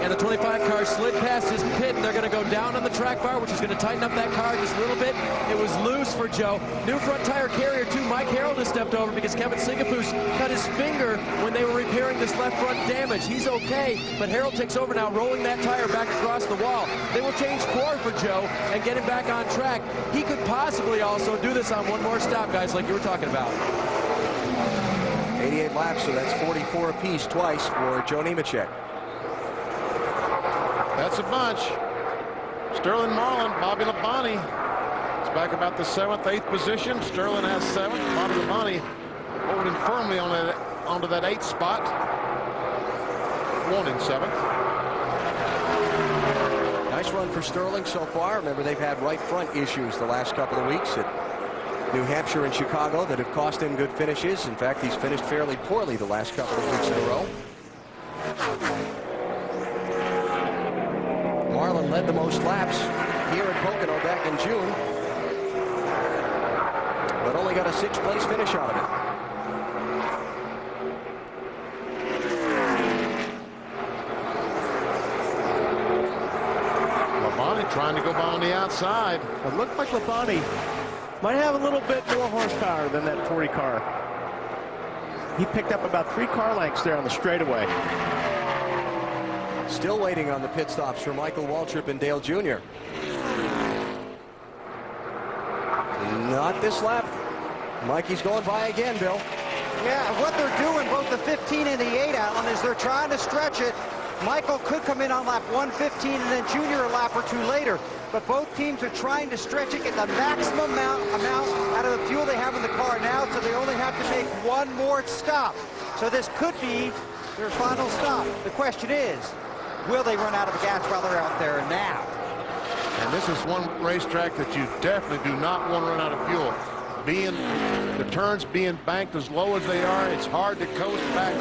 And the 25 car slid past his pit, and they're going to go down on the track bar, which is going to tighten up that car just a little bit. It was loose for Joe. New front tire carrier, too. Mike Harold has stepped over because Kevin Singapoos cut his finger when they were repairing this left front damage. He's okay, but Harold takes over now, rolling that tire back across the wall. They will change 4 for Joe and get him back on track. He could possibly also do this on 1 more stop, guys, like you were talking about. 88 laps, so that's 44 apiece twice for Joe Nemechek. That's a bunch. Sterling Marlin, Bobby Labonte is back about the 7th, 8th position. Sterling has 7th. Bobby Labonte holding firmly onto that 8th spot. Wanting 7th. Nice run for Sterling so far. Remember, they've had right front issues the last couple of weeks at New Hampshire and Chicago that have cost him good finishes. In fact, he's finished fairly poorly the last couple of weeks in a row. Marlin led the most laps here at Pocono back in June, but only got a 6th place finish out of it. Labonte trying to go by on the outside. It looked like Labonte might have a little bit more horsepower than that 40 car. He picked up about 3 car lengths there on the straightaway. Still waiting on the pit stops for Michael Waltrip and Dale Jr. Not this lap. Mikey's going by again, Bill. Yeah, what they're doing, both the 15 and the 8, Alan, is they're trying to stretch it. Michael could come in on lap 115 and then Junior a lap or 2 later. But both teams are trying to stretch it, get the maximum amount out of the fuel they have in the car now, so they only have to make 1 more stop. So this could be their final stop. The question is, will they run out of gas while they're out there now? And this is one racetrack that you definitely do not want to run out of fuel. The turns being banked as low as they are, it's hard to coast back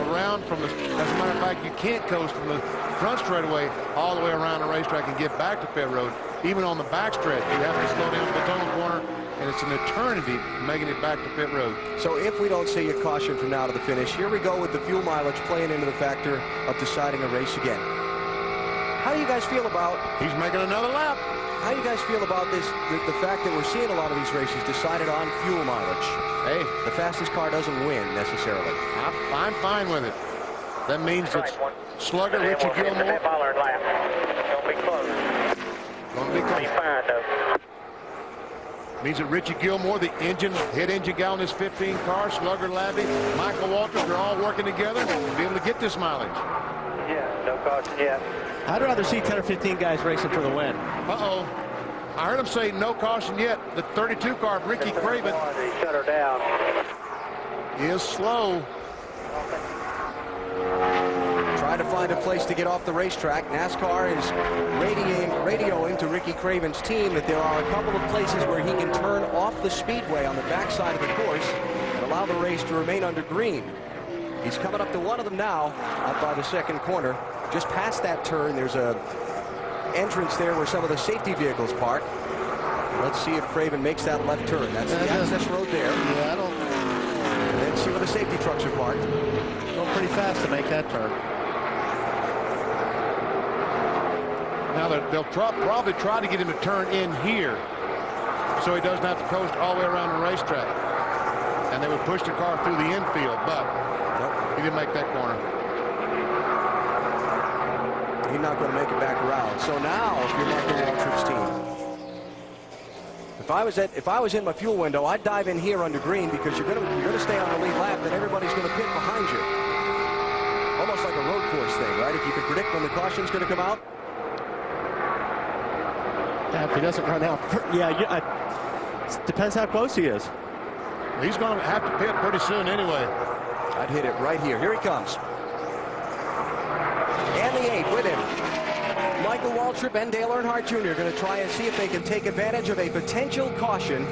around from the, as a matter of fact, you can't coast from the front straightaway all the way around the racetrack and get back to pit road. Even on the back stretch, you have to slow down the tunnel corner, and it's an eternity making it back to pit road. So if we don't see a caution from now to the finish, here we go with the fuel mileage playing into the factor of deciding a race again. How do you guys feel about... He's making another lap. How do you guys feel about this, the fact that we're seeing a lot of these races decided on fuel mileage? Hey, the fastest car doesn't win necessarily. I'm fine with it. That means it's Slugger, Richie Gilmore. Don't be close. Don't be close. Fine, though. Means that Richie Gilmore, the head engine guy on this 15 car, Slugger Labby, Michael Waltrip, they're all working together to be able to get this mileage. Yeah, no caution yet. I'd rather see 10 or 15 guys racing for the win. Uh-oh. I heard him say no caution yet. The 32 car, Ricky Craven, He shut her down. is slow. Trying to find a place to get off the racetrack. NASCAR is radioing to Ricky Craven's team that there are a couple of places where he can turn off the speedway on the backside of the course and allow the race to remain under green. He's coming up to one of them now, out by the second corner. Just past that turn, there's a entrance there where some of the safety vehicles park. Let's see if Craven makes that left turn. That's the access road there. Yeah, I don't... And then see where the safety trucks are parked. Going pretty fast to make that turn. Now they'll probably try to get him to turn in here so he doesn't have to coast all the way around the racetrack. And they would push the car through the infield, but nope, he didn't make that corner. He's not going to make it back around. So now, if you're Michael Waltrip's team, if I was in my fuel window, I'd dive in here under green because you're going to stay on the lead lap, then everybody's going to pit behind you. Almost like a road course thing, right? If you can predict when the caution's going to come out. Yeah, if he doesn't run out, depends how close he is. He's going to have to pit pretty soon anyway. I'd hit it right here. Here he comes. And the 8 with him. Michael Waltrip and Dale Earnhardt Jr. are going to try and see if they can take advantage of a potential caution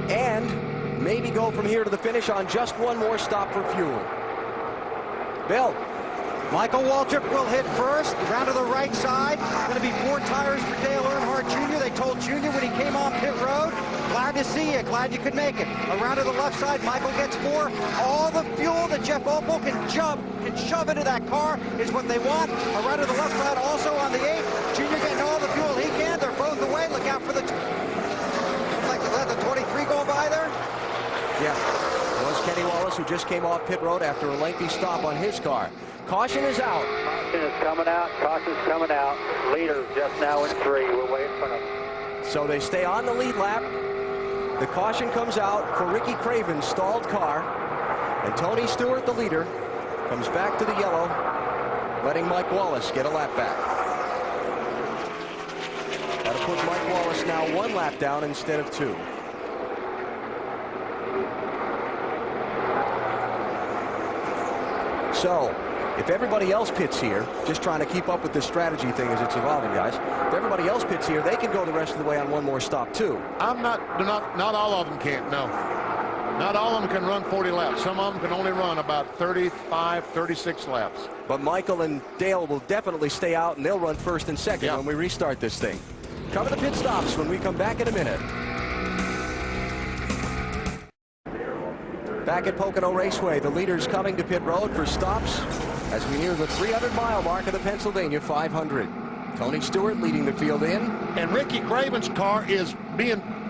and maybe go from here to the finish on just one more stop for fuel. Bill. Michael Waltrip will hit first, around to the right side. Going to be 4 tires for Dale Earnhardt Jr. They told Jr. when he came off pit road, glad to see you, glad you could make it. Around to the left side, Michael gets 4. All the fuel that Jeff Opel can shove into that car is what they want. Around to the left side, also on the 8. Jr. getting all the fuel he can. They're both away. Look out for the... Looks like they let the 23 go by there. Yeah, it was Kenny Wallace who just came off pit road after a lengthy stop on his car. Caution is out. Caution is coming out. Caution is coming out. Leader just now in 3. We're way in front of him. So they stay on the lead lap. The caution comes out for Ricky Craven's stalled car. And Tony Stewart, the leader, comes back to the yellow, letting Mike Wallace get a lap back. That'll put Mike Wallace now 1 lap down instead of 2. So, if everybody else pits here, just trying to keep up with this strategy thing as it's evolving, guys. If everybody else pits here, they can go the rest of the way on one more stop, too. Not all of them can't, no. Not all of them can run 40 laps. Some of them can only run about 35, 36 laps. But Michael and Dale will definitely stay out, and they'll run first and second when we restart this thing. Cover the pit stops when we come back in a minute. Back at Pocono Raceway, the leaders coming to pit road for stops as we near the 300-mile mark of the Pennsylvania 500. Tony Stewart leading the field in. And Ricky Craven's car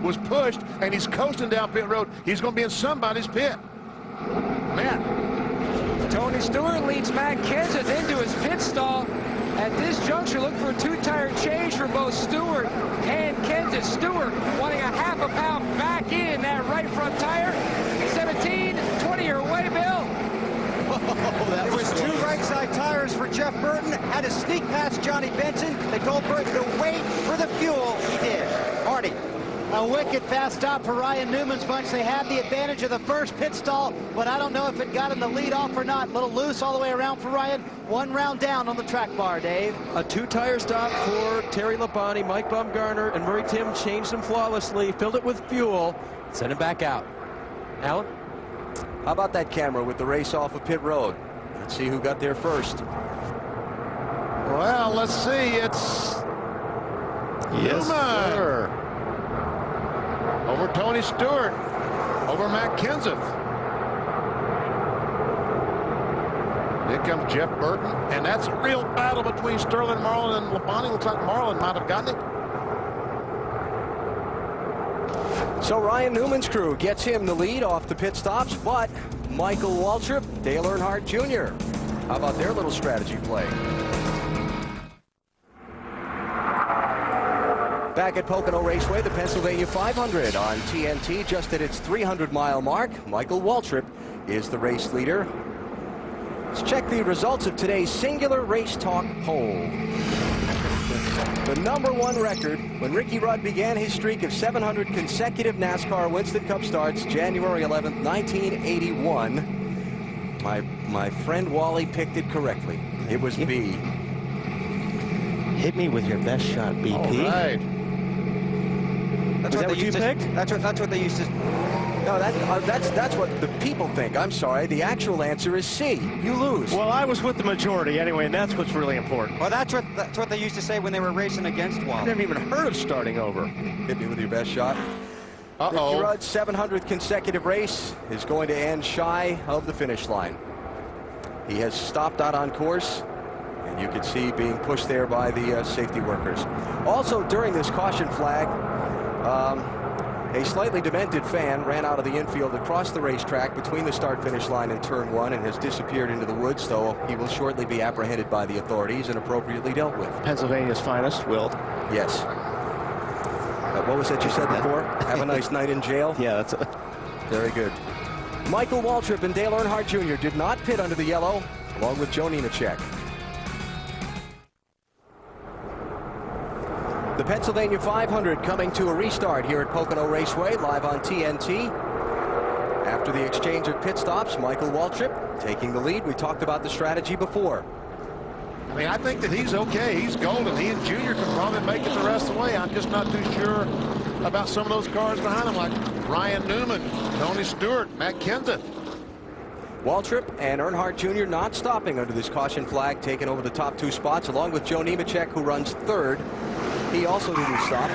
was pushed, and he's coasting down pit road. He's going to be in somebody's pit. Matt. Tony Stewart leads Matt Kenseth into his pit stall. At this juncture, look for a 2-tire change for both Stewart and Kenseth. Stewart wanting a half a pound back in that right front tire. 17, 20 your way, Bill. It was 2 right side tires for Jeff Burton. Had to sneak past Johnny Benson. They told Burton to wait for the fuel. He did. Marty. A wicked fast stop for Ryan Newman's bunch. They had the advantage of the first pit stall, but I don't know if it got him the lead off or not. A little loose all the way around for Ryan. 1 round down on the track bar, Dave. A 2-tire stop for Terry Labonte. Mike Bumgarner and Murray Tim changed them flawlessly, filled it with fuel, sent him back out. Alan? How about that camera with the race off of pit road? Let's see who got there first. Well, let's see. It's Newman. Sir. Over Tony Stewart. Over Matt Kenseth. Here comes Jeff Burton. And that's a real battle between Sterling Marlin and Labonte. Looks like Marlin might have gotten it. So Ryan Newman's crew gets him the lead off the pit stops, but Michael Waltrip, Dale Earnhardt Jr. How about their little strategy play? Back at Pocono Raceway, the Pennsylvania 500 on TNT, just at its 300-mile mark. Michael Waltrip is the race leader. Let's check the results of today's Singular Race Talk poll. The _1 record when Ricky Rudd began his streak of 700 consecutive NASCAR Winston Cup starts, January 11th, 1981. My friend Wally picked it correctly. It was B. Hit me with your best shot, BP. All right. That's what you picked? That's what they used to. No, that's what the people think. I'm sorry. The actual answer is C. You lose. Well, I was with the majority anyway, and that's what's really important. Well, that's what they used to say when they were racing against Wally. I've never even heard of starting over. Hit me with your best shot. Uh-oh. Ricky Rudd's 700th consecutive race is going to end shy of the finish line. He has stopped out on course, and you can see being pushed there by the safety workers. Also, during this caution flag, a slightly demented fan ran out of the infield across the racetrack between the start-finish line and turn 1 and has disappeared into the woods, though he will shortly be apprehended by the authorities and appropriately dealt with. Pennsylvania's finest, Wilt. Yes. What was that you said before? Have a nice night in jail? Yeah, that's very good. Michael Waltrip and Dale Earnhardt Jr. did not pit under the yellow, along with Joe Nemechek. The Pennsylvania 500 coming to a restart here at Pocono Raceway, live on TNT. After the exchange of pit stops, Michael Waltrip taking the lead. We talked about the strategy before. I mean, I think that he's okay. He's golden. He and Junior can probably make it the rest of the way. I'm just not too sure about some of those cars behind him, like Ryan Newman, Tony Stewart, Matt Kenseth. Waltrip and Earnhardt Jr. not stopping under this caution flag, taking over the top 2 spots, along with Joe Nemechek, who runs 3rd. He also didn't stop.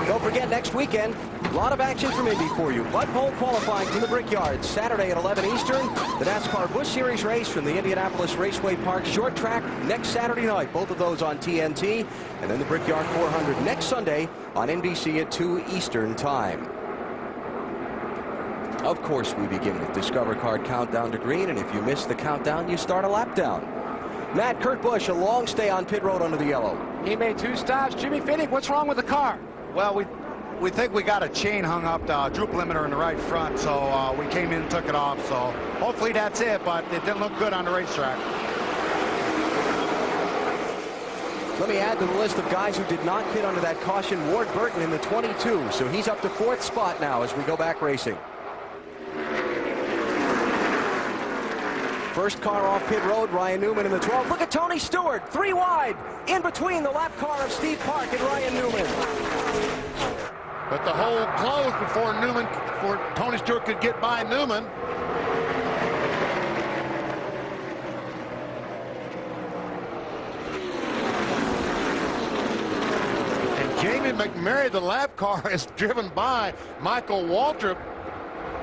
Don't forget, next weekend, a lot of action from Indy for you. Bud Pole qualifying from the Brickyard Saturday at 11 Eastern. The NASCAR Busch Series race from the Indianapolis Raceway Park short track next Saturday night. Both of those on TNT. And then the Brickyard 400 next Sunday on NBC at 2 Eastern time. Of course, we begin with Discover Card Countdown to Green, and if you miss the countdown, you start a lap down. Matt, Kurt Busch, a long stay on pit road under the yellow. He made 2 stops. Jimmy Finnick, what's wrong with the car? Well, we think we got a chain hung up, the droop limiter in the right front, so we came in and took it off. So hopefully that's it, but it didn't look good on the racetrack. Let me add to the list of guys who did not pit under that caution, Ward Burton in the 22. So he's up to 4th spot now as we go back racing. First car off pit road, Ryan Newman in the 12. Look at Tony Stewart, 3 wide, in between the lap car of Steve Park and Ryan Newman. But the hole closed before Tony Stewart could get by Newman. And Jamie McMurray, the lap car, is driven by Michael Waltrip.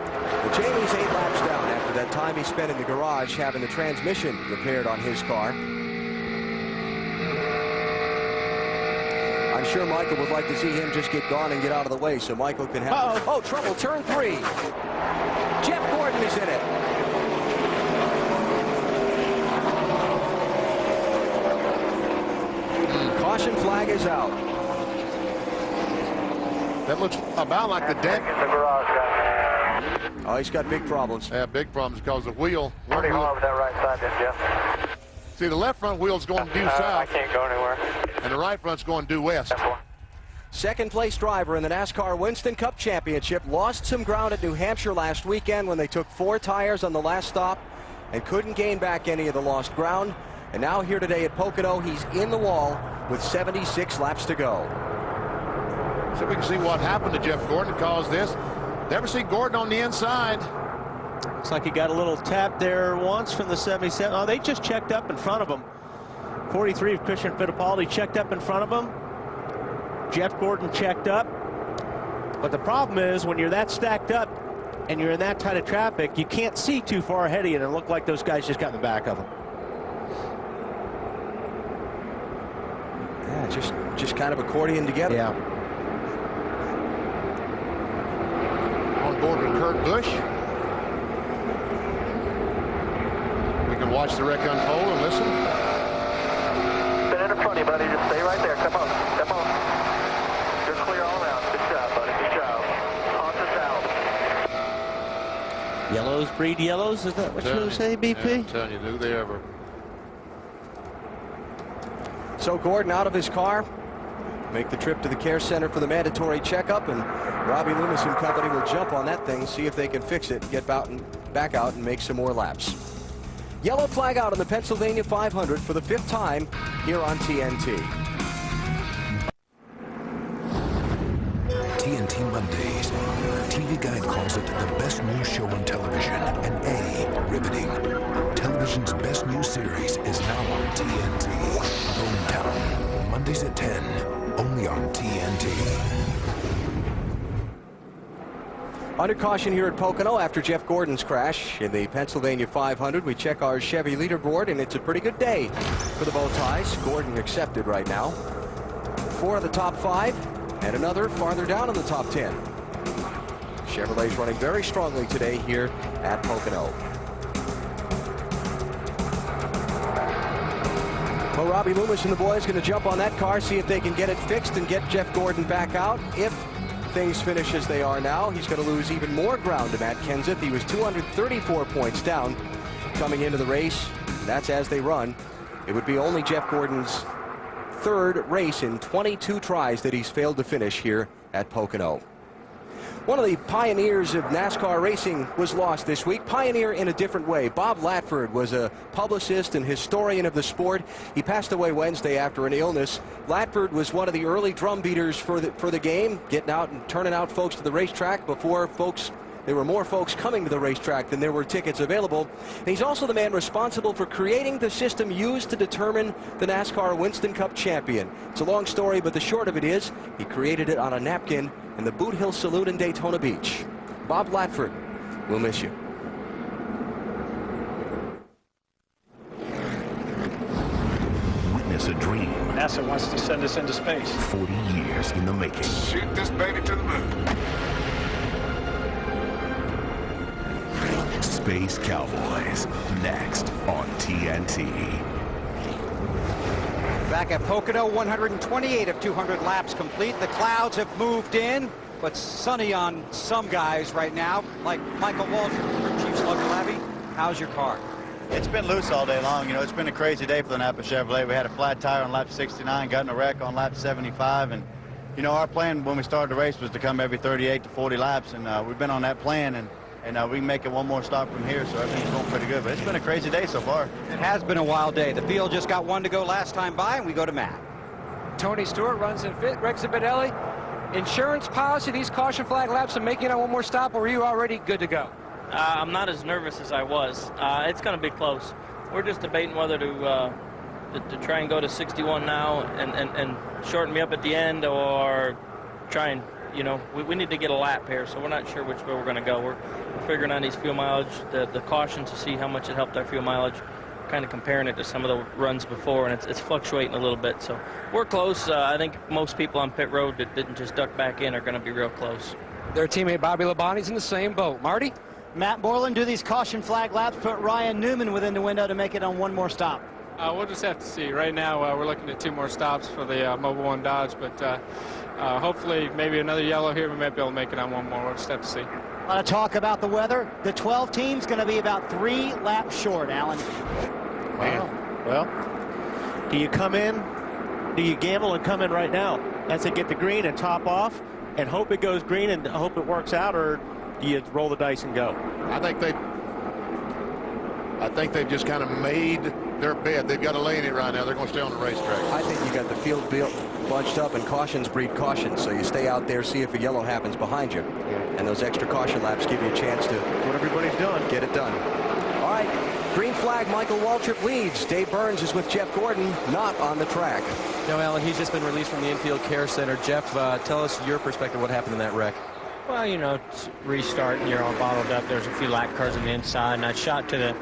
Well, Jamie's 8 laps down after that time he spent in the garage having the transmission repaired on his car. I'm sure Michael would like to see him just get gone and get out of the way so Michael can have... Oh, trouble, turn 3. Jeff Gordon is in it. Caution flag is out. That looks about like the dent. Oh, he's got big problems. Yeah, big problems because the wheel. Pretty hard with that right side then, Jeff. See, the left front wheel's going due south. I can't go anywhere. And the right front's going due west. Second place driver in the NASCAR Winston Cup Championship lost some ground at New Hampshire last weekend when they took 4 tires on the last stop and couldn't gain back any of the lost ground. And now here today at Pocono, he's in the wall with 76 laps to go. So we can see what happened to Jeff Gordon that caused this. Never see Gordon on the inside. Looks like he got a little tap there once from the 77. Oh, they just checked up in front of him. 43 of Christian Fittipaldi checked up in front of him. Jeff Gordon checked up. But the problem is when you're that stacked up and you're in that tight of traffic, you can't see too far ahead of you, and it looked like those guys just got in the back of him. Yeah, just kind of accordion together. Yeah. On board with Kurt Busch. We can watch the wreck unfold and listen. Been in front of you, buddy. Just stay right there. Come on. Come on. You're clear all around. Good job, buddy. Good job. Toss us out. Yellow's breed yellows. Is that what you want to say, BP? Yeah, I'm telling you, do they ever. So Gordon out of his car, make the trip to the care center for the mandatory checkup, and Robbie Loomis and company will jump on that thing, see if they can fix it, get back out and make some more laps. Yellow flag out on the Pennsylvania 500 for the 5th time here on TNT. TNT Mondays. TV Guide calls it the best news show on television, and A, riveting. Television's best new series is now on TNT. Hometown, Mondays at 10, only on TNT. Under caution here at Pocono after Jeff Gordon's crash in the Pennsylvania 500. We check our Chevy leaderboard, and it's a pretty good day for the bow ties. Gordon accepted right now. 4 of the top 5, and another farther down in the top 10. Chevrolet's running very strongly today here at Pocono. Well, Robbie Loomis and the boys going to jump on that car, see if they can get it fixed and get Jeff Gordon back out. If things finish as they are now, he's going to lose even more ground to Matt Kenseth. He was 234 points down coming into the race. That's as they run. It would be only Jeff Gordon's 3rd race in 22 tries that he's failed to finish here at Pocono. One of the pioneers of NASCAR racing was lost this week. Pioneer in a different way. Bob Latford was a publicist and historian of the sport. He passed away Wednesday after an illness. Latford was one of the early drum beaters for the game, getting out and turning out folks to the racetrack before there were more folks coming to the racetrack than there were tickets available. And he's also the man responsible for creating the system used to determine the NASCAR Winston Cup champion. It's a long story, but the short of it is he created it on a napkin in the Boot Hill Saloon in Daytona Beach. Bob Latford, we'll miss you. Witness a dream. NASA wants to send us into space. 40 years in the making. Shoot this baby to the moon. Space Cowboys, next on TNT. Back at Pocono, 128 of 200 laps complete. The clouds have moved in, but sunny on some guys right now, like Michael Walsh, Chief Slugger Labby. How's your car? It's been loose all day long. You know, it's been a crazy day for the Napa Chevrolet. We had a flat tire on lap 69, got in a wreck on lap 75, and you know, our plan when we started the race was to come every 38 to 40 laps, and we've been on that plan, and we can make it one more stop from here, so everything's going pretty good. But it's been a crazy day so far. It has been a wild day. The field just got 1 to go last time by, and we go to Matt. Tony Stewart runs in 5th. Greg Zipadelli, insurance policy, these caution flag laps and making it one more stop, or are you already good to go? I'm not as nervous as I was. It's going to be close. We're just debating whether to try and go to 61 now and shorten me up at the end, or try and, you know, we need to get a lap here, so we're not sure which way we're going to go. We're figuring on these fuel mileage, the caution, to see how much it helped our fuel mileage, kind of comparing it to some of the runs before, and it's fluctuating a little bit. So we're close. I think most people on pit road that didn't just duck back in are going to be real close. Their teammate Bobby Labonte's in the same boat. Marty? Matt Borland, do these caution flag laps put Ryan Newman within the window to make it on one more stop? We'll just have to see. Right now, we're looking at 2 more stops for the Mobil 1 Dodge, but hopefully maybe another yellow here. We might be able to make it on 1 more. We'll just have to see. A lot of talk about the weather. The 12 team's going to be about 3 laps short, Alan. Wow. Well, do you come in? Do you gamble and come in right now? That's to get the green and top off and hope it goes green and hope it works out, or do you roll the dice and go? I think they've just kind of made their bed. They've got to lay in it right now. They're going to stay on the racetrack. I think you got the field bunched up, and cautions breed caution. So you stay out there, see if a yellow happens behind you. And those extra caution laps give you a chance to what everybody's doing. Get it done. All right. Green flag, Michael Waltrip leads. Dave Burns is with Jeff Gordon, not on the track. No, Alan, he's just been released from the infield care center. Jeff, tell us your perspective. What happened in that wreck? Well, you know, restart and you're all bottled up. There's a few lap cars on the inside, and I shot to the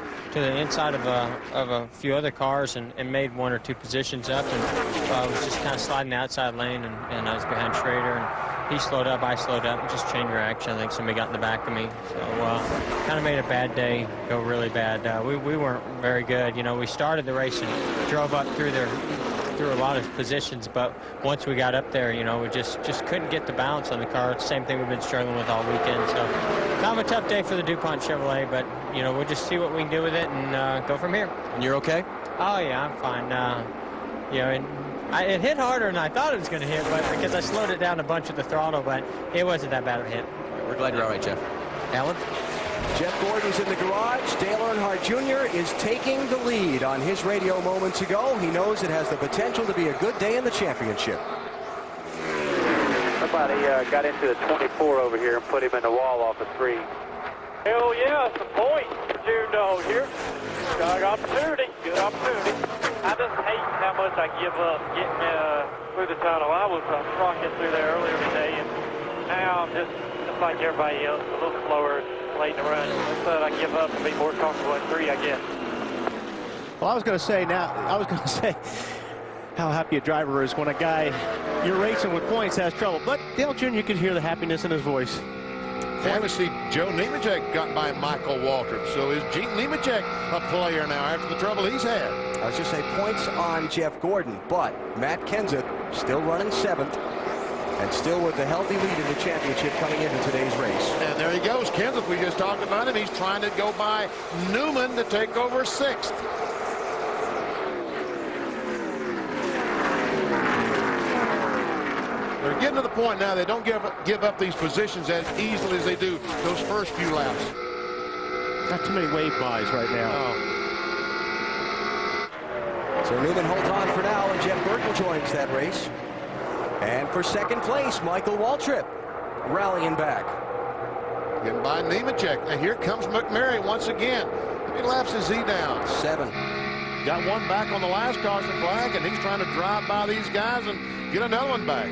inside of a few other cars and made 1 or 2 positions up, and was just kind of sliding the outside lane, and I was behind Schrader, and he slowed up, I slowed up, and just chain reaction. I think somebody got in the back of me, so kind of made a bad day go really bad. We weren't very good. You know, we started the race and drove up through a lot of positions, but once we got up there, you know, we just couldn't get the balance on the car. It's the same thing we've been struggling with all weekend. So kind of a tough day for the DuPont Chevrolet, but you know, we'll just see what we can do with it and go from here. And you're okay? Oh, yeah, I'm fine. You know, it hit harder than I thought it was going to hit, but because I slowed it down a bunch with the throttle, but it wasn't that bad of a hit. We're glad you're all right, Jeff. Alan? Jeff Gordon's in the garage. Dale Earnhardt Jr. is taking the lead on his radio moments ago. He knows it has the potential to be a good day in the championship. Somebody got into the 24 over here and put him in the wall off of 3. Hell yeah, some points for June Dog here. Good opportunity, good opportunity. I just hate how much I give up getting through the tunnel. I was rocking through there earlier today, and now I'm just like everybody else, a little slower late in the run. Instead, I give up and be more comfortable at 3, I guess. Well, I was going to say how happy a driver is when a guy you're racing with points has trouble. But Dale Jr., you could hear the happiness in his voice. Obviously, Joe Nemechek got by Michael Waltrip. So is Gene Nemechek a player now after the trouble he's had? I was just saying points on Jeff Gordon, but Matt Kenseth still running 7th and still with the healthy lead in the championship coming into today's race. And there he goes. Kenseth, we just talked about him. He's trying to go by Newman to take over 6th. They're getting to the point now they don't give up these positions as easily as they do those first few laps. Not too many wave buys right now. Oh. So Newman holds on for now, and Jeff Burton joins that race. And for 2nd place, Michael Waltrip rallying back. Getting by Nemechek. And here comes McMurray once again. How many laps is he down? 7. Got one back on the last caution flag, and he's trying to drive by these guys and get another one back.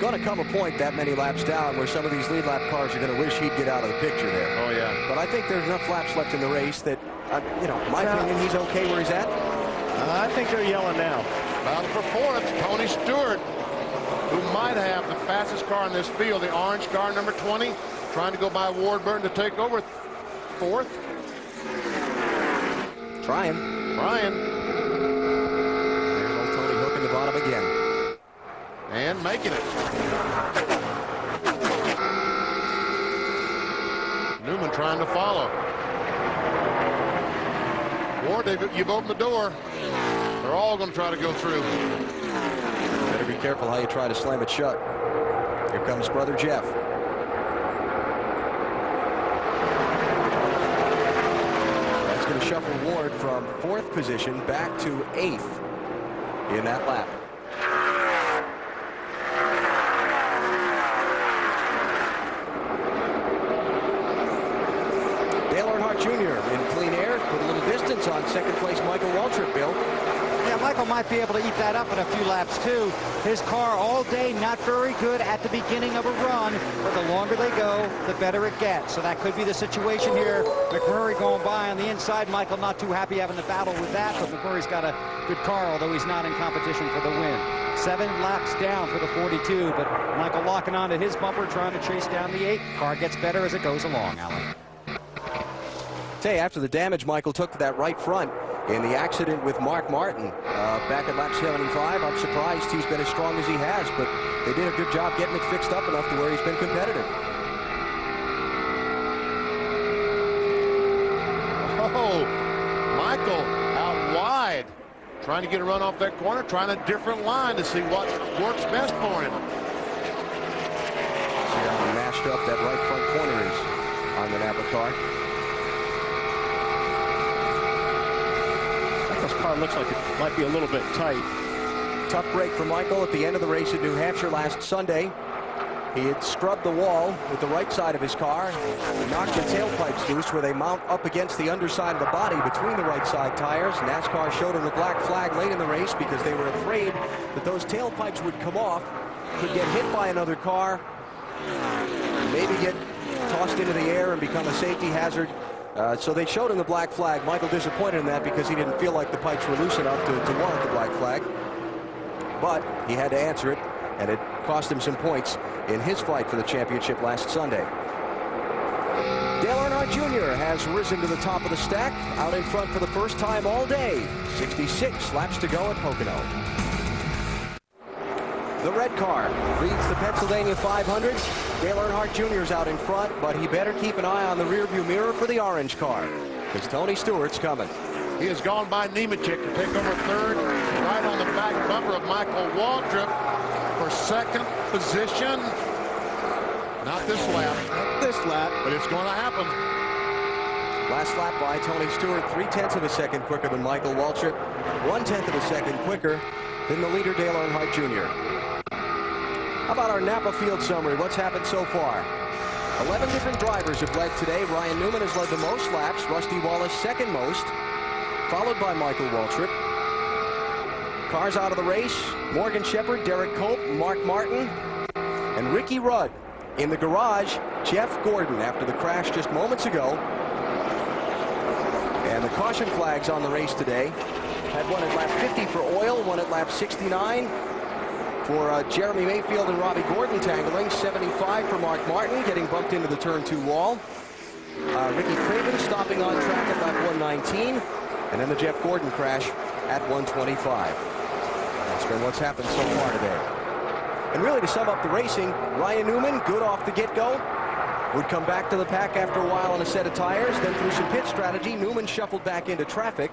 Going to come a point that many laps down where some of these lead lap cars are going to wish he'd get out of the picture there. Oh, yeah. But I think there's enough laps left in the race that, you know, my opinion, he's okay where he's at. I think they're yelling now. Battle for 4th, Tony Stewart, who might have the fastest car in this field, the orange car, number 20, trying to go by Ward Burton to take over 4th. Trying. There's old Tony Hook in the bottom again. And making it. Newman trying to follow. Ward, you've opened the door. They're all going to try to go through. Better be careful how you try to slam it shut. Here comes brother Jeff. That's going to shuffle Ward from 4th position back to 8th in that lap. Dale Earnhardt Jr. in clean air, put a little distance on 2nd place Michael Waltrip, Bill. Yeah, Michael might be able to eat that up in a few laps, too. His car all day not very good at the beginning of a run, but the longer they go, the better it gets. So that could be the situation here. McMurray going by on the inside. Michael not too happy having the battle with that, but McMurray's got a good car, although he's not in competition for the win. 7 laps down for the 42, but Michael locking onto his bumper, trying to chase down the 8. Car gets better as it goes along, Alan. Say, after the damage Michael took to that right front in the accident with Mark Martin back at lap 75, I'm surprised he's been as strong as he has, but they did a good job getting it fixed up enough to where he's been competitive. Oh, Michael out wide, trying to get a run off that corner, trying a different line to see what works best for him. See how mashed up that right front corner is on the Napa car. This car looks like it might be a little bit tight. Tough break for Michael at the end of the race in New Hampshire last Sunday. He had scrubbed the wall with the right side of his car, knocked the tailpipes loose where they mount up against the underside of the body between the right side tires. NASCAR showed him the black flag late in the race because they were afraid that those tailpipes would come off, could get hit by another car, maybe get tossed into the air and become a safety hazard. So they showed him the black flag. Michael disappointed in that because he didn't feel like the pipes were loose enough to warrant the black flag. But he had to answer it, and it cost him some points in his fight for the championship last Sunday. Dale Earnhardt Jr. has risen to the top of the stack, out in front for the first time all day. 66 laps to go at Pocono. The red car leads the Pennsylvania 500. Dale Earnhardt Jr. is out in front, but he better keep an eye on the rearview mirror for the orange car. because Tony Stewart's coming. He has gone by Newman to take over third, right on the back bumper of Michael Waltrip for second position. Not this lap. Not this lap. But it's going to happen. Last lap by Tony Stewart, 0.3 of a second quicker than Michael Waltrip, 1/10 of a second quicker than the leader Dale Earnhardt Jr. How about our Napa field summary? What's happened so far? 11 different drivers have led today. Ryan Newman has led the most laps. Rusty Wallace second most, followed by Michael Waltrip. Cars out of the race: Morgan Shepherd, Derek Cope, Mark Martin, and Ricky Rudd. In the garage, Jeff Gordon after the crash just moments ago. And the caution flags on the race today. Had one at lap 50 for oil, one at lap 69 for Jeremy Mayfield and Robbie Gordon tangling, 75 for Mark Martin, getting bumped into the turn 2 wall. Ricky Craven stopping on track at lap 119, and then the Jeff Gordon crash at 125. That's been what's happened so far today. And really, to sum up the racing, Ryan Newman, good off the get-go. Would come back to the pack after a while on a set of tires. Then through some pit strategy, Newman shuffled back into traffic.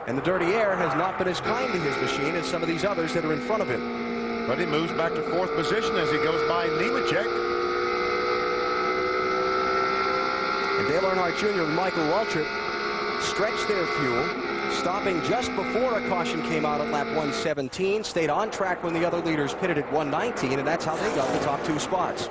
And the dirty air has not been as kind to his machine as some of these others that are in front of him. But he moves back to 4th position as he goes by Nemechek. And Dale Earnhardt Jr. and Michael Waltrip stretched their fuel, stopping just before a caution came out at lap 117, stayed on track when the other leaders pitted at 119, and that's how they got the top 2 spots.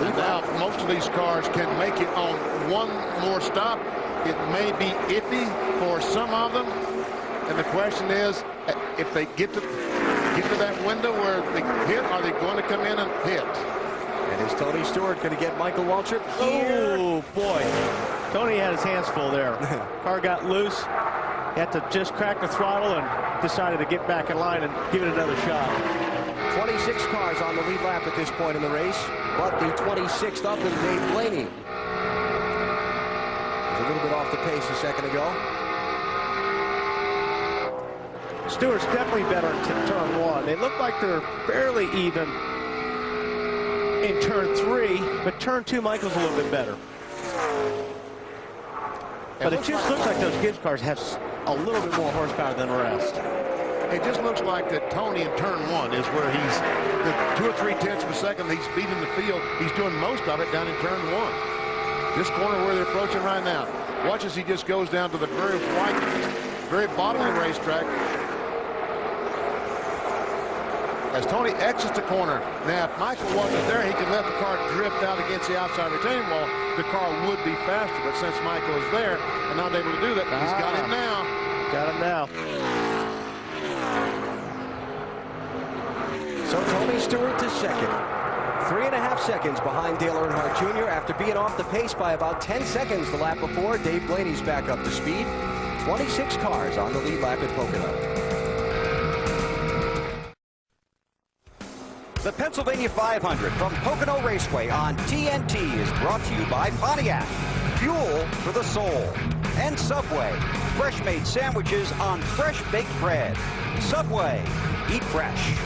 And now most of these cars can make it on one more stop. It may be iffy for some of them. And the question is, if they get to that window where they hit, are they going to come in and hit? And is Tony Stewart going to get Michael Waltrip here? Oh, boy. Tony had his hands full there. Car got loose. He had to just crack the throttle and decided to get back in line and give it another shot. 26 cars on the lead lap at this point in the race, but the 26th of them, Dave Blaney, was a little bit off the pace a second ago. Stewart's definitely better in turn 1. They look like they're fairly even in turn 3, but turn 2, Michael's a little bit better. But it just looks like those Gibbs cars have a little bit more horsepower than the rest. It just looks like that Tony in turn 1 is where he's the 2 or 3/10 of a second he's beating the field. He's doing most of it down in turn 1. This corner where they're approaching right now. Watch as he just goes down to the very bottom of the racetrack. As Tony exits the corner. Now, if Michael wasn't there, he could let the car drift out against the outside retaining wall. The car would be faster, but since Michael is there and not able to do that, he's got him now. Got him now. So Tony Stewart to second. 3.5 seconds behind Dale Earnhardt Jr. after being off the pace by about 10 seconds the lap before. Dave Blaney's back up to speed. 26 cars on the lead lap at Pocono. The Pennsylvania 500 from Pocono Raceway on TNT is brought to you by Pontiac, fuel for the soul, and Subway, fresh-made sandwiches on fresh-baked bread. Subway, eat fresh.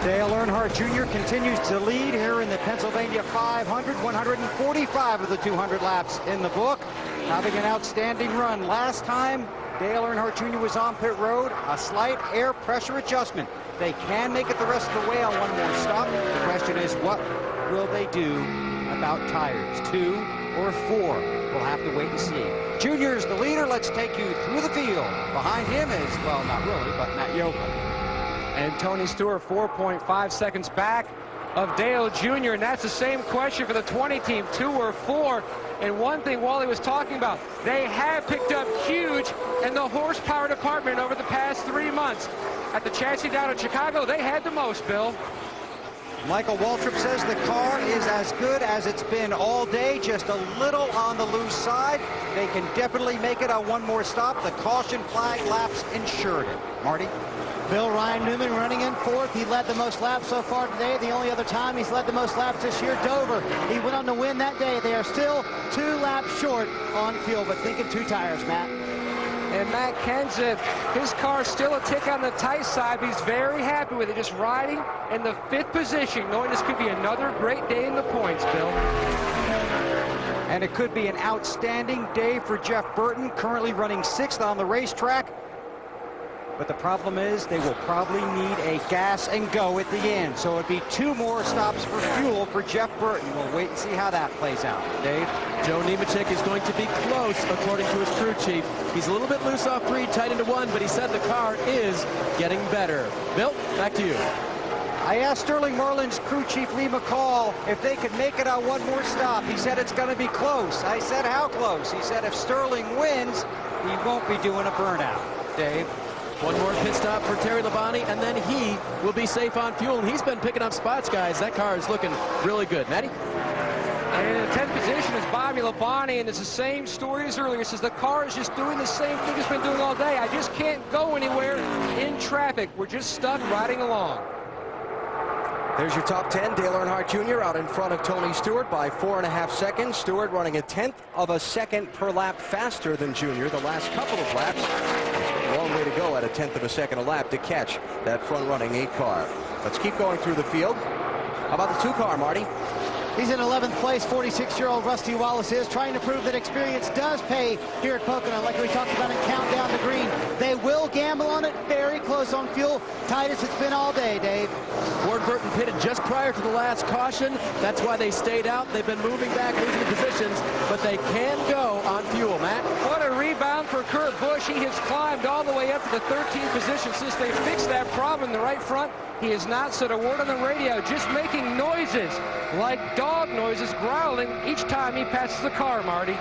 Dale Earnhardt Jr. continues to lead here in the Pennsylvania 500, 145 of the 200 laps in the book, having an outstanding run. Last time Dale Earnhardt Jr. was on pit road, a slight air pressure adjustment. They can make it the rest of the way on one more stop. The question is, what will they do about tires, 2 or 4? We'll have to wait and see. Junior is the leader. Let's take you through the field. Behind him is, well, not really, but Matt Yoakum. And Tony Stewart 4.5 seconds back of Dale Jr. And that's the same question for the 20 team, 2 or 4. And one thing Wally was talking about, they have picked up huge in the horsepower department over the past 3 months. At the chassis down in Chicago, they had the most, Bill. Michael Waltrip says the car is as good as it's been all day, just a little on the loose side. They can definitely make it on one more stop. The caution flag laps ensured it. Marty? Bill, Ryan Newman running in 4th. He led the most laps so far today. The only other time he's led the most laps this year, Dover. He went on to win that day. They are still 2 laps short on field, but thinking 2 tires, Matt. And Matt Kenseth, his car's still a tick on the tight side, but he's very happy with it. Just riding in the 5th position, knowing this could be another great day in the points, Bill. And it could be an outstanding day for Jeff Burton, currently running 6th on the racetrack. But the problem is they will probably need a gas and go at the end. So it'd be 2 more stops for fuel for Jeff Burton. We'll wait and see how that plays out. Dave? Joe Nemechek is going to be close, according to his crew chief. He's a little bit loose off 3, tight into 1, but he said the car is getting better. Bill, back to you. I asked Sterling Marlin's crew chief Lee McCall if they could make it on 1 more stop. He said it's going to be close. I said, how close? He said if Sterling wins, he won't be doing a burnout. Dave? 1 more pit stop for Terry Labonte, and then he will be safe on fuel. And he's been picking up spots, guys. That car is looking really good. Matty? And in the 10th position is Bobby Labonte, and it's the same story as earlier. It says the car is just doing the same thing it's been doing all day. I just can't go anywhere in traffic. We're just stuck riding along. There's your top 10. Dale Earnhardt Jr. out in front of Tony Stewart by 4.5 seconds. Stewart running 1/10 of a second per lap faster than Jr. the last couple of laps. A long way to go at 1/10 of a second a lap to catch that front-running 8 car. Let's keep going through the field. How about the 2 car, Marty? He's in 11th place. 46-year-old Rusty Wallace is trying to prove that experience does pay here at Pocono, like we talked about in Countdown to Green. They will gamble on it. Very close on fuel. Tight as it's been all day, Dave. Ward Burton pitted just prior to the last caution. That's why they stayed out. They've been moving back, losing positions, but they can go on fuel, Matt. What a rebound for Kurt Busch. He has climbed all the way up to the 13th position since they fixed that problem in the right front. He has not said a word on the radio, just making noises like dog noises, growling each time he passes the car, Marty.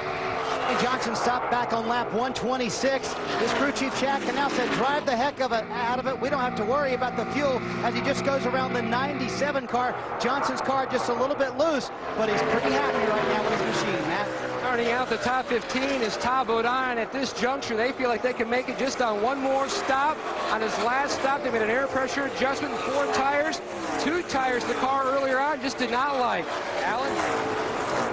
Johnson stopped back on lap 126. His crew chief Chad Canal said, drive the heck of it out of it. We don't have to worry about the fuel as he just goes around the 97 car. Johnson's car just a little bit loose, but he's pretty happy right now with his machine, Matt. Starting out the top 15 is Todd Bodine. At this juncture, they feel like they can make it just on 1 more stop. On his last stop, they made an air pressure adjustment in 4 tires. 2 tires the car earlier on just did not like. Alan?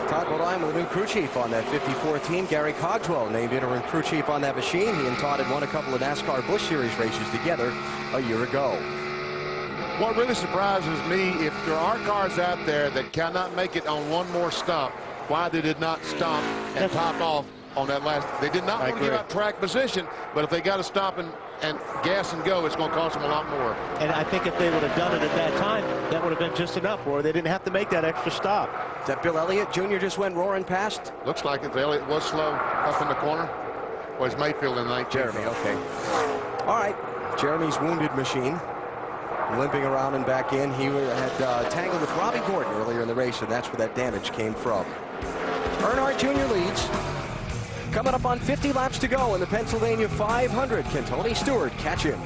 Todd Bodine with a new crew chief on that 54 team. Gary Cogswell named interim crew chief on that machine. He and Todd had won a couple of NASCAR Busch Series races together a year ago. What really surprises me, if there are cars out there that cannot make it on 1 more stop, why they did not stop and top off on that last. They did not want to give up track position, but if they got to stop and gas and go, it's going to cost them a lot more. And I think if they would have done it at that time, that would have been just enough, or they didn't have to make that extra stop. Is that Bill Elliott Jr. just went roaring past? Looks like it. Elliott was slow up in the corner. Was Mayfield in 19? Jeremy, okay. All right, Jeremy's wounded machine. Limping around and back in. He had tangled with Robbie Gordon earlier in the race, and that's where that damage came from. Earnhardt Jr. leads. Coming up on 50 laps to go in the Pennsylvania 500. Can Tony Stewart catch him?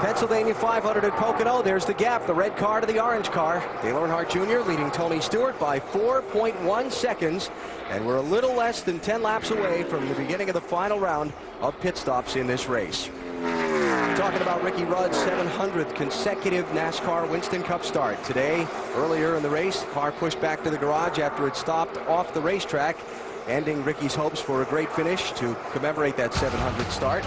Pennsylvania 500 at Pocono. There's the gap, the red car to the orange car. Dale Earnhardt Jr. leading Tony Stewart by 4.1 seconds. And we're a little less than 10 laps away from the beginning of the final round of pit stops in this race. Talking about Ricky Rudd's 700th consecutive NASCAR Winston Cup start. Today, earlier in the race, the car pushed back to the garage after it stopped off the racetrack, ending Ricky's hopes for a great finish to commemorate that 700th start.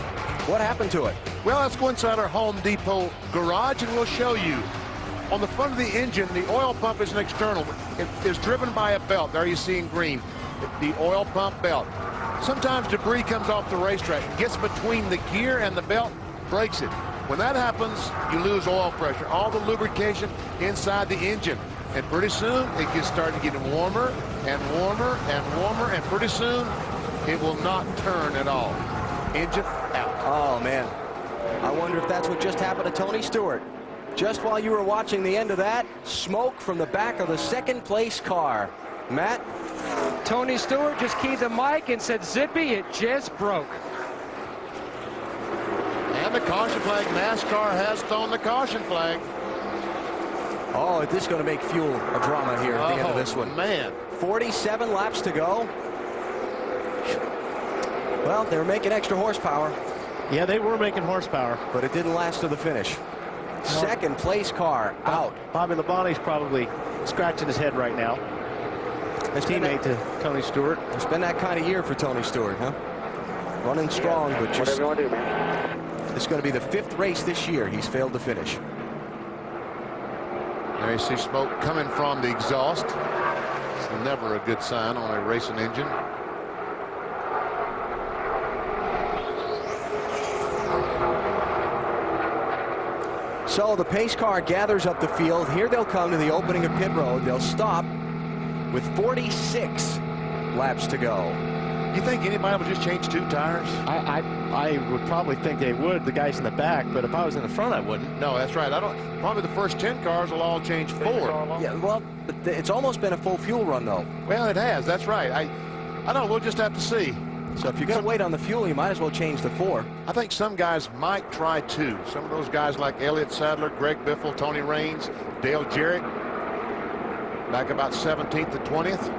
What happened to it? Well, let's go inside our Home Depot garage and we'll show you. On the front of the engine, the oil pump is an external. It is driven by a belt. There you see in green, the oil pump belt. Sometimes debris comes off the racetrack, gets between the gear and the belt, breaks it. When that happens, you lose oil pressure, all the lubrication inside the engine. And pretty soon, it gets started getting warmer and warmer and warmer, and pretty soon, it will not turn at all. Engine out. Oh, man. I wonder if that's what just happened to Tony Stewart. Just while you were watching the end of that, smoke from the back of the second-place car. Matt? Tony Stewart just keyed the mic and said, zippy, it just broke. And the caution flag. NASCAR has thrown the caution flag. Oh, is this going to make fuel a drama here at the end of this one? Man. 47 laps to go. Well, they were making extra horsepower. Yeah, they were making horsepower. But it didn't last to the finish. Second place car out. Bobby Labonte's probably scratching his head right now. teammate to Tony Stewart. It's been that kind of year for Tony Stewart, huh? Running strong, but just... Whatever you want to do, man. It's going to be the 5th race this year he's failed to finish. There you see smoke coming from the exhaust. It's never a good sign on a racing engine. So the pace car gathers up the field. Here they'll come to the opening of pit road. They'll stop with 46 laps to go. You think anybody would just change 2 tires? I would probably think they would, the guys in the back, but if I was in the front, I wouldn't. No, that's right. Probably the first 10 cars will all change 4. Yeah, well, but it's almost been a full fuel run, though. Well, it has. That's right. I don't know. We'll just have to see. So if you're going to wait on the fuel, you might as well change the 4. I think some guys might try 2. Some of those guys like Elliott Sadler, Greg Biffle, Tony Raines, Dale Jarrett, back about 17th to 20th.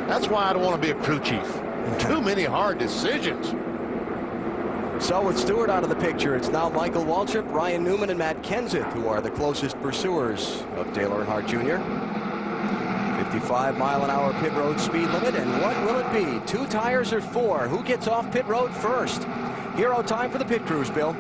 That's why I don't want to be a crew chief. Too many hard decisions. So with Stewart out of the picture, it's now Michael Waltrip, Ryan Newman, and Matt Kenseth who are the closest pursuers of Dale Earnhardt Jr. 55-mile-an-hour pit road speed limit, and what will it be? 2 tires or 4? Who gets off pit road first? Hero time for the pit crews, Bill.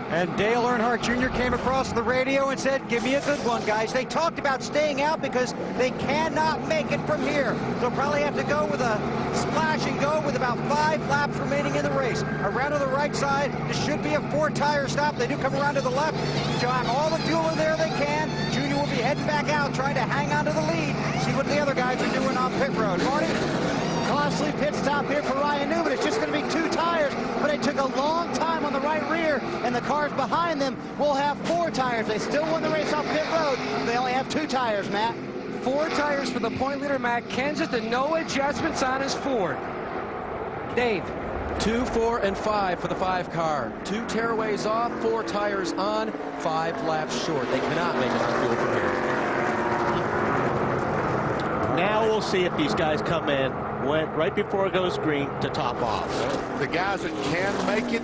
And Dale Earnhardt Jr. came across the radio and said, give me a good one, guys. They talked about staying out because they cannot make it from here. They'll probably have to go with a splash and go with about 5 laps remaining in the race. Around to the right side, this should be a 4-tire stop. They do come around to the left. Jam all the fuel in there they can. Junior will be heading back out, trying to hang on to the lead. See what the other guys are doing on pit road. Marty? Costly pit stop here for Ryan Newman. It's just going to be 2 tires, but it took a long time on the right rear, and the cars behind them will have 4 tires. They still won the race off pit road. They only have 2 tires, Matt. 4 tires for the point leader, Matt Kenseth, and no adjustments on his Ford. Dave. 2, 4, and 5 for the 5 car. 2 tearaways off, 4 tires on, 5 laps short. They cannot make it on fuel from here. Now we'll see if these guys come in right before it goes green to top off. The guys that can make it,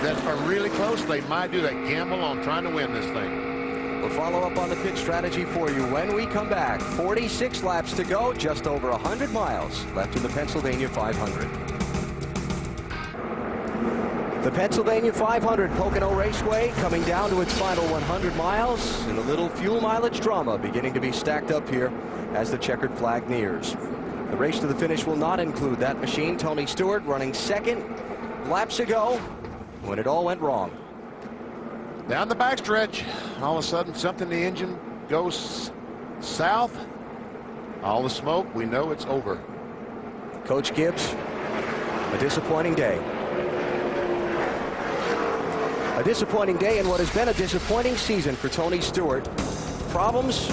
that are really close, they might do that gamble on trying to win this thing. We'll follow up on the pit strategy for you when we come back. 46 laps to go, just over 100 miles left in the Pennsylvania 500. The Pennsylvania 500 Pocono Raceway coming down to its final 100 miles, and a little fuel mileage drama beginning to be stacked up here as the checkered flag nears. The race to the finish will not include that machine. Tony Stewart running 2nd laps ago when it all went wrong. Down the backstretch, all of a sudden something in the engine goes south. All the smoke, we know it's over. Coach Gibbs, a disappointing day. A disappointing day in what has been a disappointing season for Tony Stewart. Problems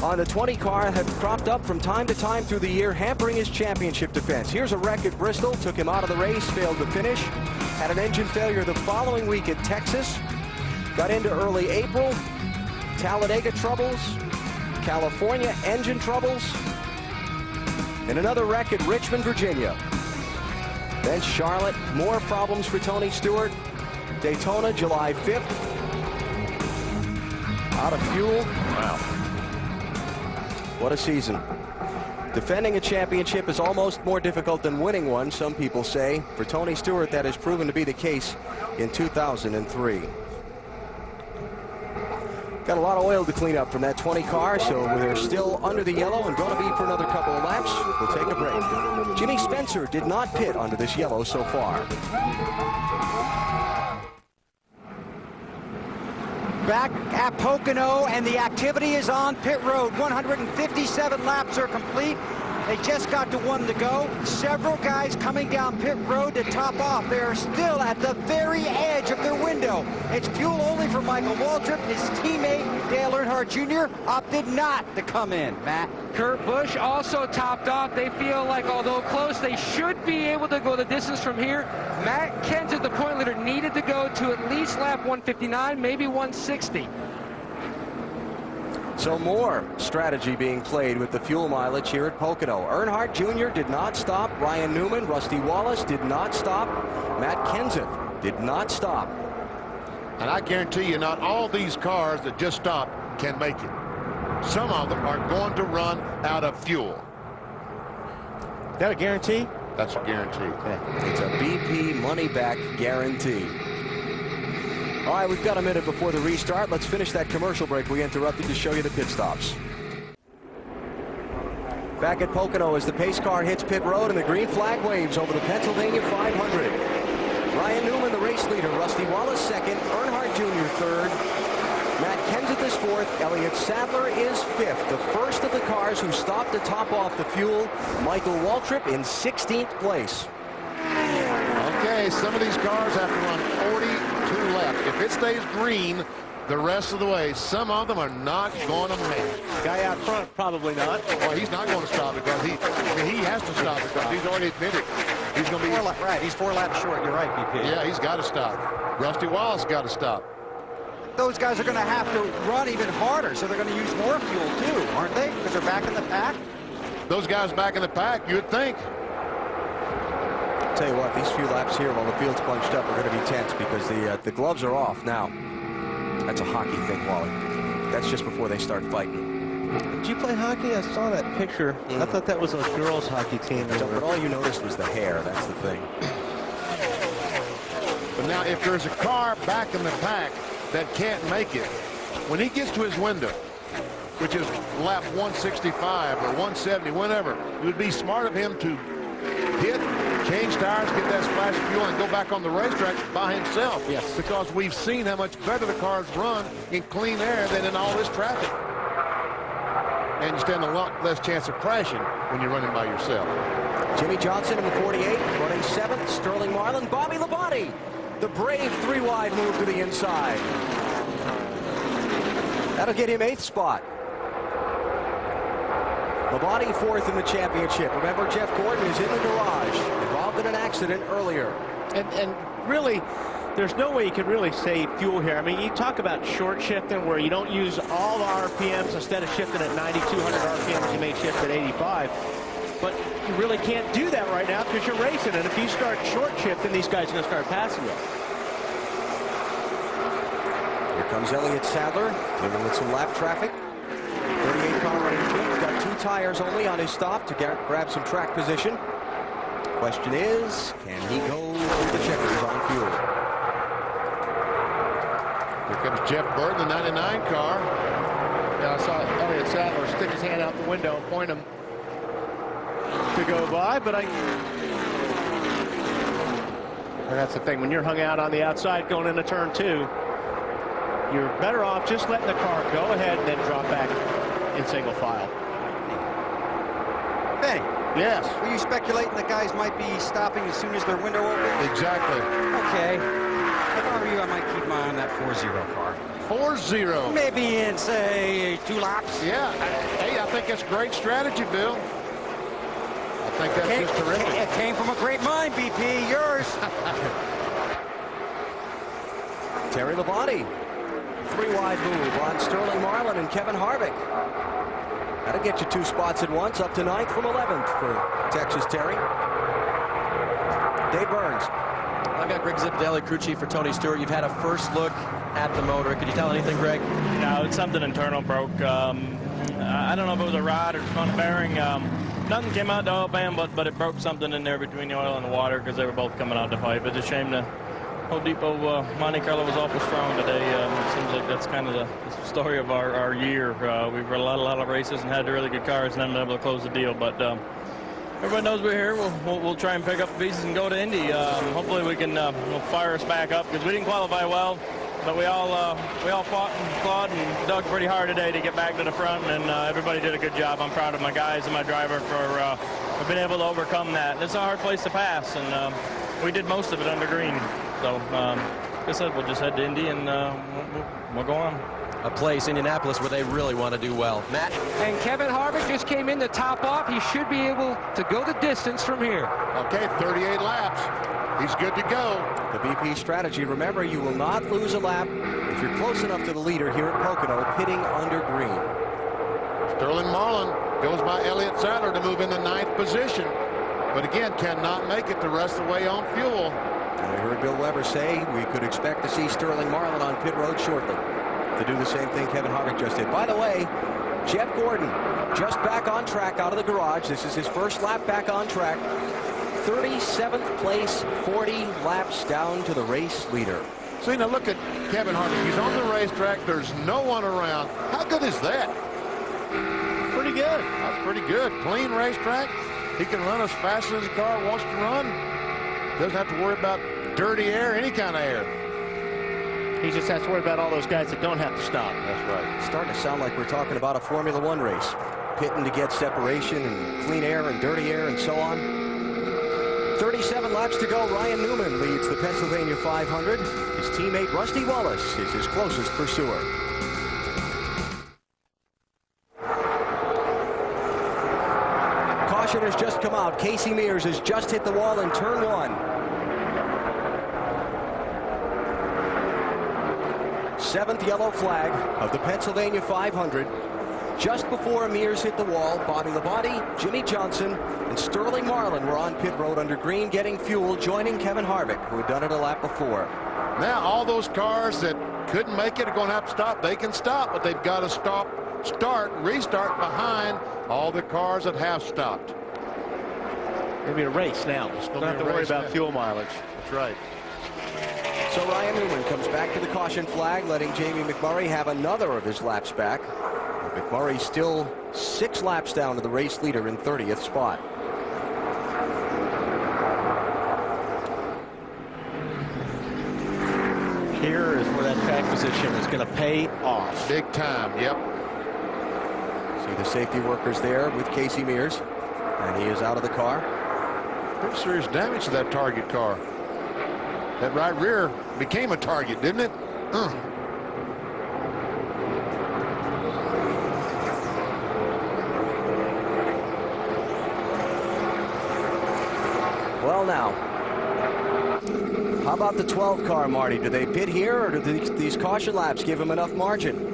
on the 20 car have cropped up from time to time through the year, hampering his championship defense. Here's a wreck at Bristol, took him out of the race, failed to finish. Had an engine failure the following week at Texas. Got into early April. Talladega troubles. California engine troubles. And another wreck at Richmond, Virginia. Then Charlotte, more problems for Tony Stewart. Daytona, July 5th. Out of fuel. Wow. What a season. Defending a championship is almost more difficult than winning one, some people say. For Tony Stewart, that has proven to be the case in 2003. Got a lot of oil to clean up from that 20 car, so they're still under the yellow and going to be for another couple of laps. We'll take a break. Jimmy Spencer did not pit under this yellow so far. Back at Pocono, and the activity is on pit road. 157 laps are complete. They just got to 1 to go. Several guys coming down pit road to top off. They are still at the very edge of their window. It's fuel only for Michael Waltrip. His teammate, Dale Earnhardt Jr., opted not to come in. Matt? Kurt Busch also topped off. They feel like, although close, they should be able to go the distance from here. Matt Kenseth, the point leader, needed to go to at least lap 159, maybe 160. So more strategy being played with the fuel mileage here at Pocono. Earnhardt Jr. did not stop. Ryan Newman, Rusty Wallace did not stop. Matt Kenseth did not stop. And I guarantee you, not all these cars that just stopped can make it. some of them are going to run out of fuel. Is that a guarantee? That's a guarantee. Okay. It's a BP money-back guarantee. All right, we've got a minute before the restart. Let's finish that commercial break we interrupted to show you the pit stops. Back at Pocono as the pace car hits pit road and the green flag waves over the Pennsylvania 500. Ryan Newman, the race leader. Rusty Wallace second. Earnhardt Jr. third. Matt Kenseth is fourth. Elliott Sadler is fifth. The first of the cars who stopped to top off the fuel. Michael Waltrip in 16th place. Okay, some of these cars have to run 42 laps. If it stays green the rest of the way, some of them are not going to make it. Guy out front, probably not. Well, he's not going to stop because he has to stop because he's already admitted he's going to be right. He's 4 laps short. You're right, BP. Yeah, he's got to stop. Rusty Wallace got to stop. Those guys are going to have to run even harder, so they're going to use more fuel too, aren't they? Because they're back in the pack. Those guys back in the pack, you'd think. I'll tell you what, these few laps here while the field's bunched up are going to be tense because the gloves are off now. That's a hockey thing, Wally. That's just before they start fighting. Did you play hockey? I saw that picture. I thought that was a girls' hockey team. But all you noticed was the hair. That's the thing. But now, if there's a car back in the pack that can't make it, when he gets to his window, which is lap 165 or 170, whenever, it would be smart of him to hit, change tires, get that splash of fuel, and go back on the racetrack by himself. Yes. Because we've seen how much better the cars run in clean air than in all this traffic. And you stand a lot less chance of crashing when you're running by yourself. Jimmy Johnson in the 48, running 7th. Sterling Marlin, Bobby Labonte. The brave 3-wide move to the inside. That'll get him 8th spot. Labonte 4th in the championship. Remember, Jeff Gordon is in the garage, involved in an accident earlier. And really, there's no way you can really save fuel here. I mean, you talk about short shifting where you don't use all the RPMs. Instead of shifting at 9,200 RPMs, you may shift at 85. But you really can't do that right now because you're racing. And if you start short shifting, these guys are going to start passing you. Here comes Elliott Sadler, dealing with some lap traffic. 38 car running 5th, got 2 tires only on his stop to grab some track position. Question is, can he go through the checkers on fuel? Here comes Jeff Burton, the 99 car. Yeah, I saw Elliott Sadler stick his hand out the window and point him to go by, but and that's the thing, when you're hung out on the outside going into turn 2, you're better off just letting the car go ahead and then drop back in single file. Benny. Yes. Were you speculating that guys might be stopping as soon as their window opens? Exactly. Okay. If I were you, I might keep my eye on that 4-0 car. 4-0. Maybe in, say, 2 laps. Yeah. Hey, I think that's great strategy, Bill. I think that's just terrific. It came from a great mind, BP. Yours. Terry Labonte. 3-wide move on Sterling Marlin and Kevin Harvick. That'll get you 2 spots at once, up to 9th from 11th for Texas Terry. Dave Burns. I've got Greg Zipadelli, crew chief for Tony Stewart. You've had a first look at the motor. Could you tell anything, Greg? No, it's something internal broke. I don't know if it was a rod or front bearing. Nothing came out the oil pan, but it broke something in there between the oil and the water because they were both coming out the pipe. It's a shame the Home Depot Monte Carlo was awful strong today. It seems like that's kind of the story of our year. We've run a lot of races and had really good cars and haven't been able to close the deal. But everybody knows we're here. We'll try and pick up the pieces and go to Indy. Hopefully we can we'll fire us back up because we didn't qualify well. But we all fought and clawed and dug pretty hard today to get back to the front, and everybody did a good job. I'm proud of my guys and my driver for being able to overcome that. It's a hard place to pass, and we did most of it under green. So, like I said, we'll just head to Indy and we'll go on. A place, Indianapolis, where they really want to do well. Matt? And Kevin Harvick just came in to top off. He should be able to go the distance from here. Okay, 38 laps. He's good to go. The BP strategy, remember, you will not lose a lap if you're close enough to the leader here at Pocono, pitting under green. Sterling Marlin goes by Elliott Sadler to move into 9th position. But again, cannot make it the rest of the way on fuel. And I heard Bill Weber say we could expect to see Sterling Marlin on pit road shortly to do the same thing Kevin Harvick just did. By the way, Jeff Gordon just back on track out of the garage. This is his first lap back on track. 37th place, 40 laps down to the race leader. So, you know, look at Kevin Harvick. He's on the racetrack. There's no one around. How good is that? Pretty good. That's pretty good. Clean racetrack. He can run as fast as the car wants to run. Doesn't have to worry about dirty air, any kind of air. He just has to worry about all those guys that don't have to stop. That's right. It's starting to sound like we're talking about a Formula One race. Pitting to get separation and clean air and dirty air and so on. 37 laps to go. Ryan Newman leads the Pennsylvania 500. His teammate Rusty Wallace is his closest pursuer. Caution has just come out. Casey Mears has just hit the wall in turn 1. 7th yellow flag of the Pennsylvania 500. Just before Mears hit the wall, Bobby Labonte, Jimmy Johnson, and Sterling Marlin were on pit road under green getting fuel, joining Kevin Harvick, who had done it a lap before. Now all those cars that couldn't make it are going to have to stop. They can stop, but they've got to restart behind all the cars that have stopped. It'll be a race now. Don't have to worry about fuel mileage. That's right. So Ryan Newman comes back to the caution flag, letting Jamie McMurray have another of his laps back. McMurray still 6 laps down to the race leader in 30th spot. Here is where that track position is going to pay off. Big time, yep. See the safety workers there with Casey Mears, and he is out of the car. Pretty serious damage to that target car. That right rear became a target, didn't it? Well, now, how about the 12 car, Marty? Do they pit here, or do these caution laps give them enough margin?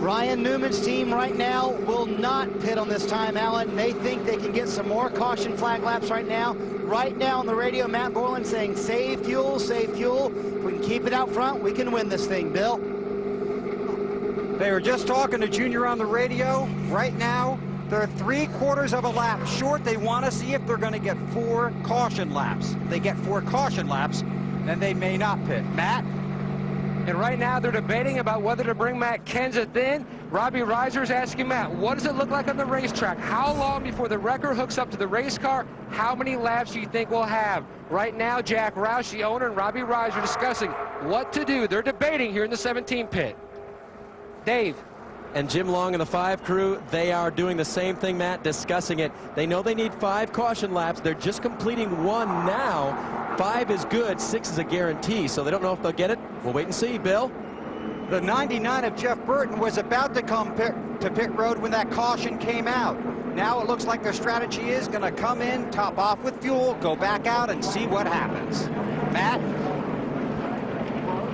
Ryan Newman's team right now will not pit on this time, Alan. They think they can get some more caution flag laps right now. Right now on the radio, Matt Borland saying, save fuel, save fuel. If we can keep it out front, we can win this thing, Bill. They were just talking to Junior on the radio. Right now, they're 3/4 of a lap short. They want to see if they're going to get 4 caution laps. If they get 4 caution laps, then they may not pit. Matt? And right now they're debating about whether to bring Matt Kenseth in. Robbie Reiser's asking Matt, what does it look like on the racetrack? How long before the wrecker hooks up to the race car? How many laps do you think we'll have? Right now, Jack Roush, the owner, and Robbie Reiser discussing what to do. They're debating here in the 17 pit. Dave. And Jim Long and the 5 crew, they are doing the same thing, Matt, discussing it. They know they need 5 caution laps. They're just completing 1 now. 5 is good, 6 is a guarantee, so they don't know if they'll get it. We'll wait and see, Bill. The 99 of Jeff Burton was about to come to pit road when that caution came out. Now it looks like their strategy is going to come in, top off with fuel, go back out, and see what happens. Matt?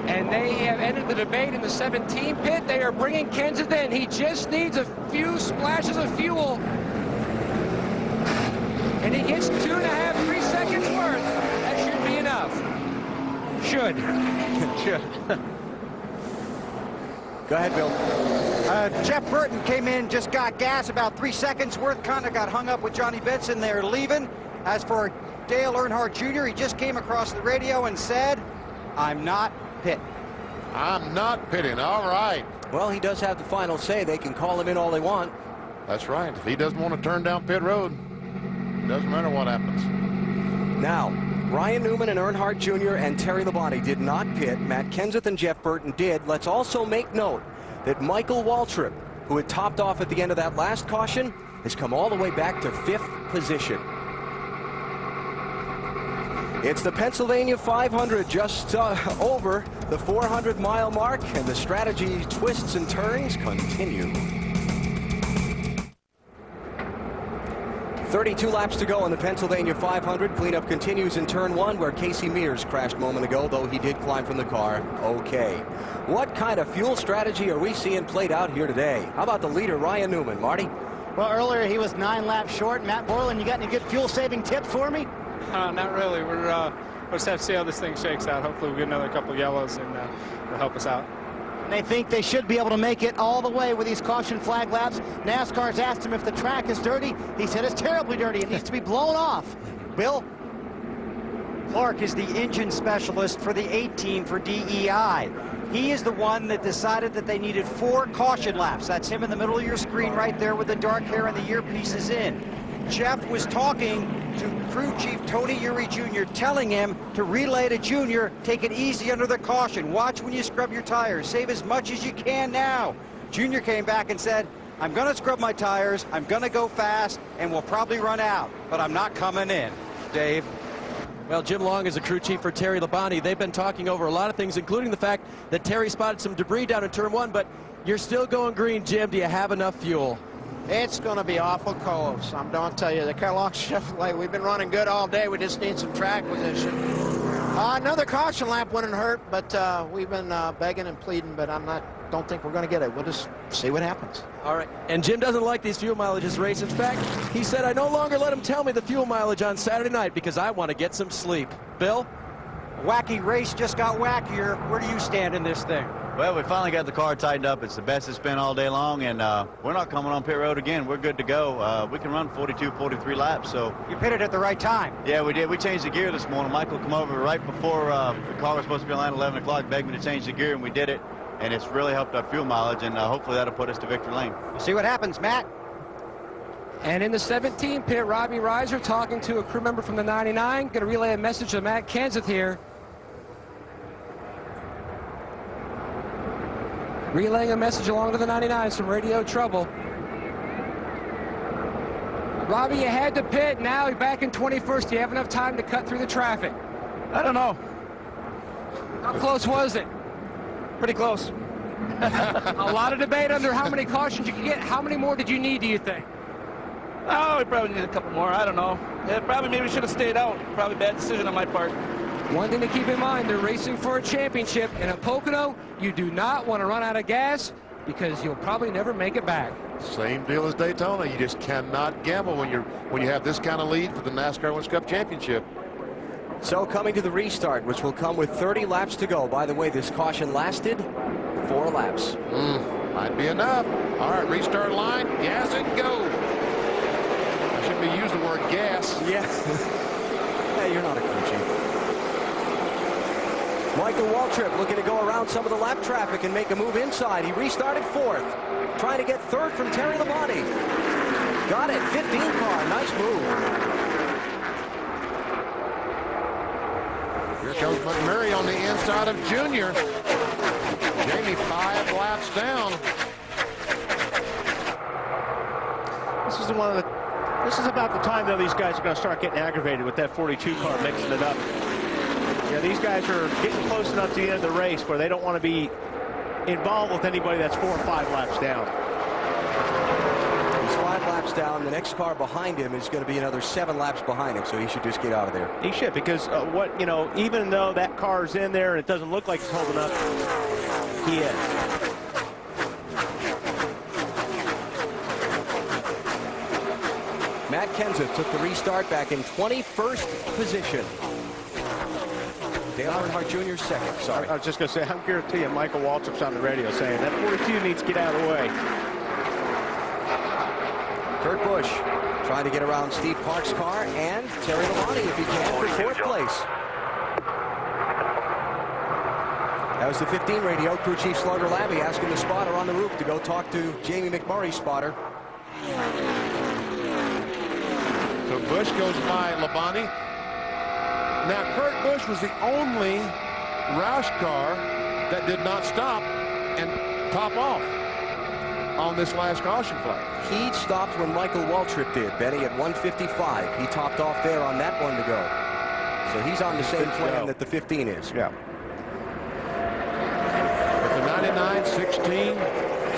And they have ended the debate in the 17 pit. They are bringing Kenseth in. He just needs a few splashes of fuel. And he gets 2.5, 3 seconds worth. That should be enough. Should. Should. Go ahead, Bill. Jeff Burton came in, just got gas, about 3 seconds worth, kind of got hung up with Johnny Benson. They're leaving. As for Dale Earnhardt Jr., he just came across the radio and said, I'm not pitting. I'm not pitting. All right. Well, he does have the final say. They can call him in all they want. That's right. If he doesn't want to turn down pit road, it doesn't matter what happens. Now, Ryan Newman and Earnhardt Jr. and Terry Labonte did not pit. Matt Kenseth and Jeff Burton did. Let's also make note that Michael Waltrip, who had topped off at the end of that last caution, has come all the way back to 5th position. It's the Pennsylvania 500, just over the 400-mile mark, and the strategy twists and turns continue. 32 laps to go on the Pennsylvania 500. Cleanup continues in turn 1, where Casey Mears crashed a moment ago, though he did climb from the car okay. What kind of fuel strategy are we seeing played out here today? How about the leader, Ryan Newman? Marty? Well, earlier he was 9 laps short. Matt Borland, you got any good fuel-saving tips for me? Not really. We'll just have to see how this thing shakes out. Hopefully we'll get another couple yellows and it'll help us out. And they think they should be able to make it all the way with these caution flag laps. NASCAR's asked him if the track is dirty. He said it's terribly dirty. It needs to be blown off. Bill? Clark is the engine specialist for the 8 team for DEI. He is the one that decided that they needed 4 caution laps. That's him in the middle of your screen right there with the dark hair and the earpieces in. Jeff was talking to crew chief Tony Uri Jr., telling him to relay to Junior, take it easy under the caution. Watch when you scrub your tires. Save as much as you can now. Junior came back and said, I'm going to scrub my tires, I'm going to go fast, and we'll probably run out, but I'm not coming in. Dave? Well, Jim Long is a crew chief for Terry Labonte. They've been talking over a lot of things, including the fact that Terry spotted some debris down in turn 1, but you're still going green, Jim. Do you have enough fuel? It's going to be awful close. I'm going to tell you, the Kellogg Chevrolet, we've been running good all day. We just need some track position. Another caution lap wouldn't hurt, but we've been begging and pleading, but don't think we're going to get it. We'll just see what happens. All right. And Jim doesn't like these fuel mileages race. In fact, he said, I no longer let him tell me the fuel mileage on Saturday night because I want to get some sleep. Bill? Wacky race just got wackier. Where do you stand in this thing? Well, we finally got the car tightened up. It's the best it's been all day long, and we're not coming on pit road again. We're good to go. We can run 42, 43 laps. So you pitted at the right time. Yeah, we did. We changed the gear this morning. Michael came over right before the car was supposed to be on line at 11 o'clock, begged me to change the gear, and we did it. And it's really helped our fuel mileage, and hopefully that'll put us to victory lane. We'll see what happens, Matt. And in the 17 pit, Robbie Reiser talking to a crew member from the 99. Going to relay a message to Matt Kenseth here. Relaying a message along to the 99, some radio trouble. Robbie, you had to pit. Now you're back in 21st. Do you have enough time to cut through the traffic? I don't know. How close was it? Pretty close. A lot of debate under how many cautions you could get. How many more did you need, do you think? Oh, we probably need a couple more. I don't know. Yeah, probably maybe should have stayed out. Probably bad decision on my part. One thing to keep in mind, they're racing for a championship. In a Pocono, you do not want to run out of gas because you'll probably never make it back. Same deal as Daytona. You just cannot gamble when you have this kind of lead for the NASCAR Winners' Cup Championship. So coming to the restart, which will come with 30 laps to go. By the way, this caution lasted 4 laps. Might be enough. All right, restart line, gas and go. I shouldn't be using the word gas. Yeah. Hey, you're not a crew chief. Michael Waltrip looking to go around some of the lap traffic and make a move inside. He restarted 4th, trying to get 3rd from Terry Labonte. Got it, 15 car, nice move. Here comes McMurray on the inside of Junior. Jamie 5 laps down. This is about the time, though, these guys are going to start getting aggravated with that 42 car mixing it up. Yeah, these guys are getting close enough to the end of the race where they don't want to be involved with anybody that's 4 or 5 laps down. He's 5 laps down. The next car behind him is going to be another 7 laps behind him, so he should just get out of there. He should, because even though that car's in there and it doesn't look like he's holding up, he is. Matt Kenseth took the restart back in 21st position. Dale Earnhardt Jr. second. Sorry. I was just going to say, I'm guarantee you Michael Waltrip's on the radio saying that 42 needs to get out of the way. Kurt Busch trying to get around Steve Park's car and Terry Labonte if he can for 4th place. That was the 15 radio. Crew Chief Slugger Labby asking the spotter on the roof to go talk to Jamie McMurray's spotter. So Busch goes by Labonte. Now, Kurt Busch was the only Roush car that did not stop and top off on this last caution flag. He stopped when Michael Waltrip did, Benny, at 155. He topped off there on that one to go. So he's on the same plan that the 15 is. Yeah. But the 99, 16,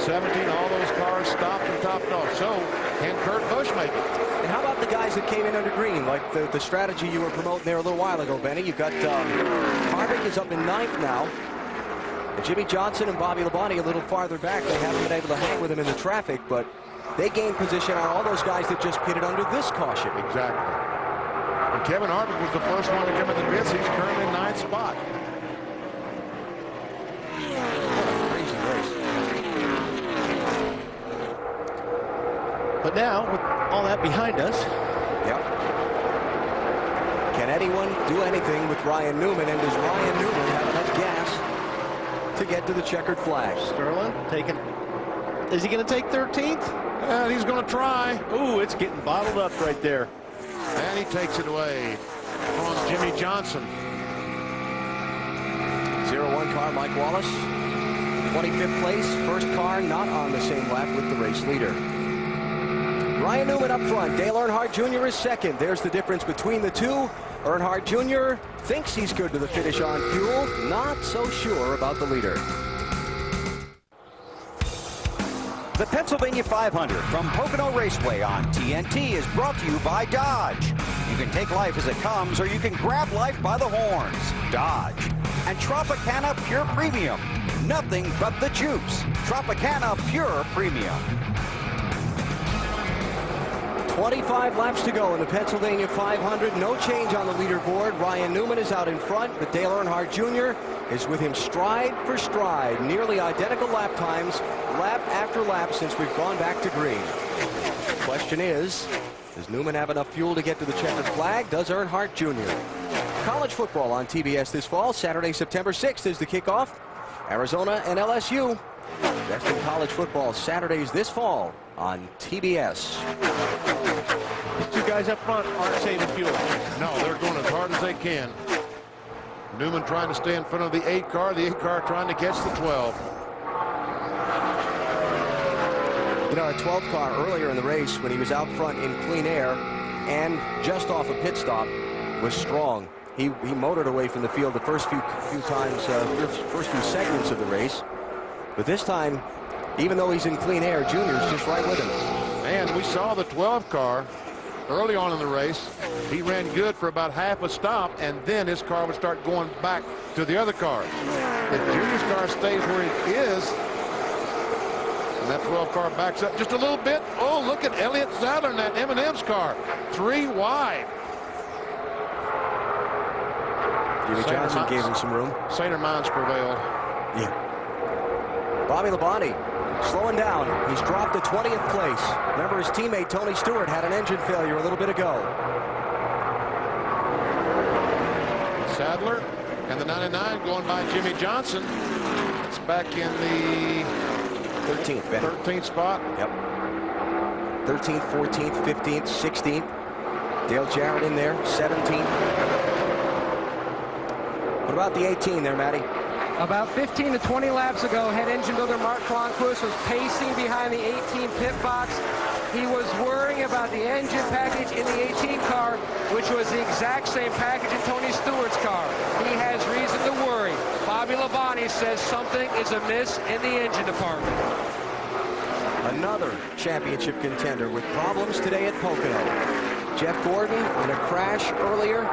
17, all those cars stopped and topped off. So can Kurt Busch make it? And how about the guys that came in under green, like the strategy you were promoting there a little while ago, Benny? You've got Harvick is up in 9th now. And Jimmy Johnson and Bobby Labonte a little farther back. They haven't been able to hang with him in the traffic, but they gained position on all those guys that just pitted under this caution. Exactly. And Kevin Harvick was the first one to come in the pits. He's currently in 9th spot. What a crazy But now, with all that behind us. Yep. Can anyone do anything with Ryan Newman? And does Ryan Newman have enough gas to get to the checkered flag? Sterling taking. Is he going to take 13th? And he's going to try. Ooh, it's getting bottled up right there. And he takes it away on Jimmy Johnson. 0-1 car, Mike Wallace. 25th place, first car not on the same lap with the race leader. Ryan Newman up front. Dale Earnhardt Jr. is second. There's the difference between the two. Earnhardt Jr. thinks he's good to the finish on fuel. Not so sure about the leader. The Pennsylvania 500 from Pocono Raceway on TNT is brought to you by Dodge. You can take life as it comes, or you can grab life by the horns. Dodge. And Tropicana Pure Premium. Nothing but the juice. Tropicana Pure Premium. 25 laps to go in the Pennsylvania 500. No change on the leaderboard. Ryan Newman is out in front, but Dale Earnhardt Jr. is with him stride for stride. Nearly identical lap times, lap after lap since we've gone back to green. Question is, does Newman have enough fuel to get to the checkered flag? Does Earnhardt Jr.? College football on TBS this fall. Saturday, September 6th is the kickoff. Arizona and LSU. Best in college football Saturdays this fall on TBS. These two guys up front aren't saving fuel. No, they're going as hard as they can. Newman trying to stay in front of the 8 car. The 8 car trying to catch the 12. You know, a 12 car earlier in the race when he was out front in clean air and just off a pit stop was strong. He motored away from the field the first few times, first few segments of the race. But this time, even though he's in clean air, Junior's just right with him. And we saw the 12 car early on in the race. He ran good for about half a stop, and then his car would start going back to the other car. If Junior's car stays where it is, and that 12 car backs up just a little bit. Oh, look at Elliott Sadler in that M&M's car. 3 wide. Jimmy Johnson gave him some room. Sainer Mines prevailed. Yeah. Bobby Labonte slowing down. He's dropped to 20th place. Remember, his teammate Tony Stewart had an engine failure a little bit ago. Sadler and the 99 going by Jimmy Johnson. It's back in the 13th, Ben. 13th spot. Yep. 13th, 14th, 15th, 16th. Dale Jarrett in there, 17th. What about the 18 there, Matty? About 15 to 20 laps ago, head engine builder Mark Cronquist was pacing behind the 18 pit box. He was worrying about the engine package in the 18 car, which was the exact same package in Tony Stewart's car. He has reason to worry. Bobby Labonte says something is amiss in the engine department. Another championship contender with problems today at Pocono. Jeff Gordon in a crash earlier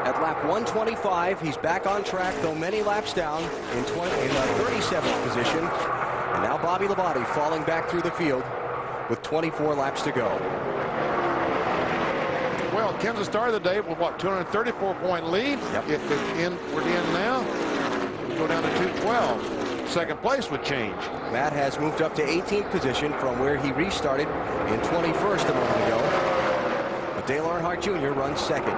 at lap 125. He's back on track, though many laps down in 37th position. And now Bobby Labonte falling back through the field with 24 laps to go. Well, Kenseth started the day with, what, 234-point lead? Yep. We're in now. We go down to 212. Second place would change. Matt has moved up to 18th position from where he restarted in 21st a moment ago. But Dale Earnhardt Jr. runs second.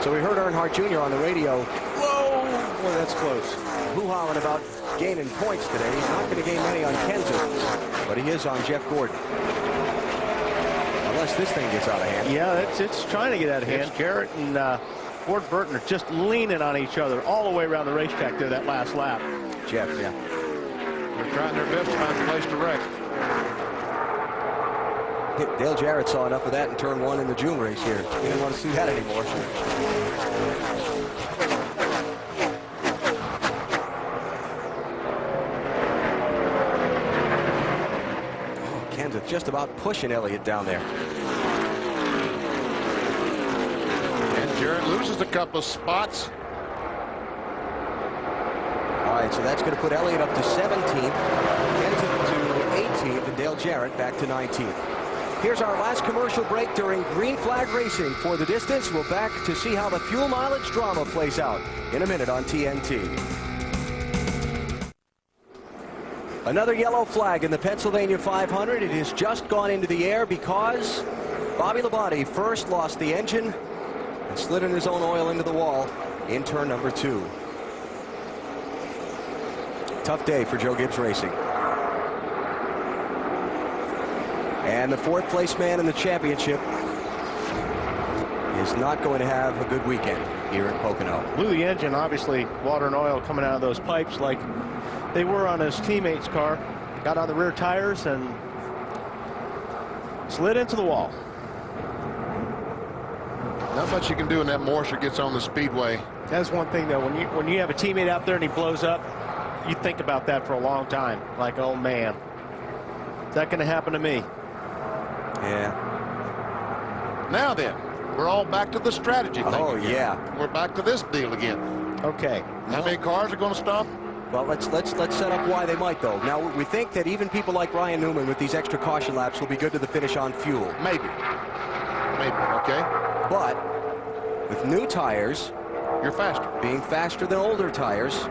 So we heard Earnhardt Jr. on the radio. Whoa! Boy, that's close. Hoo-hawing about gaining points today. He's not going to gain many on Kenseth, but he is on Jeff Gordon. Unless this thing gets out of hand. Yeah, it's trying to get out of hand. Garrett and Ford Burton are just leaning on each other all the way around the racetrack there that last lap. Jeff, yeah. They're trying their best to find a place to wreck. Dale Jarrett saw enough of that in turn 1 in the June race here. He didn't want to see that anymore. Oh, Kenseth just about pushing Elliott down there. And Jarrett loses a couple of spots. All right, so that's going to put Elliott up to 17th, Kenseth to 18th, and Dale Jarrett back to 19th. Here's our last commercial break during green flag racing. For the distance, we'll back to see how the fuel mileage drama plays out in a minute on TNT. Another yellow flag in the Pennsylvania 500. It has just gone into the air because Bobby Labonte first lost the engine and slid in his own oil into the wall in turn number 2. Tough day for Joe Gibbs Racing. And the 4th place man in the championship is not going to have a good weekend here in Pocono. Blew the engine, obviously water and oil coming out of those pipes like they were on his teammate's car. Got on the rear tires and slid into the wall. Not much you can do when that Morsher gets on the speedway. That's one thing, though. When you have a teammate out there and he blows up, you think about that for a long time. Like, oh, man, is that going to happen to me? Yeah. Now then, we're all back to the strategy thing. Oh, again. yeah. We're back to this deal again. Okay. How many cars are going to stop? Well, let's set up why they might, though. Now, we think that even people like Ryan Newman with these extra caution laps will be good to the finish on fuel. Maybe, okay. But with new tires, you're faster. Being faster than older tires,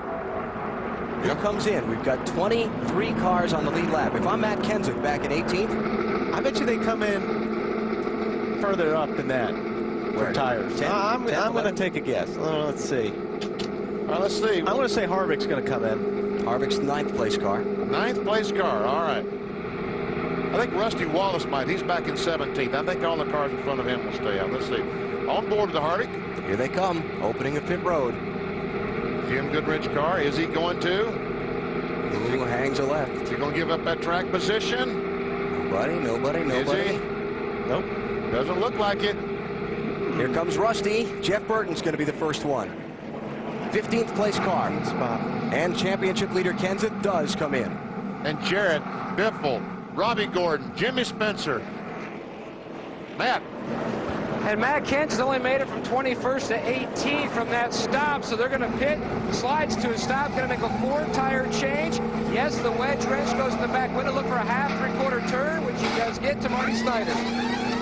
who comes in? We've got 23 cars on the lead lap. If I'm Matt Kenseth back in 18th, I bet you they come in further up than that for tires. 10, I'm going to take a guess. Let's see. Let's see. I'm going to say Harvick's going to come in. Harvick's 9th place car. 9th place car. All right. I think Rusty Wallace might. He's back in 17th. I think all the cars in front of him will stay out. Let's see. On board with the Harvick. Here they come. Opening of pit road. Jim Goodrich car. Is he going to? Who hangs a left? Is he going to give up that track position? Nobody. Is he? Nope. Doesn't look like it. Here comes Rusty. Jeff Burton's going to be the first one. 15th place car. Spot. And championship leader Kenseth does come in. And Jarrett, Biffle, Robbie Gordon, Jimmy Spencer. Matt. And Matt Kenseth only made it from 21st to 18th from that stop, so they're going to pit, slides to a stop, going to make a 4-tire change. Yes, the wedge wrench goes in the back window. Look for a half, 3/4 turn, which he does get to Marty Snyder.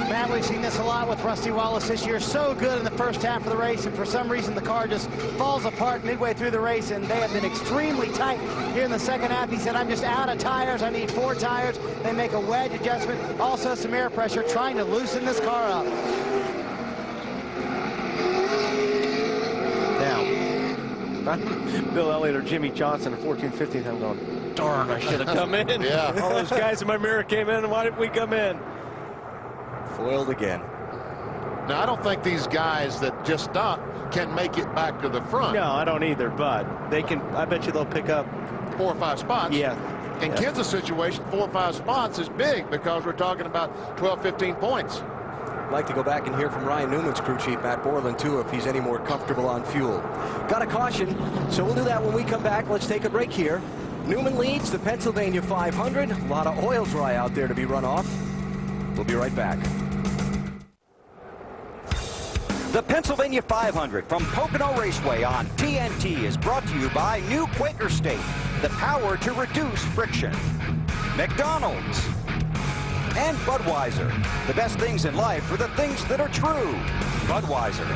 Matt, we've seen this a lot with Rusty Wallace this year. So good in the first half of the race, and for some reason the car just falls apart midway through the race, and they have been extremely tight here in the second half. He said, I'm just out of tires. I need 4 tires. They make a wedge adjustment. Also some air pressure, trying to loosen this car up. Now, Bill Elliott or Jimmy Johnson at 14th, 15th, I'm going, darn, I should have come in. Yeah. All those guys in my mirror came in, and why didn't we come in? Foiled again. Now, I don't think these guys that just stopped can make it back to the front. No, I don't either, but they can. I bet you they'll pick up 4 or 5 spots. Yeah. In Kenseth's situation, 4 or 5 spots is big because we're talking about 12, 15 points. I'd like to go back and hear from Ryan Newman's crew chief, Matt Borland, too, if he's any more comfortable on fuel. Got a caution, so we'll do that when we come back. Let's take a break here. Newman leads the Pennsylvania 500. A lot of oil dry out there to be run off. We'll be right back. The Pennsylvania 500 from Pocono Raceway on TNT is brought to you by New Quaker State, the power to reduce friction. McDonald's. And Budweiser. The best things in life are the things that are true. Budweiser.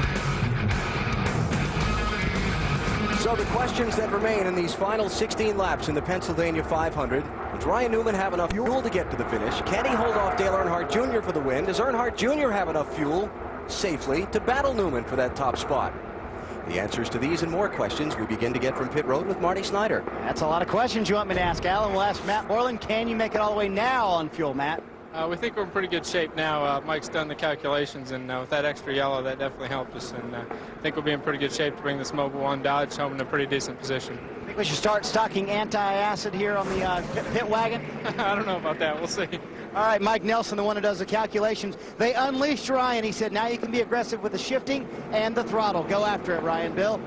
So the questions that remain in these final 16 laps in the Pennsylvania 500. Does Ryan Newman have enough fuel to get to the finish? Can he hold off Dale Earnhardt Jr. for the win? Does Earnhardt Jr. have enough fuel safely to battle Newman for that top spot? The answers to these and more questions we begin to get from pit road with Marty Snyder. That's a lot of questions you want me to ask, Alan. We'll ask Matt Borland. Can you make it all the way now on fuel, Matt? We think we're in pretty good shape now. Mike's done the calculations, and with that extra yellow, that definitely helped us. And I think we'll be in pretty good shape to bring this Mobil 1 Dodge home in a pretty decent position. I think we should start stocking anti-acid here on the pit wagon. I don't know about that. We'll see. All right, Mike Nelson, the one who does the calculations. They unleashed Ryan. He said, now you can be aggressive with the shifting and the throttle. Go after it, Ryan. Bill?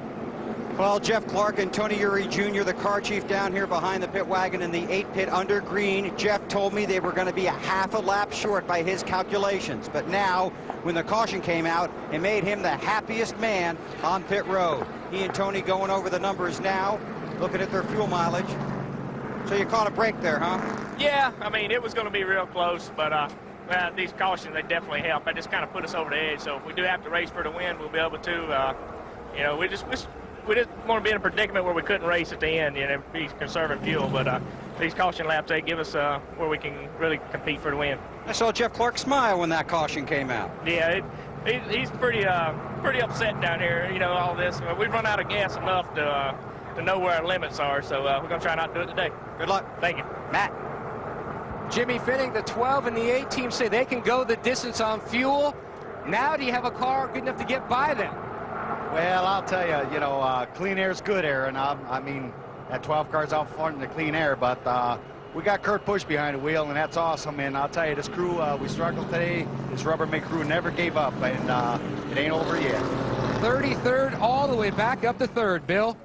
Well, Jeff Clark and Tony Uri Jr., the car chief down here behind the pit wagon in the 8 pit under green. Jeff told me they were going to be a half a lap short by his calculations. But now, when the caution came out, it made him the happiest man on pit road. He and Tony going over the numbers now, looking at their fuel mileage. So you caught a break there, huh? Yeah, I mean, it was going to be real close, but well, these cautions, they definitely help. They just kind of put us over the edge. So if we do have to race for the win, we'll be able to, you know, we just want to be in a predicament where we couldn't race at the end, you know, be conserving fuel. But these caution laps, they give us where we can really compete for the win. I saw Jeff Clark smile when that caution came out. Yeah, he's pretty upset down here, you know, all this. We've run out of gas enough to know where our limits are, so we're going to try not to do it today. Good luck. Thank you. Matt. Jimmy Finning, the 12 and the 8 team say they can go the distance on fuel. Now do you have a car good enough to get by them? Well, I'll tell you, you know, clean air is good air, and I mean, that 12 car's out front in the clean air, but we got Kurt Busch behind the wheel, and that's awesome. And I'll tell you, this crew, we struggled today. This Rubbermaid crew never gave up, and it ain't over yet. 33rd all the way back up to 3rd, Bill.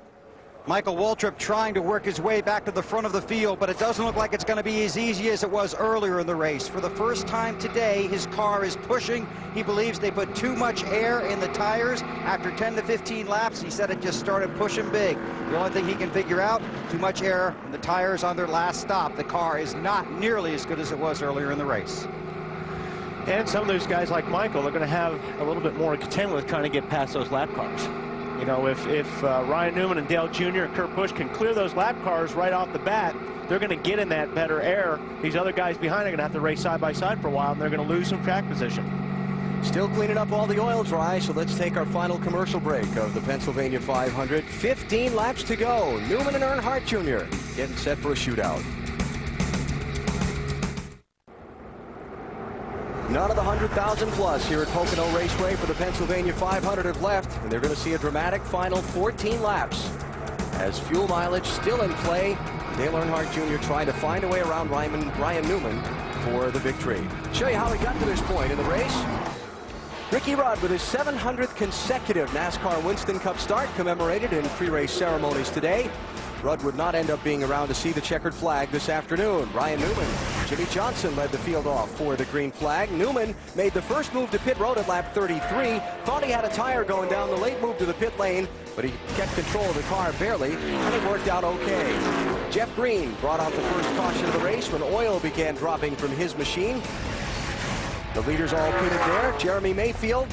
Michael Waltrip trying to work his way back to the front of the field, but it doesn't look like it's going to be as easy as it was earlier in the race. For the first time today, his car is pushing. He believes they put too much air in the tires. After 10 to 15 laps, he said it just started pushing big. The only thing he can figure out, too much air in the tires on their last stop. The car is not nearly as good as it was earlier in the race. And some of those guys like Michael are going to have a little bit more to contend with trying to get past those lap cars. You know, if Ryan Newman and Dale Jr. and Kurt Busch can clear those lap cars right off the bat, they're going to get in that better air. These other guys behind are going to have to race side by side for a while, and they're going to lose some track position. Still cleaning up all the oil dry, so let's take our final commercial break of the Pennsylvania 500. 15 laps to go. Newman and Earnhardt Jr. getting set for a shootout. None of the 100,000 plus here at Pocono Raceway for the Pennsylvania 500 have left, and they're going to see a dramatic final 14 laps. As fuel mileage still in play, Dale Earnhardt Jr. trying to find a way around Ryan Newman for the victory. Show you how he got to this point in the race. Ricky Rudd with his 700th consecutive NASCAR Winston Cup start commemorated in pre-race ceremonies today. Rudd would not end up being around to see the checkered flag this afternoon. Ryan Newman, Jimmy Johnson led the field off for the green flag. Newman made the first move to pit road at lap 33. Thought he had a tire going down the late move to the pit lane, but he kept control of the car barely, and it worked out okay. Jeff Green brought out the first caution of the race when oil began dropping from his machine. The leaders all pitted there. Jeremy Mayfield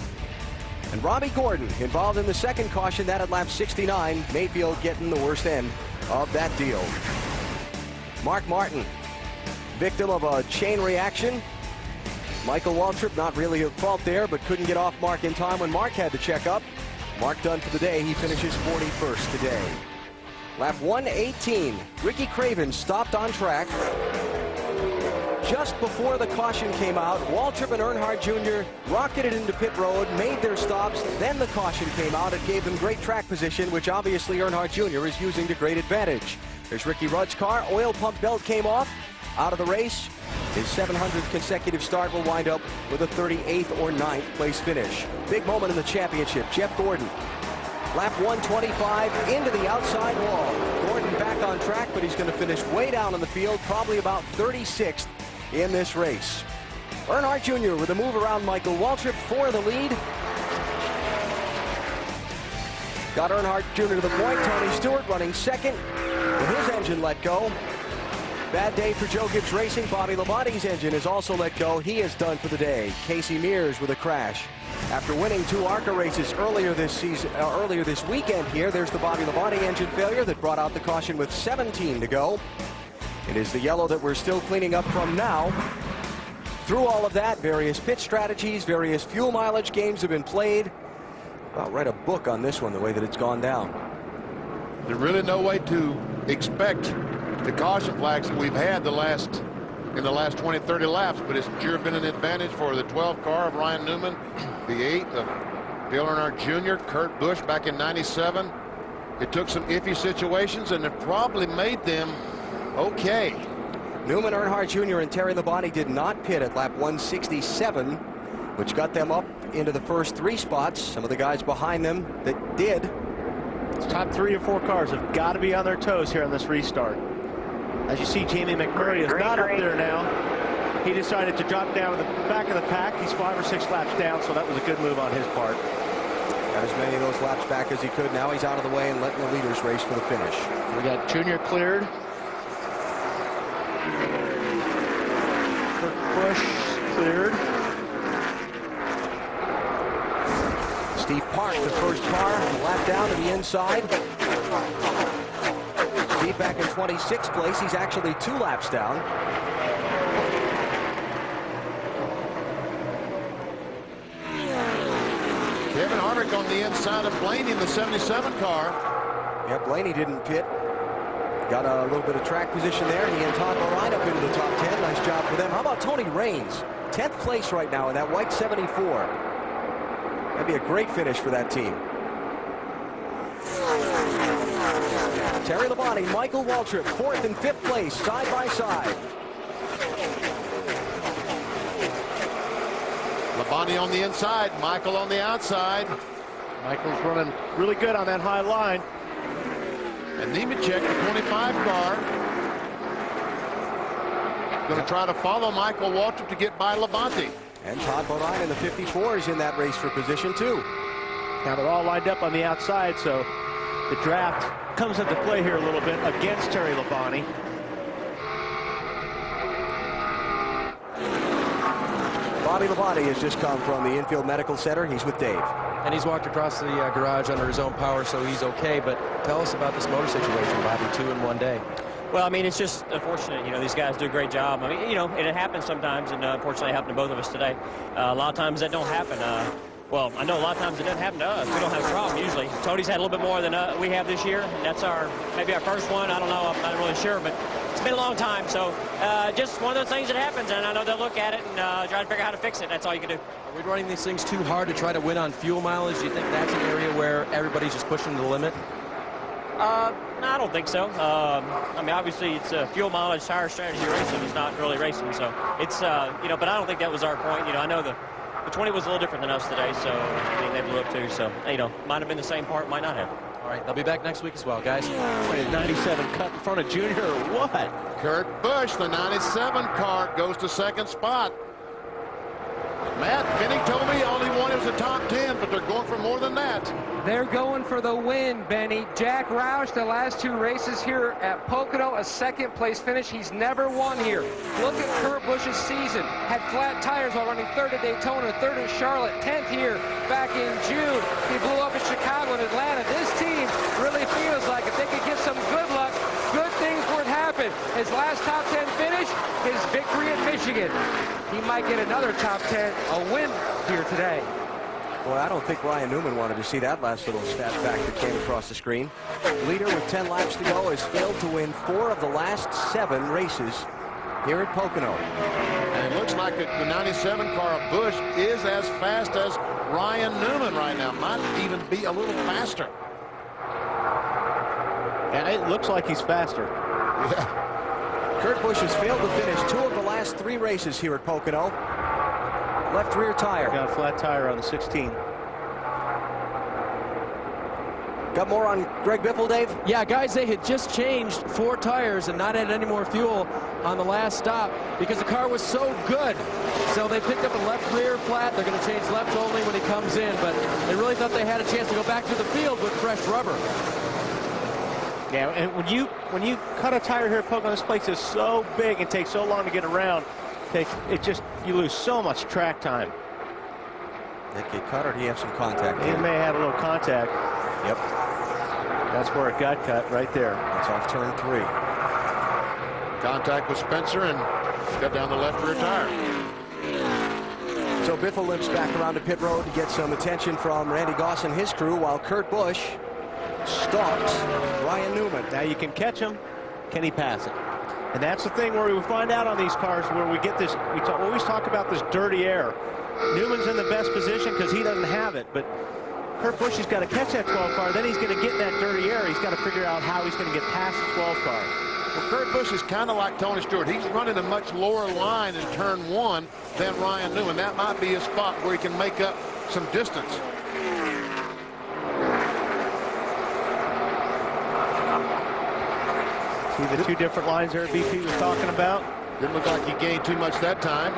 and Robbie Gordon involved in the second caution, that at lap 69. Mayfield getting the worst end of that deal. Mark Martin, victim of a chain reaction. Michael Waltrip not really at fault there, but couldn't get off Mark in time when Mark had to check up. Mark done for the day. He finishes 41st today. Lap 118, Ricky Craven stopped on track. Just before the caution came out, Waltrip and Earnhardt Jr. rocketed into pit road, made their stops, then the caution came out. It gave them great track position, which obviously Earnhardt Jr. is using to great advantage. There's Ricky Rudd's car. Oil pump belt came off. Out of the race. His 700th consecutive start will wind up with a 38th or 9th place finish. Big moment in the championship. Jeff Gordon. Lap 125 into the outside wall. Gordon back on track, but he's going to finish way down in the field, probably about 36th in this race. Earnhardt Jr. with a move around Michael Waltrip for the lead. Got Earnhardt Jr. to the point. Tony Stewart running second with his engine let go. Bad day for Joe Gibbs Racing. Bobby Labonte's engine is also let go. He is done for the day. Casey Mears with a crash. After winning 2 ARCA races earlier this weekend here, there's the Bobby Labonte engine failure that brought out the caution with 17 to go. It is the yellow that we're still cleaning up from now. Through all of that, various pit strategies, various fuel mileage games have been played. I'll write a book on this one, the way that it's gone down. There's really no way to expect the caution flags that we've had in the last 20, 30 laps, but it's sure been an advantage for the 12 car of Ryan Newman, the 8 of Dale Earnhardt Jr., Kurt Busch back in '97. It took some iffy situations, and it probably made them okay. Newman, Earnhardt Jr. and Terry Labonte did not pit at lap 167, which got them up into the first 3 spots. Some of the guys behind them that did. Top 3 or 4 cars have got to be on their toes here on this restart. As you see, Jamie McMurray is not up there now. He decided to drop down to the back of the pack. He's 5 or 6 laps down, so that was a good move on his part. Got as many of those laps back as he could. Now he's out of the way and letting the leaders race for the finish. We got Junior cleared. Kurt Busch cleared. Steve Park, the first car, lap down to the inside. Steve Dave back in 26th place. He's actually 2 laps down. Kevin Harvick on the inside of Blaney in the 77 car. Yeah, Blaney didn't pit. Got a little bit of track position there. He and Todd O'Reilly up into the top 10. Nice job for them. How about Tony Raines? 10th place right now in that white 74. That'd be a great finish for that team. Terry Labonte, Michael Waltrip, 4th and 5th place, side by side. Labonte on the inside, Michael on the outside. Michael's running really good on that high line. And Nemechek, the 25 car, going to try to follow Michael Waltrip to get by Labonte. And Todd Bodine in the 54 is in that race for position 2. Now they're all lined up on the outside, so the draft comes into play here a little bit against Terry Labonte. Bobby Labonte has just come from the infield medical center. He's with Dave. And he's walked across the garage under his own power, so he's okay. But tell us about this motor situation, Bobby, 2 in 1 day. Well, I mean, it's just unfortunate. You know, these guys do a great job. I mean, you know, and it happens sometimes, and unfortunately it happened to both of us today. A lot of times that don't happen. Well, I know a lot of times it doesn't happen to us. We don't have a problem usually. Tony's had a little bit more than we have this year. That's maybe our first one. I don't know. I'm not really sure, but it's been a long time. So just one of those things that happens, and I know they'll look at it and try to figure out how to fix it. That's all you can do. Are we running these things too hard to try to win on fuel mileage? Do you think that's an area where everybody's just pushing the limit? No, I don't think so. I mean, obviously, it's fuel mileage, tire strategy racing is not really racing. So it's, you know, but I don't think that was our point. You know, I know the 20 was a little different than us today, so I mean, they blew up too. So, you know, might have been the same part, might not have. All right, they'll be back next week as well, guys. 97 cut in front of Junior or what? Kurt Busch, the 97 car, goes to 2nd spot. Matt, Benny told me all he wanted was a top 10, but they're going for more than that. They're going for the win, Benny. Jack Roush, the last 2 races here at Pocono, a 2nd place finish. He's never won here. Look at Kurt Busch's season. Had flat tires while running 3rd at Daytona, 3rd in Charlotte, 10th here back in June. He blew up in Chicago and Atlanta. This team really feels like if they could get some good luck, good things would happen. His last top 10 finish, his victory at Michigan. He might get another top 10, a win here today. Boy, I don't think Ryan Newman wanted to see that last little stat fact that came across the screen. Leader with 10 laps to go has failed to win 4 of the last 7 races here at Pocono. And it looks like the 97 car of Busch is as fast as Ryan Newman right now. Might even be a little faster. And it looks like he's faster. Yeah. Kurt Busch has failed to finish 2 of the last 3 races here at Pocono. Left rear tire. Got a flat tire on the 16. Got more on Greg Biffle, Dave? Yeah, guys, they had just changed 4 tires and not added any more fuel on the last stop because the car was so good. So they picked up a left rear flat. They're going to change left only when he comes in, but they really thought they had a chance to go back to the field with fresh rubber. Yeah, and when you cut a tire here at Pocono, this place is so big and takes so long to get around. You lose so much track time. Did it get cut or did he have some contact? He may have had a little contact. Yep. That's where it got cut, right there. That's off turn 3. Contact with Spencer and got down the left rear tire. So Biffle limps back around to pit road to get some attention from Randy Goss and his crew, while Kurt Busch stalks Ryan Newman. Now you can catch him. Can he pass it? And that's the thing where we find out on these cars where we get this, always talk about this dirty air. Newman's in the best position because he doesn't have it, but Kurt Busch has got to catch that 12 car, then he's going to get in that dirty air. He's got to figure out how he's going to get past the 12 car. Well, Kurt Busch is kind of like Tony Stewart. He's running a much lower line in turn 1 than Ryan Newman. That might be a spot where he can make up some distance. See the 2 different lines there BP was talking about? Didn't look like he gained too much that time.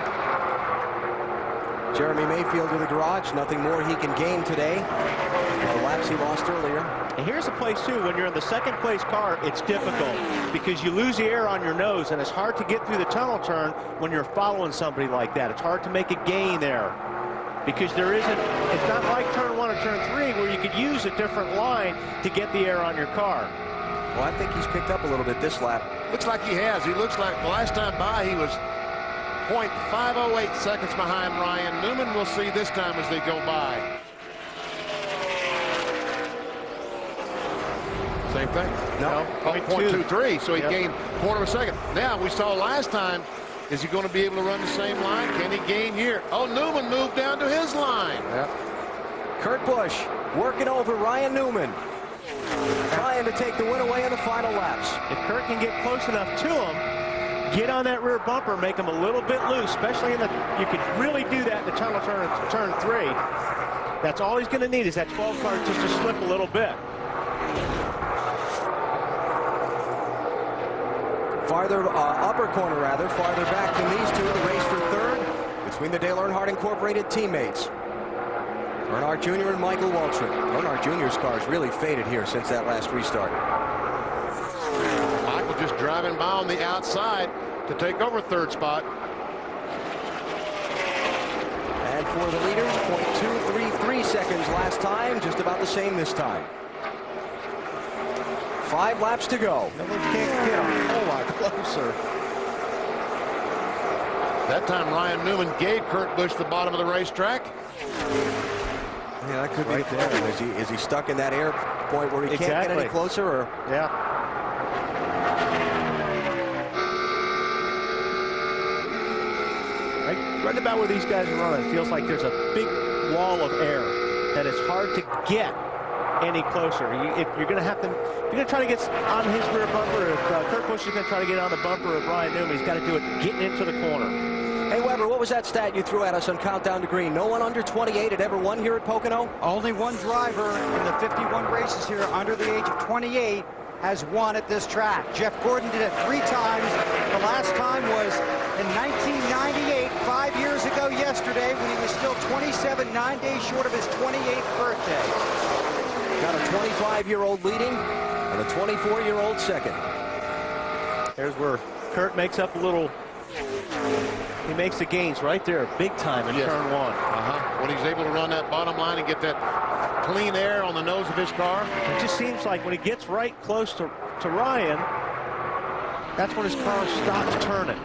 Jeremy Mayfield to the garage. Nothing more he can gain today. The laps he lost earlier. And here's the place, too. When you're in the 2nd place car, it's difficult because you lose the air on your nose, and it's hard to get through the tunnel turn when you're following somebody like that. It's hard to make a gain there because it's not like turn 1 or turn 3 where you could use a different line to get the air on your car. Well, I think he's picked up a little bit this lap. Looks like he has. He looks like the last time by he was 0.508 seconds behind Ryan Newman. We'll see this time as they go by. Same thing. No. 0.23, so he Yep. gained quarter of a second. Now, we saw last time, is he going to be able to run the same line? Can he gain here? Oh, Newman moved down to his line. Yep. Kurt Busch working over Ryan Newman, trying to take the win away in the final laps. If Kurt can get close enough to him, get on that rear bumper, make him a little bit loose, especially in the, you could really do that in the tunnel turn 3. That's all he's going to need is that 12 car just to slip a little bit. Farther upper corner, rather, farther back than these two. The race for third between the Dale Earnhardt Incorporated teammates. Earnhardt Jr. and Michael Waltrip. Earnhardt Jr.'s car's really faded here since that last restart. Michael just driving by on the outside to take over third spot. And for the leaders, 0.233 seconds last time, just about the same this time. 5 laps to go. Can't get a whole lot closer. That time Ryan Newman gave Kurt Busch the bottom of the racetrack. Yeah, that could be the problem. Is he stuck in that air point where he can't get any closer? Or yeah. Right about where these guys are running, it feels like there's a big wall of air that is hard to get any closer. If you're going to have to, if you're going to try to get on his rear bumper, if Kurt Busch is going to try to get on the bumper of Ryan Newman, he's got to do it getting into the corner. Hey, Weber, what was that stat you threw at us on Countdown to Green? No one under 28 had ever won here at Pocono? Only one driver in the 51 races here under the age of 28 has won at this track. Jeff Gordon did it 3 times. The last time was in 1998, 5 years ago yesterday, when he was still 27, 9 days short of his 28th birthday. Got a 25-year-old leading and a 24-year-old second. There's where Kurt makes up a little. He makes the gains right there, big time in turn 1. When he's able to run that bottom line and get that clean air on the nose of his car. It just seems like when he gets right close to Ryan, that's when his car stops turning.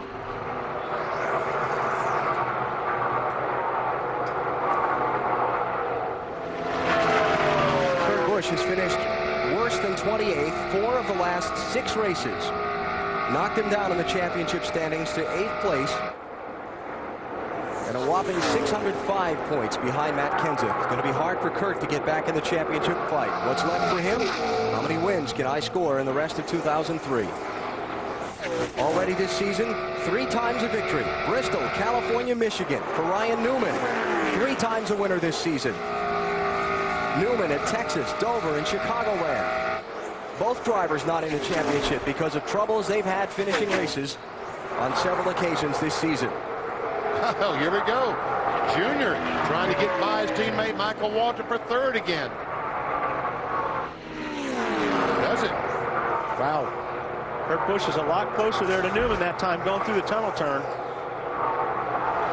Kurt Busch has finished worse than 28th 4 of the last 6 races. Knocked him down in the championship standings to 8th place. And a whopping 605 points behind Matt Kenseth. It's going to be hard for Kurt to get back in the championship fight. What's left for him? How many wins can I score in the rest of 2003? Already this season, 3 times a victory. Bristol, California, Michigan for Ryan Newman. 3 times a winner this season. Newman at Texas, Dover, and Chicagoland. Both drivers not in the championship because of troubles they've had finishing races on several occasions this season. Oh, here we go. Junior trying to get by his teammate Michael Waltrip for third again. Does it? Wow. Kurt Busch is a lot closer there to Newman that time going through the tunnel turn.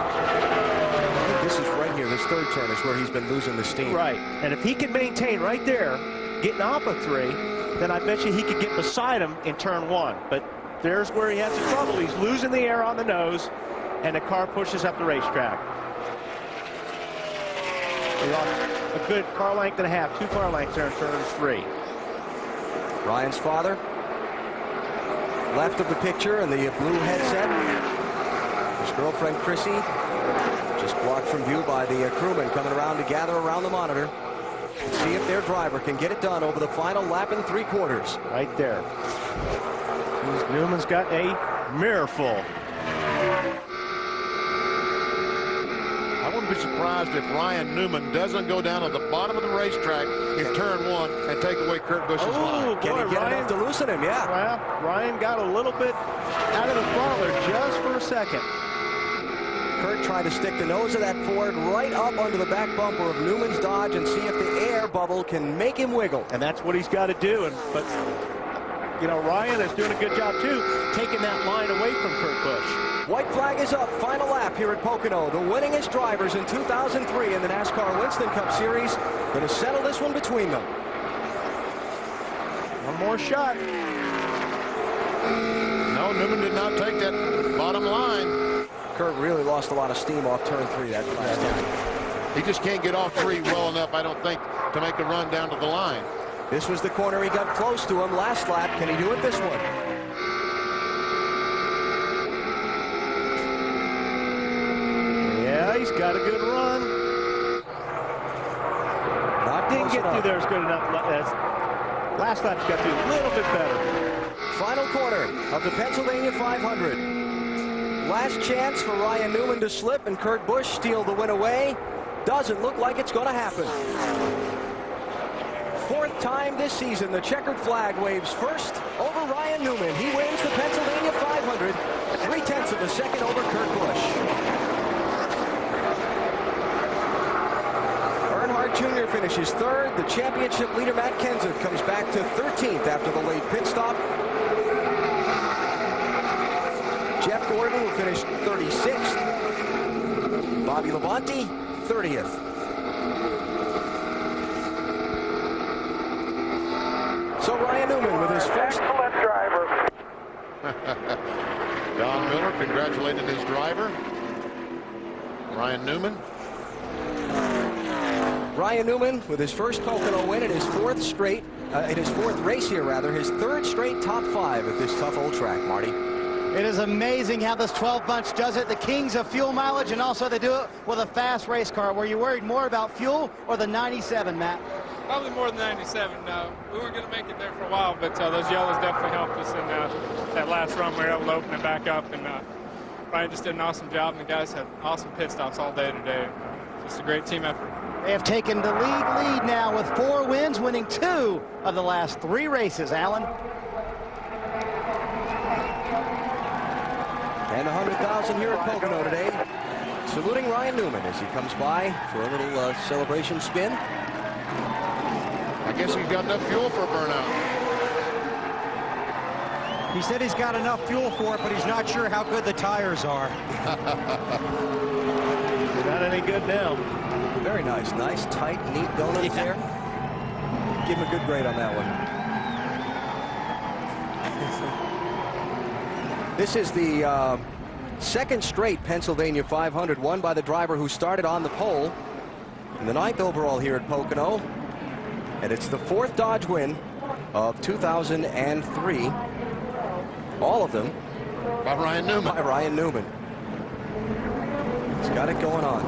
I think this is right here. This third turn is where he's been losing the steam. Right. And if he can maintain right there, getting off of 3, then I bet you he could get beside him in turn 1. But there's where he has the trouble. He's losing the air on the nose, and the car pushes up the racetrack. He lost a good car length and a half, 2 car lengths there in turn 3. Ryan's father, left of the picture in the blue headset. His girlfriend, Chrissy, just blocked from view by the crewman coming around to gather around the monitor and see if their driver can get it done over the final lap and 3/4. Right there. Newman's got a mirror full. I wouldn't be surprised if Ryan Newman doesn't go down at the bottom of the racetrack in turn 1 and take away Kurt Busch's line. Can he get enough to loosen him? Yeah. Well, Ryan got a little bit out of the throttle there just for a second. Kurt tried to stick the nose of that Ford right up under the back bumper of Newman's Dodge and see if the air bubble can make him wiggle. And that's what he's got to do. But, you know, Ryan is doing a good job, too, taking that line away from Kurt Busch. White flag is up. Final lap here at Pocono. The winningest drivers in 2003 in the NASCAR Winston Cup Series going to settle this one between them. Well, more shot. No, Newman did not take that bottom line. Kurt really lost a lot of steam off turn 3 that last time. He just can't get off 3 well enough, I don't think, to make a run down to the line. This was the corner he got close to him last lap. Can he do it this one? Yeah, he's got a good run. Didn't get through there as good enough. Last lap's got through a little bit better. Final corner of the Pennsylvania 500. Last chance for Ryan Newman to slip and Kurt Busch steal the win away. Doesn't look like it's going to happen. 4th time this season, the checkered flag waves first over Ryan Newman. He wins the Pennsylvania 500, 3/10 of a second over Kurt Busch. Jr. finishes 3rd. The championship leader, Matt Kenseth, comes back to 13th after the late pit stop. Jeff Gordon will finish 36th. Bobby Labonte, 30th. So Ryan Newman with his first... Excellent driver. Don Miller congratulated his driver, Ryan Newman. Ryan Newman with his first Pocono win in his 4th straight, in his 4th race here rather, his 3rd straight top 5 at this tough old track, Marty. It is amazing how this 12 bunch does it. The kings of fuel mileage, and also they do it with a fast race car. Were you worried more about fuel or the 97, Matt? Probably more than 97. We weren't going to make it there for a while, but those yellows definitely helped us in that last run. We were able to open it back up, and Ryan just did an awesome job, and the guys had awesome pit stops all day today. Just a great team effort. They have taken the lead now with 4 wins, winning 2 of the last 3 races, Alan. And 100,000 here at Pocono today. Saluting Ryan Newman as he comes by for a little celebration spin. I guess he's got enough fuel for a burnout. He said he's got enough fuel for it, but he's not sure how good the tires are. They're not any good now. Very nice. Nice, tight, neat donut there. Give him a good grade on that one. This is the 2nd straight Pennsylvania 500 won by the driver who started on the pole. And the 9th overall here at Pocono. And it's the 4th Dodge win of 2003. All of them by Ryan Newman. By Ryan Newman. He's got it going on.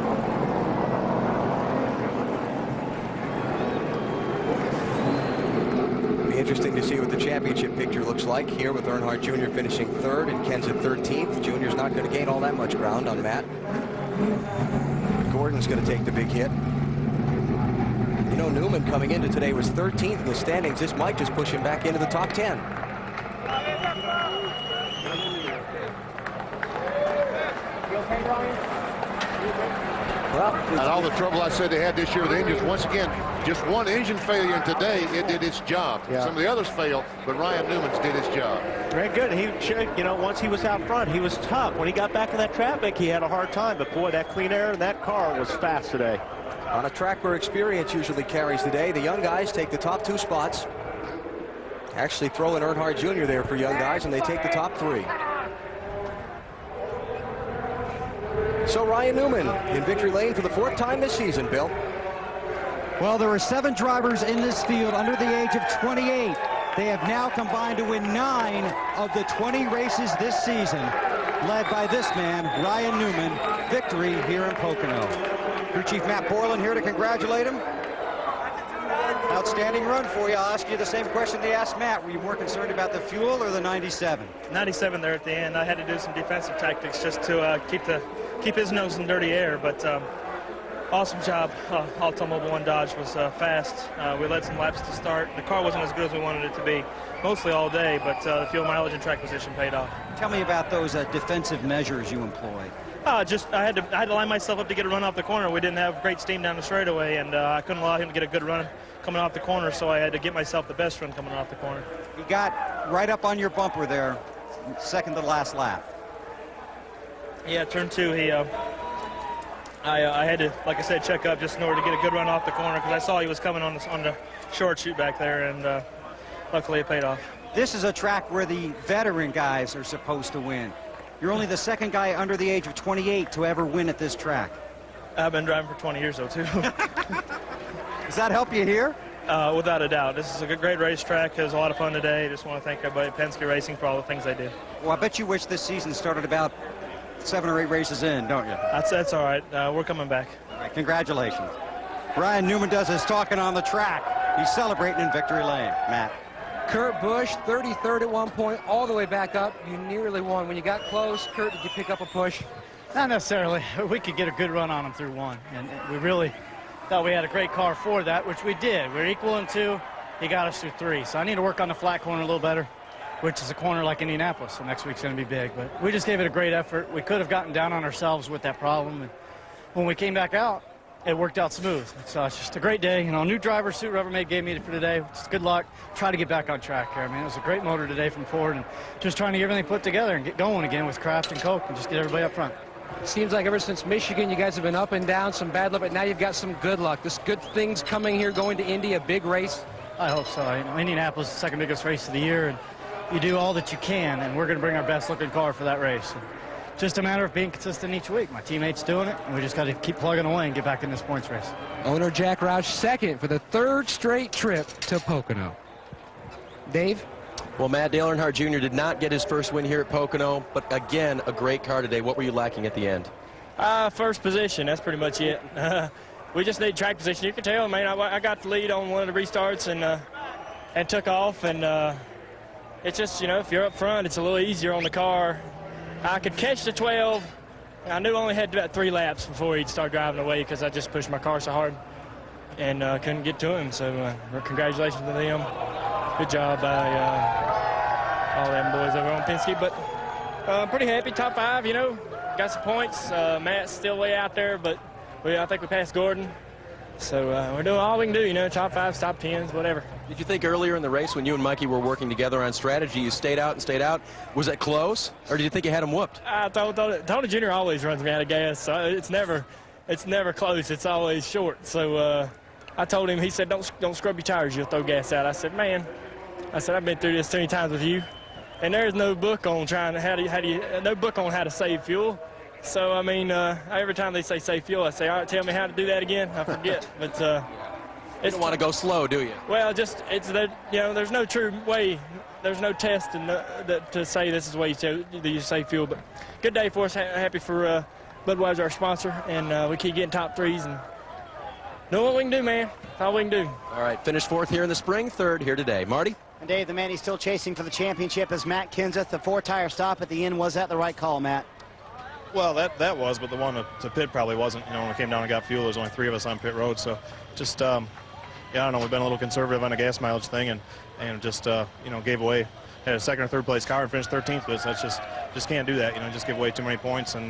Be interesting to see what the championship picture looks like here with Earnhardt Jr. finishing 3rd and Kenseth 13th. Jr.'s not going to gain all that much ground on Matt. Gordon's going to take the big hit. You know, Newman coming into today was 13th in the standings. This might just push him back into the top 10. Well, and all the trouble I said they had this year with the engines, once again, just one engine failure, and today it did its job. Yeah. Some of the others failed, but Ryan Newman's did his job. Very good. He should, you know, once he was out front, he was tough. When he got back in that traffic, he had a hard time. But boy, that clean air in that car was fast today. On a track where experience usually carries the day, the young guys take the top 2 spots. Actually throw in Earnhardt Jr. there for young guys, and they take the top 3. So Ryan Newman in victory lane for the 4th time this season, Bill. Well, there are 7 drivers in this field under the age of 28. They have now combined to win 9 of the 20 races this season, led by this man, Ryan Newman. Victory here in Pocono. Crew Chief Matt Borland here to congratulate him. Outstanding run for you. I'll ask you the same question they asked Matt. Were you more concerned about the fuel or the 97? 97 there at the end. I had to do some defensive tactics just to keep his nose in dirty air, but awesome job. Automobile 1 Dodge was fast. We led some laps to start. The car wasn't as good as we wanted it to be mostly all day, but the fuel mileage and track position paid off. Tell me about those defensive measures you employed. I had to line myself up to get a run off the corner. We didn't have great steam down the straightaway, and I couldn't allow him to get a good run coming off the corner, so I had to get myself the best run coming off the corner. He got right up on your bumper there, second to last lap. Yeah, turn 2, I had to, like I said, check up just in order to get a good run off the corner because I saw he was coming on the short chute back there, and luckily it paid off. This is a track where the veteran guys are supposed to win. You're only the second guy under the age of 28 to ever win at this track. I've been driving for 20 years, though, too. Does that help you here? Without a doubt. This is a great racetrack. It was a lot of fun today. Just want to thank everybody at Penske Racing for all the things they did. Well, I bet you wish this season started about 7 or 8 races in, don't you? That's all right. We're coming back. All right, congratulations. Ryan Newman does his talking on the track. He's celebrating in victory lane. Matt. Kurt Busch, 33rd at one point, all the way back up. You nearly won. When you got close, Kurt, did you pick up a push? Not necessarily. We could get a good run on him through 1, and we really thought we had a great car for that, which we did. We were equal in 2. He got us through 3. So I need to work on the flat corner a little better, which is a corner like Indianapolis, so next week's going to be big. But we just gave it a great effort. We could have gotten down on ourselves with that problem, and when we came back out, it worked out smooth. So it's just a great day. You know, new driver suit Rubbermaid gave me for today. Just good luck. Try to get back on track here. I mean, it was a great motor today from Ford, and just trying to get everything put together and get going again with Kraft and Coke and just get everybody up front. Seems like ever since Michigan, you guys have been up and down, some bad luck, but now you've got some good luck. This good things coming here, going to Indy, a big race. I hope so. You know, Indianapolis is the second biggest race of the year, and you do all that you can, and we're going to bring our best-looking car for that race. And just a matter of being consistent each week. My teammates doing it, and we just got to keep plugging away and get back in this points race. Owner Jack Roush second for the 3rd straight trip to Pocono. Dave? Well, Matt, Dale Earnhardt Jr. did not get his first win here at Pocono, but again, a great car today. What were you lacking at the end? First position, that's pretty much it. We just need track position. You can tell, man, I got the lead on one of the restarts and took off, and it's just, you know, if you're up front, it's a little easier on the car. I could catch the 12. I knew I only had about 3 laps before he'd start driving away because I just pushed my car so hard and couldn't get to him. So congratulations to them. Good job by all them boys over on Penske. But I'm pretty happy. Top 5, you know, got some points. Matt's still way out there, but I think we passed Gordon. So we're doing all we can do, you know, top 5s, top 10s, whatever. Did you think earlier in the race when you and Mikey were working together on strategy, you stayed out and stayed out? Was that close, or did you think you had him whooped? Tony Jr. always runs me out of gas, so it's never close. It's always short. So I told him, he said, don't scrub your tires, you'll throw gas out. I said, man, I've been through this too many times with you, and there's no book on no book on how to save fuel. So, I mean, every time they say save fuel, I say, all right, tell me how to do that again. I forget. But you don't want to go slow, do you? Well, just, you know, there's no true way. There's no test to say this is the way you save fuel. But good day for us. Happy for Budweiser, our sponsor. And we keep getting top 3s. And know what we can do, man. That's all we can do. All right, finished 4th here in the spring, 3rd here today. Marty? And Dave, the man he's still chasing for the championship is Matt Kenseth. The 4-tire stop at the end, was that the right call, Matt? Well, that was, but the one to pit probably wasn't. You know, when we came down and got fuel, there's only 3 of us on pit road. So just, yeah, I don't know, we've been a little conservative on the gas mileage thing and just, you know, gave away, had a 2nd or 3rd place car and finished 13th, but that's just can't do that. You know, just give away too many points. And,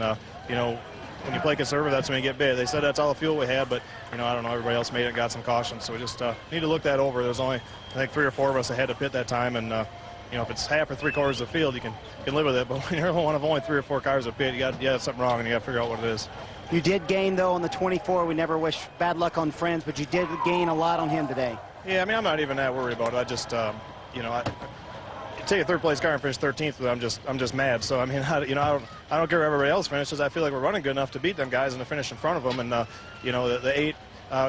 you know, when you play conservative, that's when you get bit. They said that's all the fuel we had, but, you know, I don't know, everybody else made it and got some caution. So we just need to look that over. There's only, I think, 3 or 4 of us ahead to pit that time. And, you know, if it's half or 3/4 of the field, you can live with it. But when you're one of only 3 or 4 cars at pit, you got something wrong, and you got to figure out what it is. You did gain, though, on the 24. We never wish bad luck on friends, but you did gain a lot on him today. Yeah, I mean, I'm not even that worried about it. I just, you know, take a 3rd place car and finish 13th, but I'm just mad. So I mean, you know, I don't care where everybody else finishes. I feel like we're running good enough to beat them guys and to finish in front of them. And you know, the 8.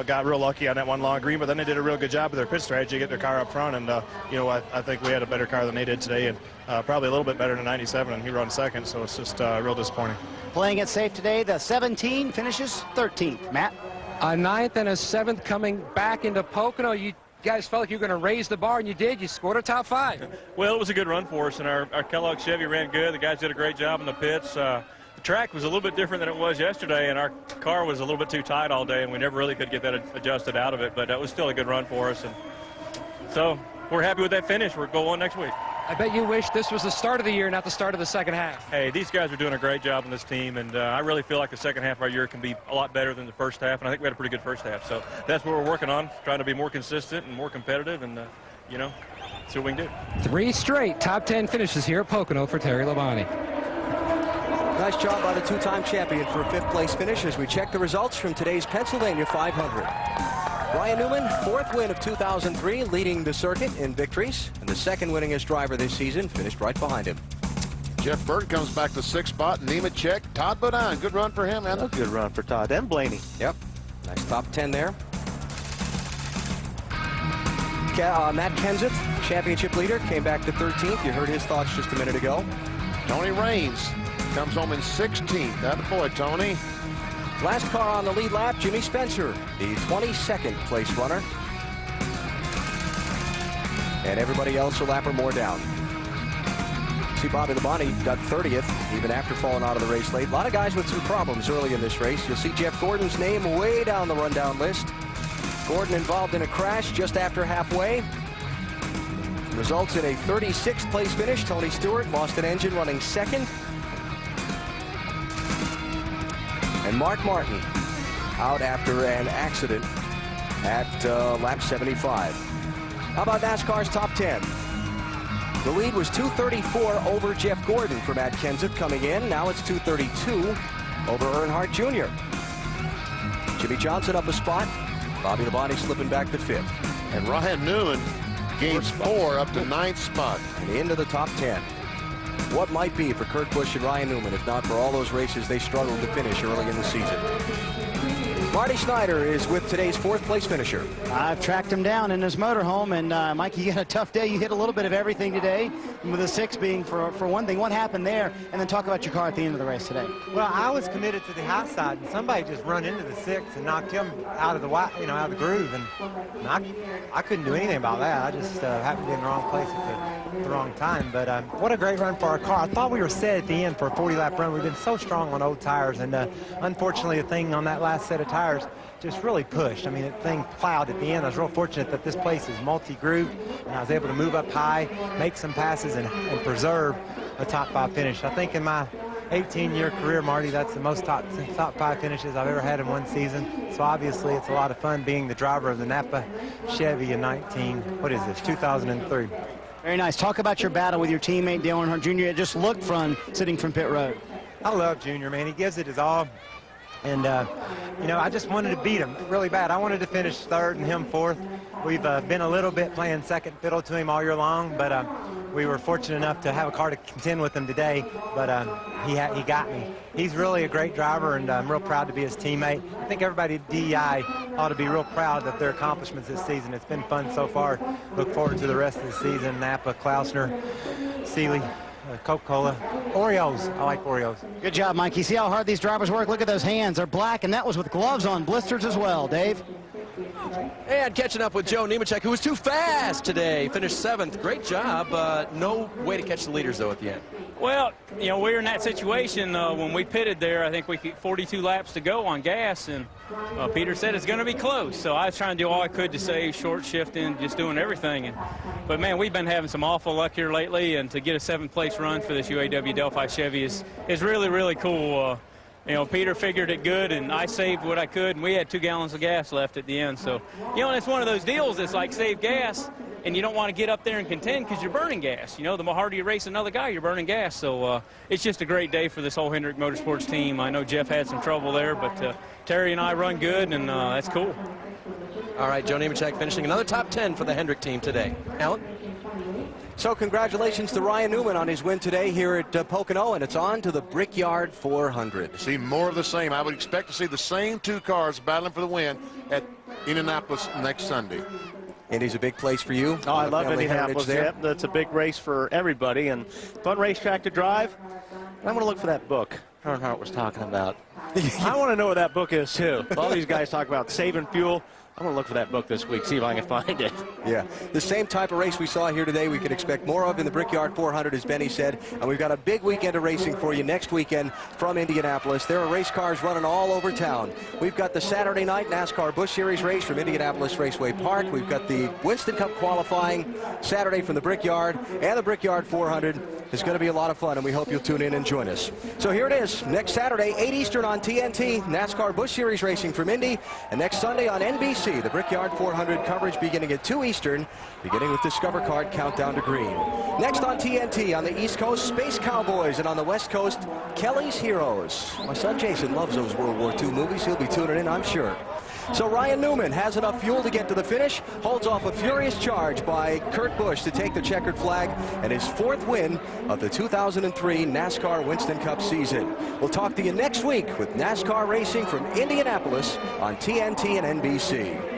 Got real lucky on that one long green, but then they did a real good job with their pit strategy, get their car up front, and you know, I think we had a better car than they did today, and probably a little bit better than 97, and he ran 2nd, so it's just real disappointing. Playing it safe today, the 17 finishes 13th. Matt? A 9th and a 7th coming back into Pocono. You guys felt like you were going to raise the bar, and you did. You scored a top 5. Well, it was a good run for us, and our Kellogg Chevy ran good. The guys did a great job in the pits. The track was a little bit different than it was yesterday, and our car was a little bit too tight all day, and we never really could get that adjusted out of it, but that was still a good run for us. And so we're happy with that finish. We're going next week. I bet you wish this was the start of the year, not the start of the second half. Hey, these guys are doing a great job on this team, and I really feel like the second half of our year can be a lot better than the first half, and I think we had a pretty good first half. So that's what we're working on, trying to be more consistent and more competitive, and, you know, see what we can do. 3 straight top 10 finishes here at Pocono for Terry Labonte. Nice job by the 2-time champion for a 5th place finish as we check the results from today's Pennsylvania 500. Ryan Newman, 4th win of 2003, leading the circuit in victories, and the 2nd winningest driver this season, finished right behind him. Jeff Burton comes back to 6th spot. Nemechek, Todd Bodine. Good run for him, man. A good run for Todd and Blaney. Yep. Nice top 10 there. Matt Kenseth, championship leader, came back to 13th. You heard his thoughts just a minute ago. Tony Raines comes home in 16th. Attaboy, Tony. Last car on the lead lap, Jimmy Spencer, the 22nd place runner. And everybody else a lap or more down. See, Bobby Labonte got 30th, even after falling out of the race late. A lot of guys with some problems early in this race. You'll see Jeff Gordon's name way down the rundown list. Gordon involved in a crash just after halfway. Results in a 36th place finish. Tony Stewart lost an engine running 2nd. And Mark Martin out after an accident at lap 75. How about NASCAR's top 10? The lead was 234 over Jeff Gordon for Matt Kenseth coming in. Now it's 232 over Earnhardt Jr. Jimmy Johnson up a spot. Bobby Labonte slipping back to 5th. And Ryan Newman gains 4 up to 9th spot. And into the top 10. What might be for Kurt Busch and Ryan Newman if not for all those races they struggled to finish early in the season. Marty Snyder is with today's 4th place finisher. I've tracked him down in his motorhome, and Mike, you had a tough day. You hit a little bit of everything today, with the 6 being for one thing. What happened there? And then talk about your car at the end of the race today. Well, I was committed to the high side, and somebody just run into the 6 and knocked him out of the out of the groove, and I couldn't do anything about that. I just happened to be in the wrong place at the wrong time. But what a great run for our car. I thought we were set at the end for a 40-lap run. We've been so strong on old tires, and unfortunately, the thing on that last set of tires just really pushed. I mean, the thing plowed at the end. I was real fortunate that this place is multi-grooved, and I was able to move up high, make some passes, and preserve a top 5 finish. I think in my 18-year career, Marty, that's the most top 5 finishes I've ever had in one season. So obviously, it's a lot of fun being the driver of the Napa Chevy in 2003. Very nice. Talk about your battle with your teammate, Dale Earnhardt Jr. It just looked fun sitting from pit road. I love Junior, man. He gives it his all. And, you know, I just wanted to beat him really bad. I wanted to finish 3rd and him 4th. We've been a little bit playing second fiddle to him all year long, but we were fortunate enough to have a car to contend with him today, but he got me. He's really a great driver, and I'm real proud to be his teammate. I think everybody at DEI ought to be real proud of their accomplishments this season. It's been fun so far. Look forward to the rest of the season. Napa, Klausner, Seeley, Coca-Cola, Oreos. I like Oreos. Good job, Mike. You see how hard these drivers work? Look at those hands. They're black, and that was with gloves on, blisters as well. Dave? And catching up with Joe Nemechek, who was too fast today. Finished 7th. Great job. No way to catch the leaders, though, at the end. Well, you know, we were in that situation when we pitted there. I think we had 42 laps to go on gas, and Peter said it's going to be close. So I was trying to do all I could to save, short shifting, just doing everything. But, man, we've been having some awful luck here lately, and to get a 7th-place run for this UAW Delphi Chevy is really, really cool. You know, Peter figured it good, and I saved what I could, and we had 2 gallons of gas left at the end. So, you know, and it's one of those deals that's like save gas, and you don't want to get up there and contend because you're burning gas. You know, the more harder you race another guy, you're burning gas. So it's just a great day for this whole Hendrick Motorsports team. I know Jeff had some trouble there, but Terry and I run good, and that's cool. All right, Joe Nemechek finishing another top 10 for the Hendrick team today. Alan? So congratulations to Ryan Newman on his win today here at Pocono, and it's on to the Brickyard 400. See more of the same. I would expect to see the same 2 cars battling for the win at Indianapolis next Sunday. Indy's a big place for you. Oh, I love Indianapolis. Yep, that's a big race for everybody, and fun racetrack to drive. I'm going to look for that book Earnhardt was talking about. I want to know what that book is, too. All these guys talk about saving fuel. I'm going to look for that book this week, see if I can find it. Yeah, the same type of race we saw here today, we can expect more of in the Brickyard 400, as Benny said. And we've got a big weekend of racing for you next weekend from Indianapolis. There are race cars running all over town. We've got the Saturday night NASCAR Busch Series race from Indianapolis Raceway Park. We've got the Winston Cup qualifying Saturday from the Brickyard, and the Brickyard 400 is going to be a lot of fun, and we hope you'll tune in and join us. So here it is, next Saturday, 8 Eastern on TNT, NASCAR Busch Series racing from Indy, and next Sunday on NBC, the Brickyard 400 coverage beginning at 2 Eastern, beginning with Discover Card Countdown to Green. Next on TNT, on the East Coast, Space Cowboys, and on the West Coast, Kelly's Heroes. My son Jason loves those World War II movies. He'll be tuning in, I'm sure. So Ryan Newman has enough fuel to get to the finish, holds off a furious charge by Kurt Busch to take the checkered flag and his 4th win of the 2003 NASCAR Winston Cup season. We'll talk to you next week with NASCAR racing from Indianapolis on TNT and NBC.